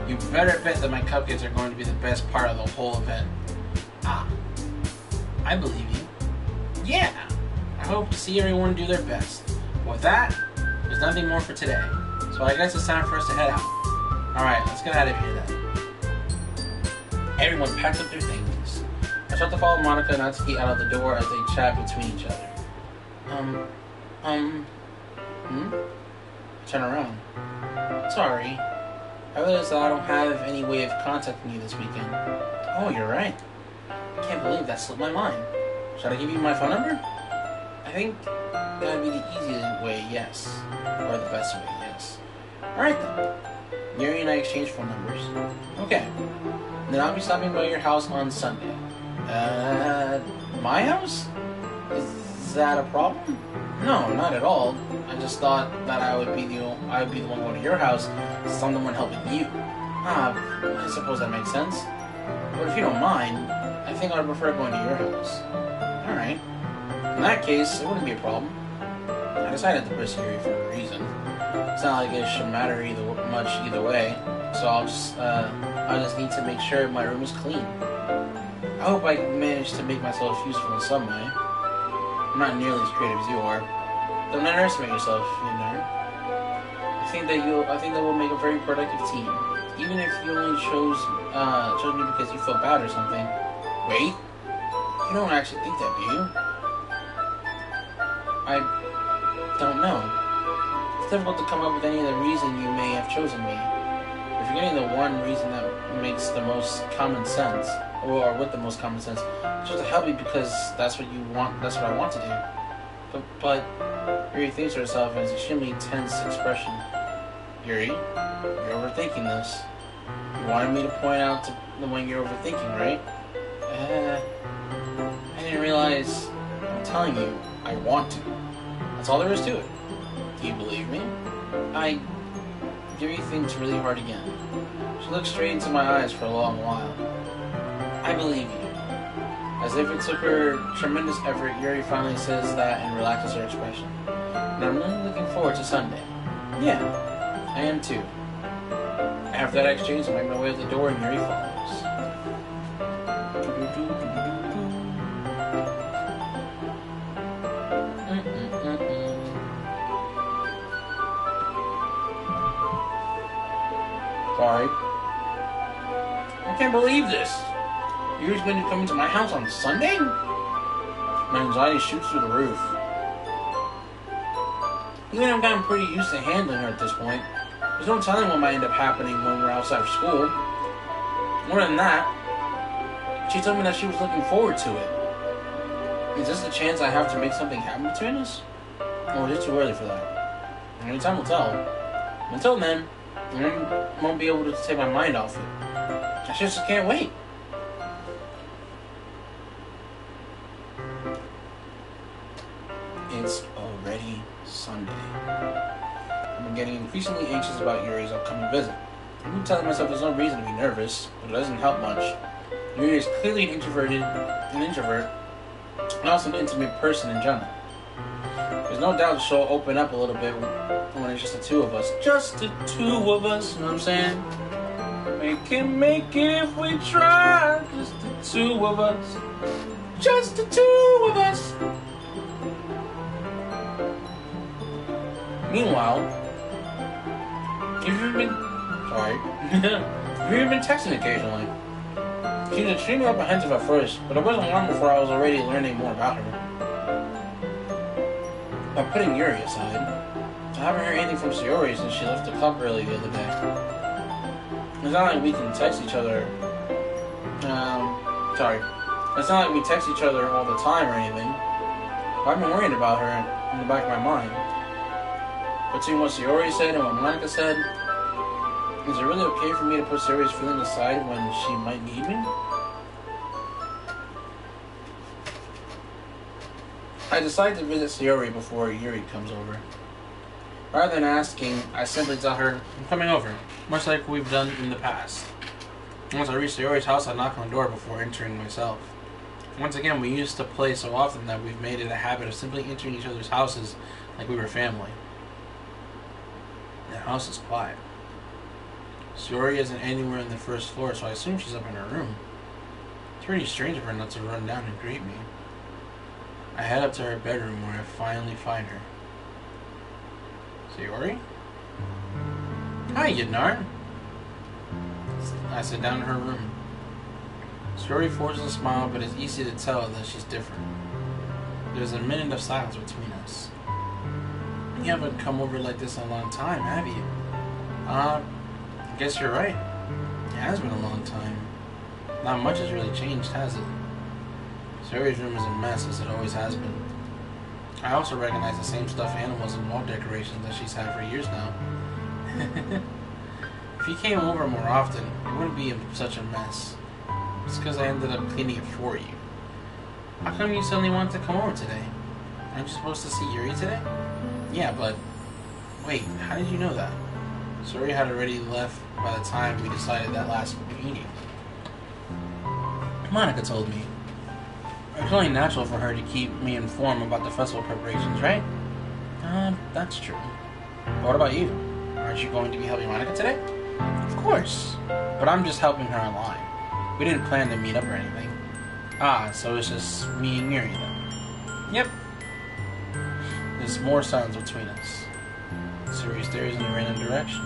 You better bet that my cupcakes are going to be the best part of the whole event. I believe you. Yeah. I hope to see everyone do their best. But with that, there's nothing more for today. So I guess it's time for us to head out. Alright, let's get out of here then. Everyone packs up their things. I start to follow Monica and Natsuki out of the door as they chat between each other. Turn around. Sorry. I realized that I don't have any way of contacting you this weekend. Oh, you're right. I can't believe that slipped my mind. Should I give you my phone number? I think that would be the easiest way, yes. Or the best way, yes. Alright then. Yuri and I exchange phone numbers. Okay. Then I'll be stopping by your house on Sunday. My house? Is that a problem? No, not at all. I just thought that I would be the one going to your house since I'm the one helping you. I suppose that makes sense. But if you don't mind, I think I'd prefer going to your house. Alright. In that case, it wouldn't be a problem. I decided to pursue Yuri for a reason. It's not like it should matter much either way, so I'll just need to make sure my room is clean. I hope I manage to make myself useful in some way. I'm not nearly as creative as you are. Don't underestimate yourself, you know. I think that we'll make a very productive team. Even if you only chose me because you felt bad or something. Wait, you don't actually think that, do you? I don't know. It's difficult to come up with any other reason you may have chosen me. If you're getting the one reason that makes the most common sense, or with the most common sense, just to help me because that's what you want. That's what I want to do. But Yuri thinks to herself in an extremely tense expression. Yuri, you're overthinking this. You wanted me to point out the one you're overthinking, right? I didn't realize. I'm telling you, I want to. That's all there is to it. Do you believe me? Yuri thinks really hard again. She looks straight into my eyes for a long while. I believe you. As if it took her tremendous effort, Yuri finally says that and relaxes her expression. And I'm really looking forward to Sunday. Yeah, I am too. After that exchange, I make my way to the door and Yuri follows. Sorry. can't believe this. Yuri's going to come into my house on Sunday? My anxiety shoots through the roof. Even I've gotten pretty used to handling her at this point. There's no telling what might end up happening when we're outside of school. More than that, she told me that she was looking forward to it. Is this the chance I have to make something happen between us? Or is it too early for that? Only time will tell. Until then, I won't be able to take my mind off it. I just can't wait. It's already Sunday. I've been getting increasingly anxious about Yuri's upcoming visit. I've been telling myself there's no reason to be nervous, but it doesn't help much. Yuri is clearly an introvert, and also an intimate person in general. There's no doubt she'll open up a little bit when it's just the two of us. Just the two of us, you know what I'm saying? We can make it if we try. Just the two of us. Just the two of us. Meanwhile, you've been texting occasionally. She was extremely apprehensive at first, but it wasn't long before I was already learning more about her. By putting Yuri aside, I haven't heard anything from Sayori since she left the club early the other day. It's not like we can text each other. It's not like we text each other all the time or anything. But I've been worried about her in the back of my mind. Between what Sayori said and what Monica said, is it really okay for me to put Sayori's feelings aside when she might need me? I decide to visit Sayori before Yuri comes over. Rather than asking, I simply tell her, I'm coming over, much like we've done in the past. Once I reach Sayori's house, I knock on the door before entering myself. Once again, we used to play so often that we've made it a habit of simply entering each other's houses like we were family. The house is quiet. Sayori isn't anywhere on the first floor, so I assume she's up in her room. It's pretty strange of her not to run down and greet me. I head up to her bedroom where I finally find her. Sayori? Hi, Yadnar. I sit down in her room. Sayori forces a smile, but it's easy to tell that she's different. There's a minute of silence between us. You haven't come over like this in a long time, have you? I guess you're right. It has been a long time. Not much has really changed, has it? Sayori's room is a mess, as it always has been. I also recognize the same stuffed animals and wall decorations that she's had for years now. If you came over more often, it wouldn't be such a mess. It's because I ended up cleaning it for you. How come you suddenly wanted to come over today? Aren't you supposed to see Yuri today? Yeah, but... Wait, how did you know that? Sayori had already left by the time we decided that last meeting. Monica told me. It's only natural for her to keep me informed about the festival preparations, right? That's true. But what about you? Aren't you going to be helping Monica today? Of course. But I'm just helping her online. We didn't plan to meet up or anything. So it's just me and Yuri then. Yep. There's more silence between us. Sayori stares in a random direction.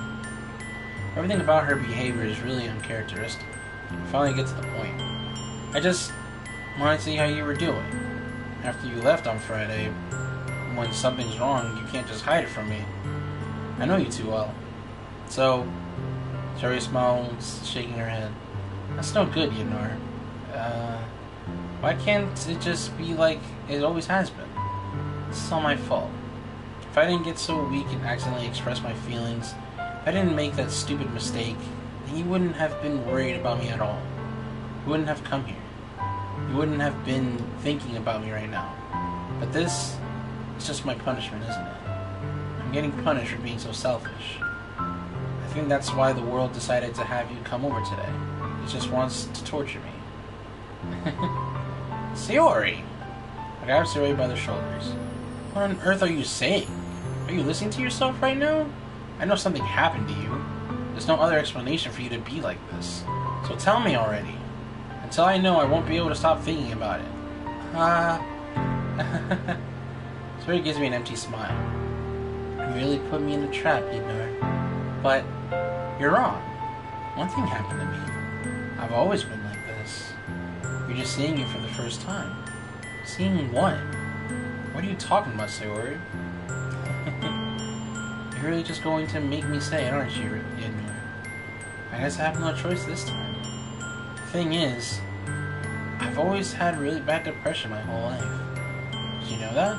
Everything about her behavior is really uncharacteristic. I finally get to the point. I just wanted to see how you were doing. After you left on Friday, when something's wrong, you can't just hide it from me. I know you too well. So, Sayori smiles, shaking her head. That's no good, Yadnar. Why can't it just be like it always has been? This is all my fault. If I didn't get so weak and accidentally express my feelings, if I didn't make that stupid mistake, then you wouldn't have been worried about me at all. You wouldn't have come here. You wouldn't have been thinking about me right now. But this is just my punishment, isn't it? I'm getting punished for being so selfish. I think that's why the world decided to have you come over today. It just wants to torture me. Sayori! I grab Sayori by the shoulders. What on earth are you saying? Are you listening to yourself right now? I know something happened to you. There's no other explanation for you to be like this. So tell me already. Until I know, I won't be able to stop thinking about it. Sayori gives me an empty smile. You really put me in a trap, Yadnar. But you're wrong. One thing happened to me. I've always been like this. You're just seeing it for the first time. Seeing what? What are you talking about, Sayori? You're really just going to make me say it, aren't you, Edmure? I guess I have no choice this time. The thing is, I've always had really bad depression my whole life. Did you know that?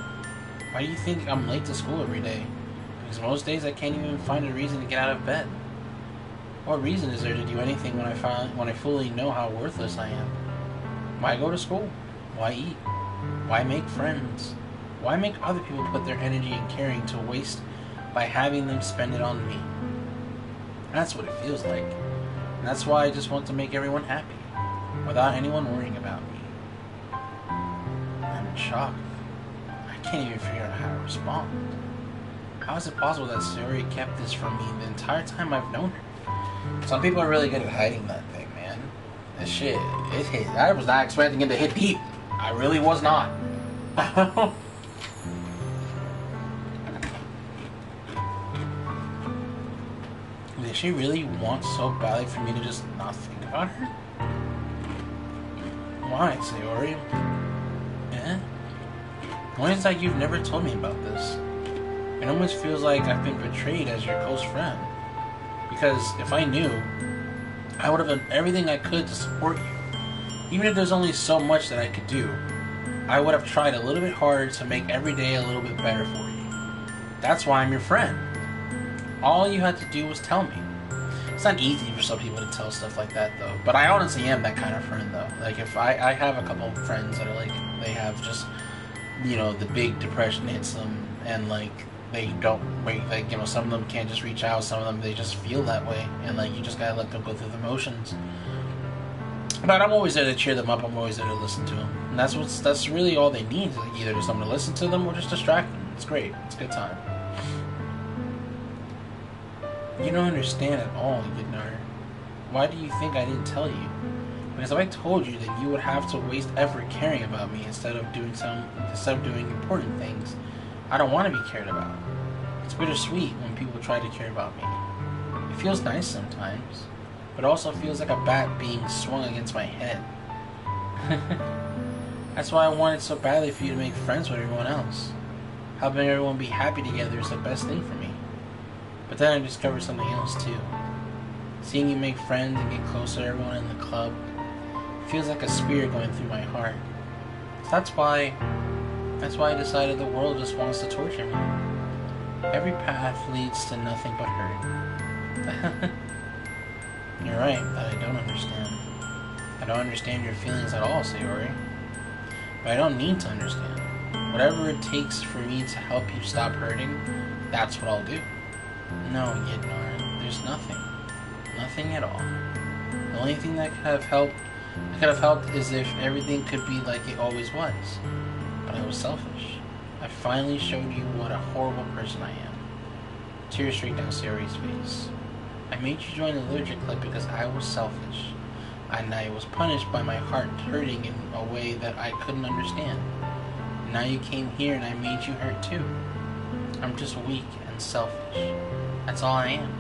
Why do you think I'm late to school every day? Because most days I can't even find a reason to get out of bed. What reason is there to do anything when I fully know how worthless I am? Why go to school? Why eat? Why make friends? Why make other people put their energy and caring to waste by having them spend it on me? That's what it feels like. And that's why I just want to make everyone happy, without anyone worrying about me. I'm in shock. I can't even figure out how to respond. How is it possible that Sayori kept this from me the entire time I've known her? Some people are really good at hiding that thing, man. This shit, it hit. I was not expecting it to hit deep. I really was not. Did she really want so badly for me to just not think about her? Why, Sayori? Eh? Why is that you've never told me about this? It almost feels like I've been betrayed as your close friend. Because if I knew, I would have done everything I could to support you. Even if there's only so much that I could do, I would have tried a little bit harder to make every day a little bit better for you. That's why I'm your friend. All you had to do was tell me. It's not easy for some people to tell stuff like that, though. But I honestly am that kind of friend, though. Like, if I have a couple of friends that are like, they have just, you know, the big depression hits them, and like, they don't wait, like, you know, some of them can't just reach out, some of them, they just feel that way, and like, you just gotta let them go through the motions. But I'm always there to cheer them up, I'm always there to listen to them. And that's really all they need, like, either just someone to listen to them or just distract them. It's great, it's a good time. You don't understand at all, Yignar. Why do you think I didn't tell you? Because if I told you, then you would have to waste effort caring about me instead of doing important things. I don't want to be cared about. It's bittersweet when people try to care about me. It feels nice sometimes, but also feels like a bat being swung against my head. That's why I wanted so badly for you to make friends with everyone else. Helping everyone be happy together is the best thing for me. But then I discovered something else too. Seeing you make friends and get closer to everyone in the club feels like a spear going through my heart. So that's why I decided the world just wants to torture me. Every path leads to nothing but hurt. You're right, that I don't understand. I don't understand your feelings at all, Sayori. But I don't need to understand. Whatever it takes for me to help you stop hurting, that's what I'll do. No, Yignar, there's nothing. Nothing at all. The only thing that could have helped is if everything could be like it always was. But I was selfish. I finally showed you what a horrible person I am. Tears streaked down Sayori's face. I made you join the literature club because I was selfish. And I was punished by my heart hurting in a way that I couldn't understand. Now you came here and I made you hurt too. I'm just weak and selfish. That's all I am.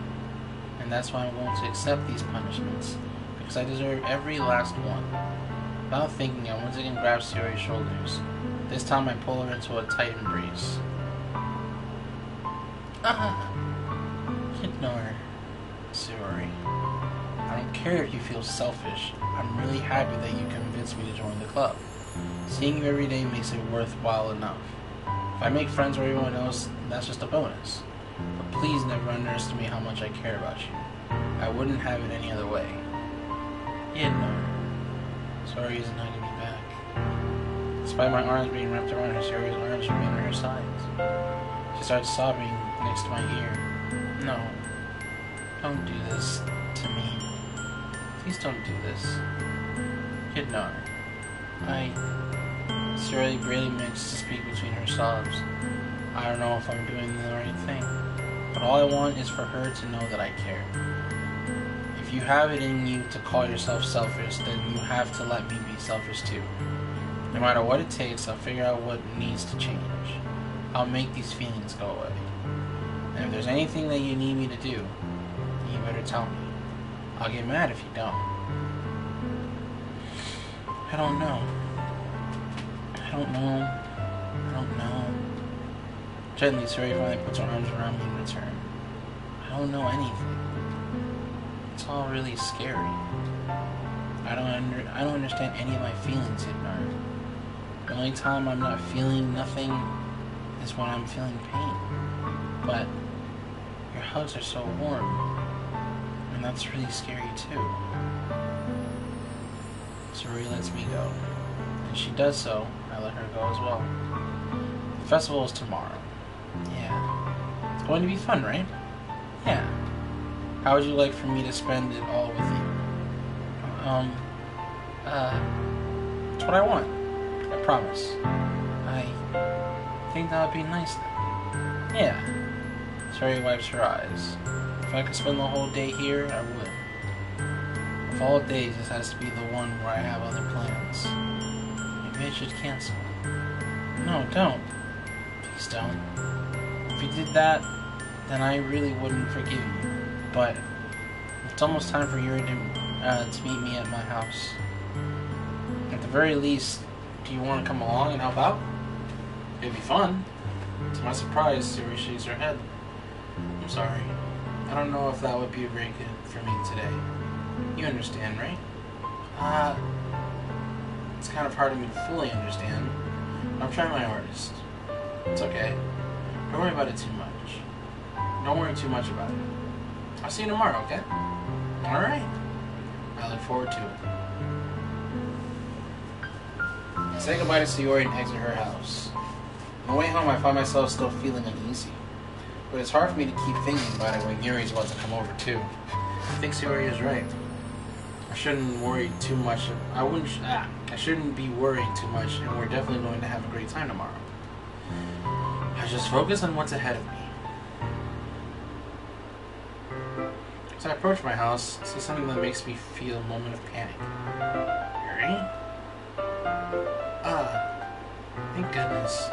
And that's why I'm going to accept these punishments, because I deserve every last one. Without thinking, I once again grabbed Sayori's shoulders. This time I pull her into a tight embrace. Ignore Sayori. I don't care if you feel selfish. I'm really happy that you convinced me to join the club. Seeing you every day makes it worthwhile enough. If I make friends with everyone else, that's just a bonus. But please never underestimate how much I care about you. I wouldn't have it any other way. Ignore. Sayori isn't hugging me back. Despite my arms being wrapped around her, Sayori's arms remain on her sides. She starts sobbing next to my ear. No. Don't do this to me. Please don't do this. Ignore. Sayori barely manages to speak between her sobs. I don't know if I'm doing the right thing, but all I want is for her to know that I care. If you have it in you to call yourself selfish, then you have to let me be selfish too. No matter what it takes, I'll figure out what needs to change. I'll make these feelings go away. And if there's anything that you need me to do, you better tell me. I'll get mad if you don't. I don't know. I don't know. I don't know. Gently, Suri finally puts her arms around me in return. I don't know anything. It's all really scary. I don't understand any of my feelings anymore. The only time I'm not feeling nothing is when I'm feeling pain. But your hugs are so warm, and that's really scary too. Suri lets me go, and she does so. I let her go as well. The festival is tomorrow. Yeah. It's going to be fun, right? Yeah. How would you like for me to spend it all with you? It's what I want. I promise. I think that would be nice then. Yeah. Suri wipes her eyes. If I could spend the whole day here, I would. Of all days, this has to be the one where I have other plans. Maybe I should cancel. No, don't. Please don't. If you did that, then I really wouldn't forgive you. But it's almost time for Yuri to meet me at my house. At the very least, do you want to come along and help out? It'd be fun. To my surprise, Yuri shakes her head. I'm sorry. I don't know if that would be very good for me today. You understand, right? It's kind of hard for me to fully understand. I'm trying my hardest. It's okay. Don't worry about it too much. Don't worry too much about it. I'll see you tomorrow, okay? Alright. I look forward to it. I say goodbye to Sayori and exit her house. On the way home, I find myself still feeling uneasy. But it's hard for me to keep thinking about it when Yuri's about to come over, too. I think Sayori is right. I shouldn't worry too much. I shouldn't be worrying too much, and we're definitely going to have a great time tomorrow. I just focus on what's ahead of me. As I approach my house, I see something that makes me feel a moment of panic. Yuri? Thank goodness.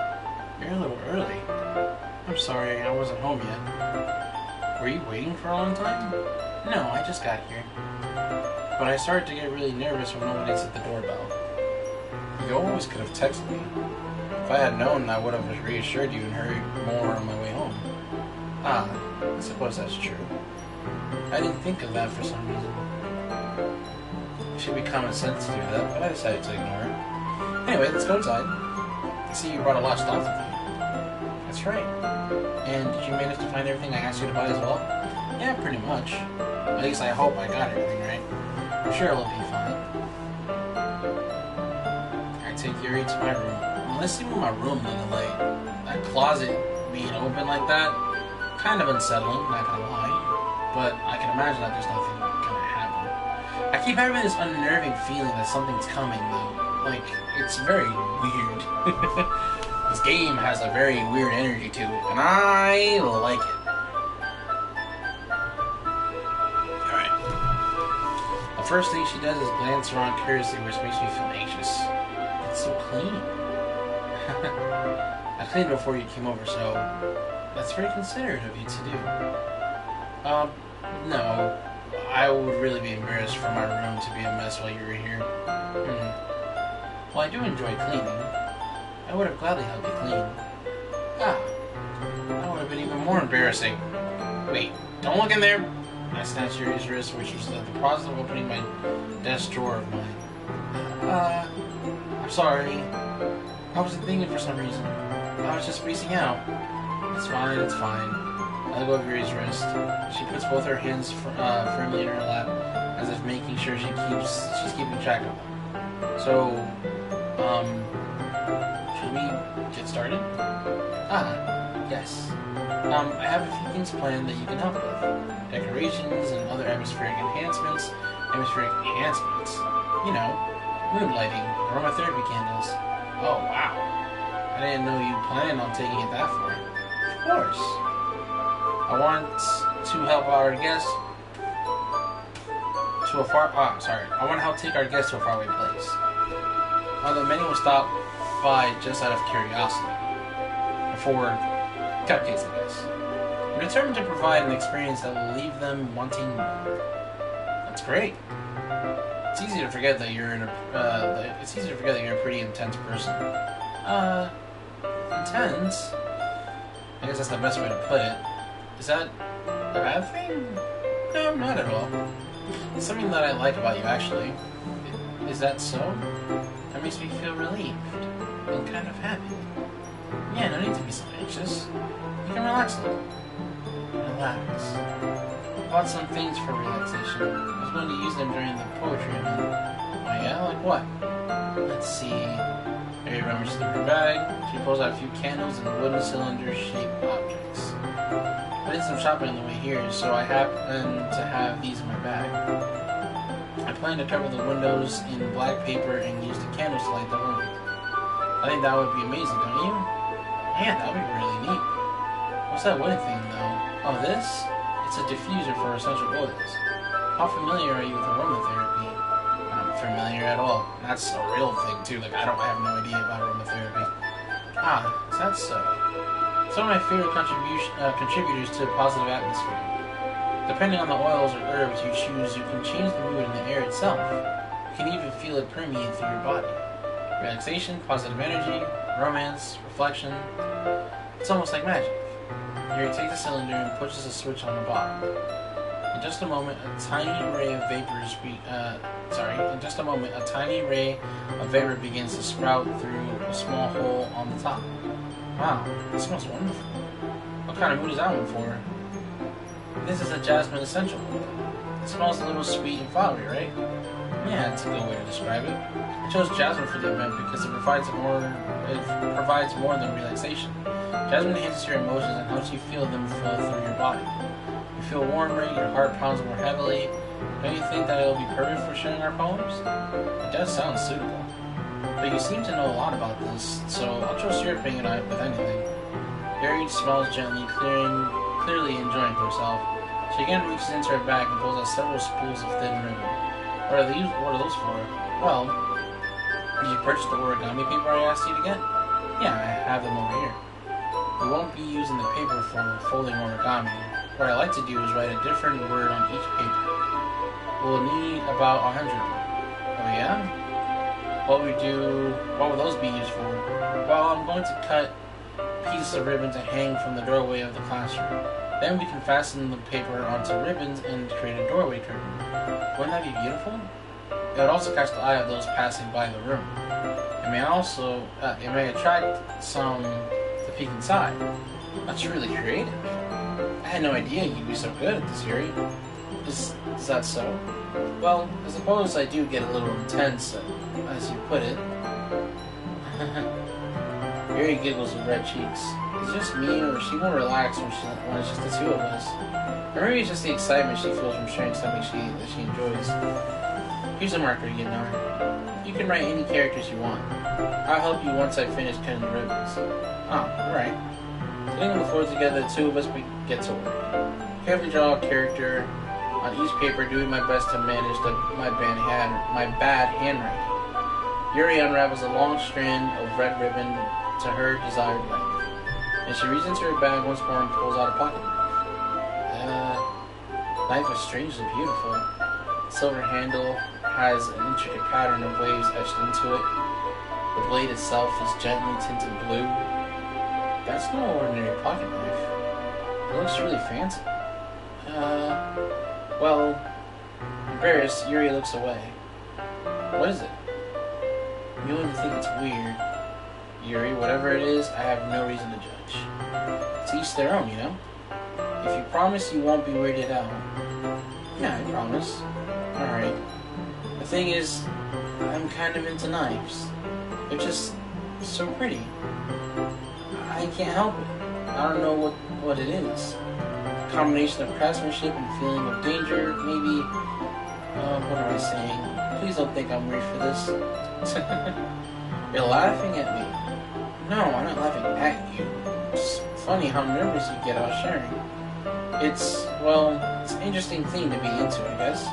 You're a little early. I'm sorry, I wasn't home yet. Were you waiting for a long time? No, I just got here. But I started to get really nervous when no one answered the doorbell. You always could have texted me. If I had known, I would have reassured you and hurried more on my way home. I suppose that's true. I didn't think of that for some reason. It should be common sense to do that, but I decided to ignore it. Anyway, let's go inside. I see you brought a lot of stuff with you. That's right. And did you manage to find everything I asked you to buy as well? Yeah, pretty much. At least I hope I got everything right. I'm sure it'll be fine. I take Yuri to my room. Let's see my room looking like. That closet being open like that, kind of unsettling, not gonna lie. But I can imagine that there's nothing gonna happen. I keep having this unnerving feeling that something's coming though. Like, it's very weird. This game has a very weird energy to it, and I like it. Alright. The first thing she does is glance around curiously, which makes me feel anxious. It's so clean. I cleaned before you came over, so that's very considerate of you to do. No. I would really be embarrassed for my room to be a mess while you were here. Well, I do enjoy cleaning. I would have gladly helped you clean. That would have been even more embarrassing. Wait, don't look in there! I snatched Yuri's wrist, which was in the process of opening my desk drawer of mine. I'm sorry. I wasn't thinking for some reason. I was just spacing out. It's fine, it's fine. I let go of Yuri's wrist. She puts both her hands firmly in her lap, as if making sure she's keeping track of them. So, should we get started? Yes. I have a few things planned that you can help with. Decorations and other atmospheric enhancements. You know, mood lighting, aromatherapy candles. Oh, wow. I didn't know you planned on taking it that far. Of course. I want to help our guests to a I want to help take our guests to a faraway place. Although many will stop by just out of curiosity. For cupcakes, I guess. I'm determined to provide an experience that will leave them wanting more. That's great. It's easy to forget that you're it's easy to forget that you're a pretty intense person. Intense? I guess that's the best way to put it. Is that a bad thing? No, not at all. It's something that I like about you, actually. Is that so? That makes me feel relieved and kind of happy. Yeah, no need to be so anxious. You can relax a little. Relax. I bought some things for relaxation. I was going to use them during the poetry event. Oh yeah? Like what? Let's see. Mary rummages through her bag. She pulls out a few candles and wooden cylinder-shaped objects. I did some shopping on the way here, so I happen to have these in my bag. I plan to cover the windows in black paper and use the candles to light the room. I think that would be amazing, don't you? Yeah, that would be really neat. What's that wooden thing, though? Oh, this? It's a diffuser for essential oils. How familiar are you with aromatherapy? Not familiar at all. That's a real thing, too. Like, I have no idea about aromatherapy. Ah, is that so? Some of my favorite contributors to a positive atmosphere. Depending on the oils or herbs you choose, you can change the mood in the air itself. You can even feel it permeate through your body. Relaxation, positive energy, romance, reflection. It's almost like magic. Yuri takes the cylinder and pushes a switch on the bottom. In just a moment, a tiny ray of vapor begins to sprout through a small hole on the top. Wow, it smells wonderful. What kind of mood is that one for? This is a jasmine essential oil. It smells a little sweet and flowery, right? Yeah, that's a good way to describe it. I chose jasmine for the event because it provides more than relaxation. Jasmine enhances your emotions and helps you feel them flow through your body. You feel warmer, your heart pounds more heavily. Don't you think that it'll be perfect for sharing our poems? It does sound suitable. But you seem to know a lot about this, so I'll trust your opinion on it with anything. Yuri smells gently, clearly enjoying herself. She again reaches into her bag and pulls out several spools of thin ribbon. What are those for? Well, did you purchase the origami paper I asked you to get? Yeah, I have them over here. We won't be using the paper for folding origami. What I like to do is write a different word on each paper. We'll need about 100 of them. Oh yeah? What would those be used for? Well, I'm going to cut pieces of ribbon to hang from the doorway of the classroom. Then we can fasten the paper onto ribbons and create a doorway curtain. Wouldn't that be beautiful? It would also catch the eye of those passing by the room. It may attract some to peek inside. That's really creative. I had no idea you'd be so good at this, Yuri. Is that so? Well, I suppose I do get a little intense, as you put it. Yuri giggles with red cheeks. Is it just me, or is she more relaxed when it's just the two of us? Or maybe it's just the excitement she feels from sharing something that she enjoys. Here's a marker, you know. You can write any characters you want. I'll help you once I finish cutting the ribbons. Oh, alright. Sitting on the floor together, the two of us get to work. Carefully draw a character on each paper, doing my best to manage my bad handwriting. Yuri unravels a long strand of red ribbon to her desired length, and she reaches into her bag once more and pulls out a pocket knife. The knife is strangely beautiful. The silver handle has an intricate pattern of waves etched into it. The blade itself is gently tinted blue. That's no ordinary pocket knife. It looks really fancy. Well, embarrassed, Yuri looks away. What is it? You wouldn't think it's weird. Yuri, whatever it is, I have no reason to judge. To each their own, you know? If you promise you won't be weirded out. Yeah, I promise. Alright. The thing is, I'm kind of into knives. They're just so pretty. I can't help it. I don't know what it is. A combination of craftsmanship and feeling of danger, maybe. What am I saying? Please don't think I'm weird for this. You're laughing at me. No, I'm not laughing at you. It's funny how nervous you get out sharing. It's an interesting thing to be into, I guess.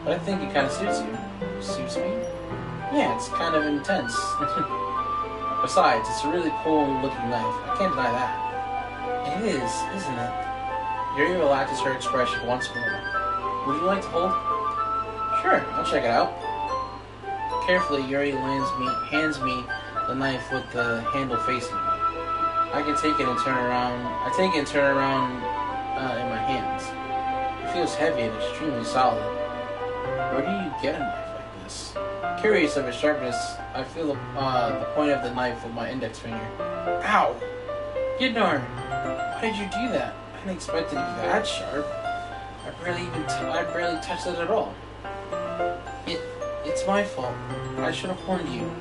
But I think it kind of suits you. Suits me? Yeah, it's kind of intense. Besides, it's a really cool looking knife. I can't deny that. It is, isn't it? Yuri relaxes her expression once more. Would you like to hold? Sure, I'll check it out. Carefully, Yuri hands me the knife with the handle facing me. I take it and turn around in my hands. It feels heavy and extremely solid. Where do you get a knife like this? Curious of its sharpness, I feel the point of the knife with my index finger. Ow! Gidnor! Why did you do that? I didn't expect it to be that sharp. I barely touched it at all. It's my fault. I should have warned you.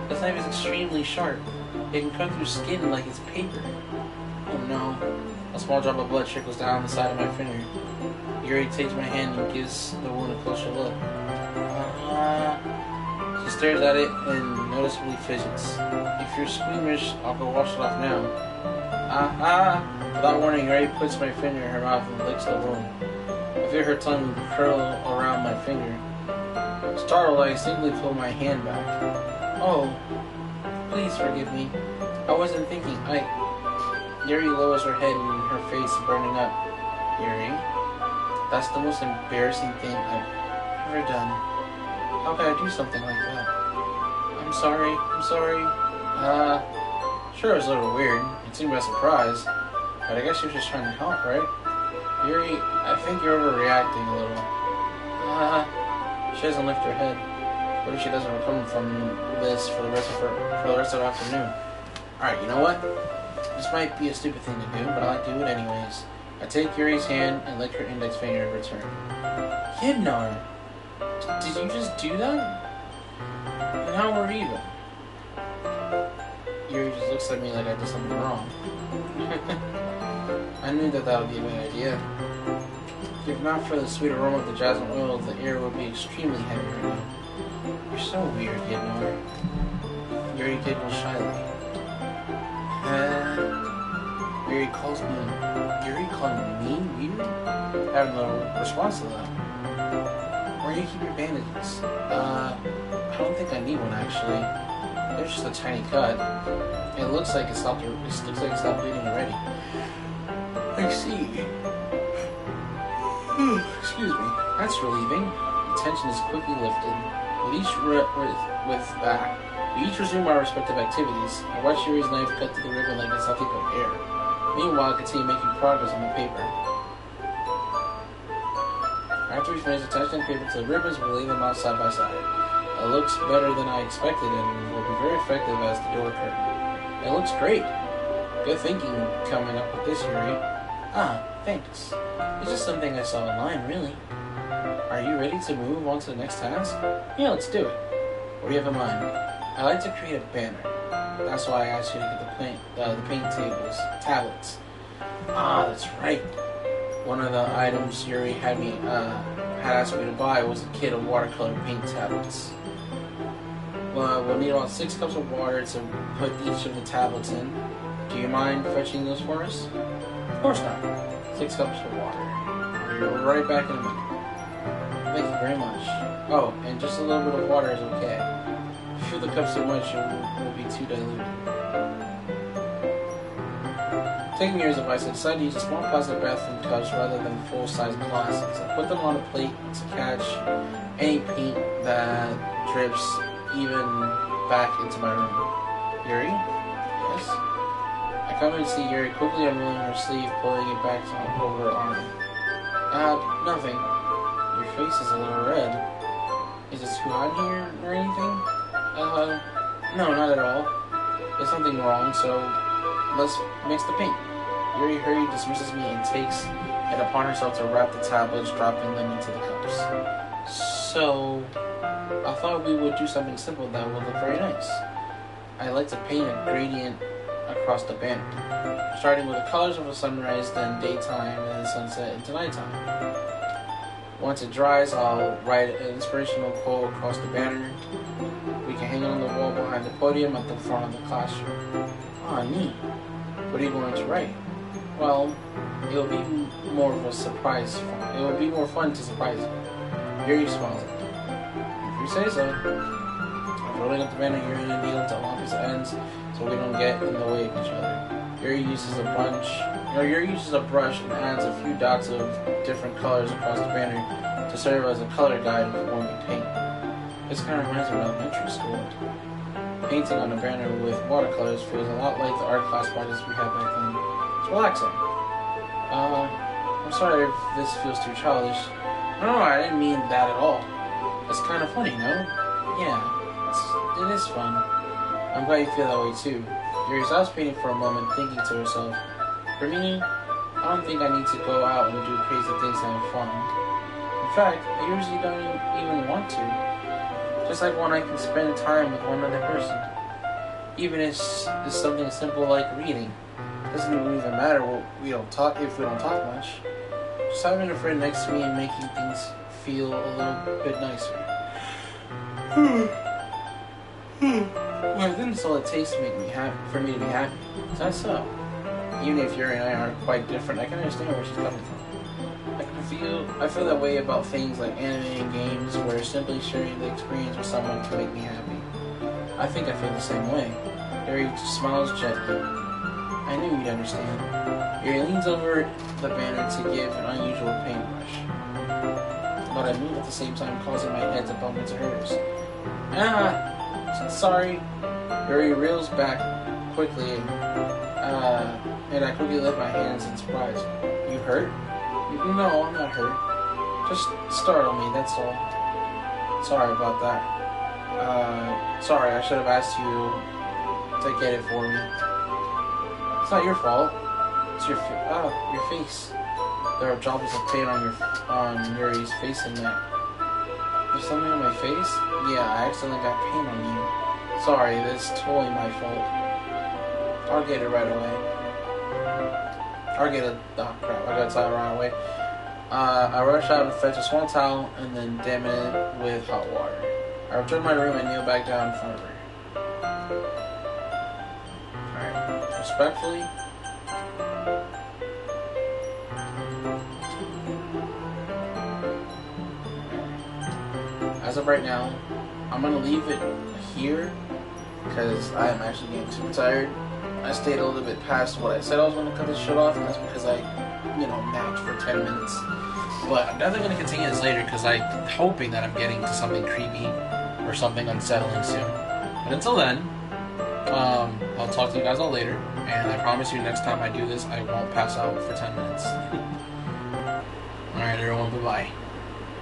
This knife is extremely sharp. It can cut through skin like it's paper. Oh no. A small drop of blood trickles down the side of my finger. Yuri takes my hand and gives the wound a closer look. She stares at it and noticeably fidgets. If you're squeamish, I'll go wash it off now. Without warning, Yuri puts my finger in her mouth and licks the wound. I feel her tongue curl around my finger. Startled, I instinctively pull my hand back. Oh, please forgive me. I wasn't thinking. Yuri lowers her head and her face burning up. Yuri, that's the most embarrassing thing I've ever done. How could I do something like that? I'm sorry. Sure, it was a little weird. It seemed by surprise. But I guess you're just trying to help, right? Yuri, I think you're overreacting a little. She doesn't lift her head. What if she doesn't recover from this for the rest of the afternoon? Alright, you know what? This might be a stupid thing to do, but I like to do it anyways. I take Yuri's hand and lick her index finger in return. Hidnar! Did you just do that? And how were you? Yuri just looks at me like I did something wrong. I knew that would be a bad idea. If not for the sweet aroma of the jasmine oil, the air would be extremely heavy right now. You're so weird, Gidnor. Yuri giggles shyly. Yuri calls me weird? I have no response to that. Where do you keep your bandages? I don't think I need one actually. There's just a tiny cut. It looks like it stopped bleeding already. I see. Excuse me. That's relieving. The tension is quickly lifted. We each resume our respective activities. I watch Yuri's knife cut through the ribbon like it's nothing but air. Meanwhile, I continue making progress on the paper. After we finish attaching the paper to the ribbons, we'll lay them out side by side. It looks better than I expected and will be very effective as the door curtain. It looks great. Good thinking coming up with this, Yuri. Thanks. It's just something I saw online, really. Are you ready to move on to the next task? Yeah, let's do it. What do you have in mind? I like to create a banner. That's why I asked you to get the paint tablets. That's right. One of the items Yuri had asked me to buy was a kit of watercolor paint tablets. We'll need about 6 cups of water to put each of the tablets in. Do you mind fetching those for us? Of course not. 6 cups of water. I'll be right back in a minute. Thank you very much. Oh, and just a little bit of water is okay. If you fill the cups too much, it will be too diluted. Taking Yuri's advice, I decided to use small plastic bathroom cups rather than full-size glasses. I put them on a plate to catch any paint that drips even back into my room. Yuri? Yes? I come in to see Yuri quickly unrolling her sleeve, pulling it back over her arm. Nothing. Your face is a little red. Is it too hot here or anything? No, not at all. There's something wrong, so let's mix the paint. Yuri hurriedly dismisses me and takes it upon herself to wrap the tablets, dropping them into the cups. So, I thought we would do something simple that would look very nice. I like to paint a gradient across the banner, starting with the colors of a sunrise, then daytime, and then sunset into nighttime. Once it dries, I'll write an inspirational quote across the banner. We can hang it on the wall behind the podium at the front of the classroom. Neat. What are you going to write? Well, it'll be more of a surprise. It will be more fun to surprise you. Yuri smiles at me. If you say so. I'm rolling up the banner, Yuri and needle to opposite ends so we don't get in the way of each other. Yuri uses a brush and adds a few dots of different colors across the banner to serve as a color guide when we paint. This kind of reminds me of elementary school. Painting on a banner with watercolors feels a lot like the art class parties we had back then. It's relaxing. I'm sorry if this feels too childish. No, I didn't mean that at all. It's kind of funny, no? Yeah, it is fun. I'm glad you feel that way too. Yuri stops painting for a moment, thinking to herself, for me, I don't think I need to go out and do crazy things to have fun. In fact, I usually don't even want to. Just like when I can spend time with one other person. Even if it's something simple like reading. Doesn't even matter if we don't talk much. Just having a friend next to me and making things feel a little bit nicer. Well, then it's all it takes to make me happy, for me to be happy. That's so. Even if Yuri and I are quite different, I can understand where she's coming from. I feel that way about things like anime and games, where simply sharing the experience with someone can make me happy. I think I feel the same way. Yuri smiles gently. I knew you'd understand. Yuri leans over the banner to give an unusual paintbrush. But I move at the same time, causing my head to bump into hers. Sorry. Yuri reels back quickly, and I quickly lift my hands in surprise. You hurt? No, I'm not hurt. Just startled me, that's all. Sorry about that. Sorry, I should have asked you to get it for me. It's not your fault. It's your face. There are droplets of paint on Yuri's face and neck. There's something on my face? Yeah, I accidentally got paint on you. Sorry, that's totally my fault. I'll get it right away. Oh crap, I got tired right away. I rush out and fetch a small towel and then dampen it with hot water. I return to my room and kneel back down in front of her. Alright, respectfully. As of right now, I'm gonna leave it here because I am actually getting super tired. I stayed a little bit past what I said I was gonna cut this shit off, and that's because I, napped for 10 minutes. But I'm definitely gonna continue this later because I'm hoping that I'm getting to something creepy or something unsettling soon. But until then, I'll talk to you guys all later, and I promise you next time I do this, I won't pass out for 10 minutes. Alright everyone, bye-bye.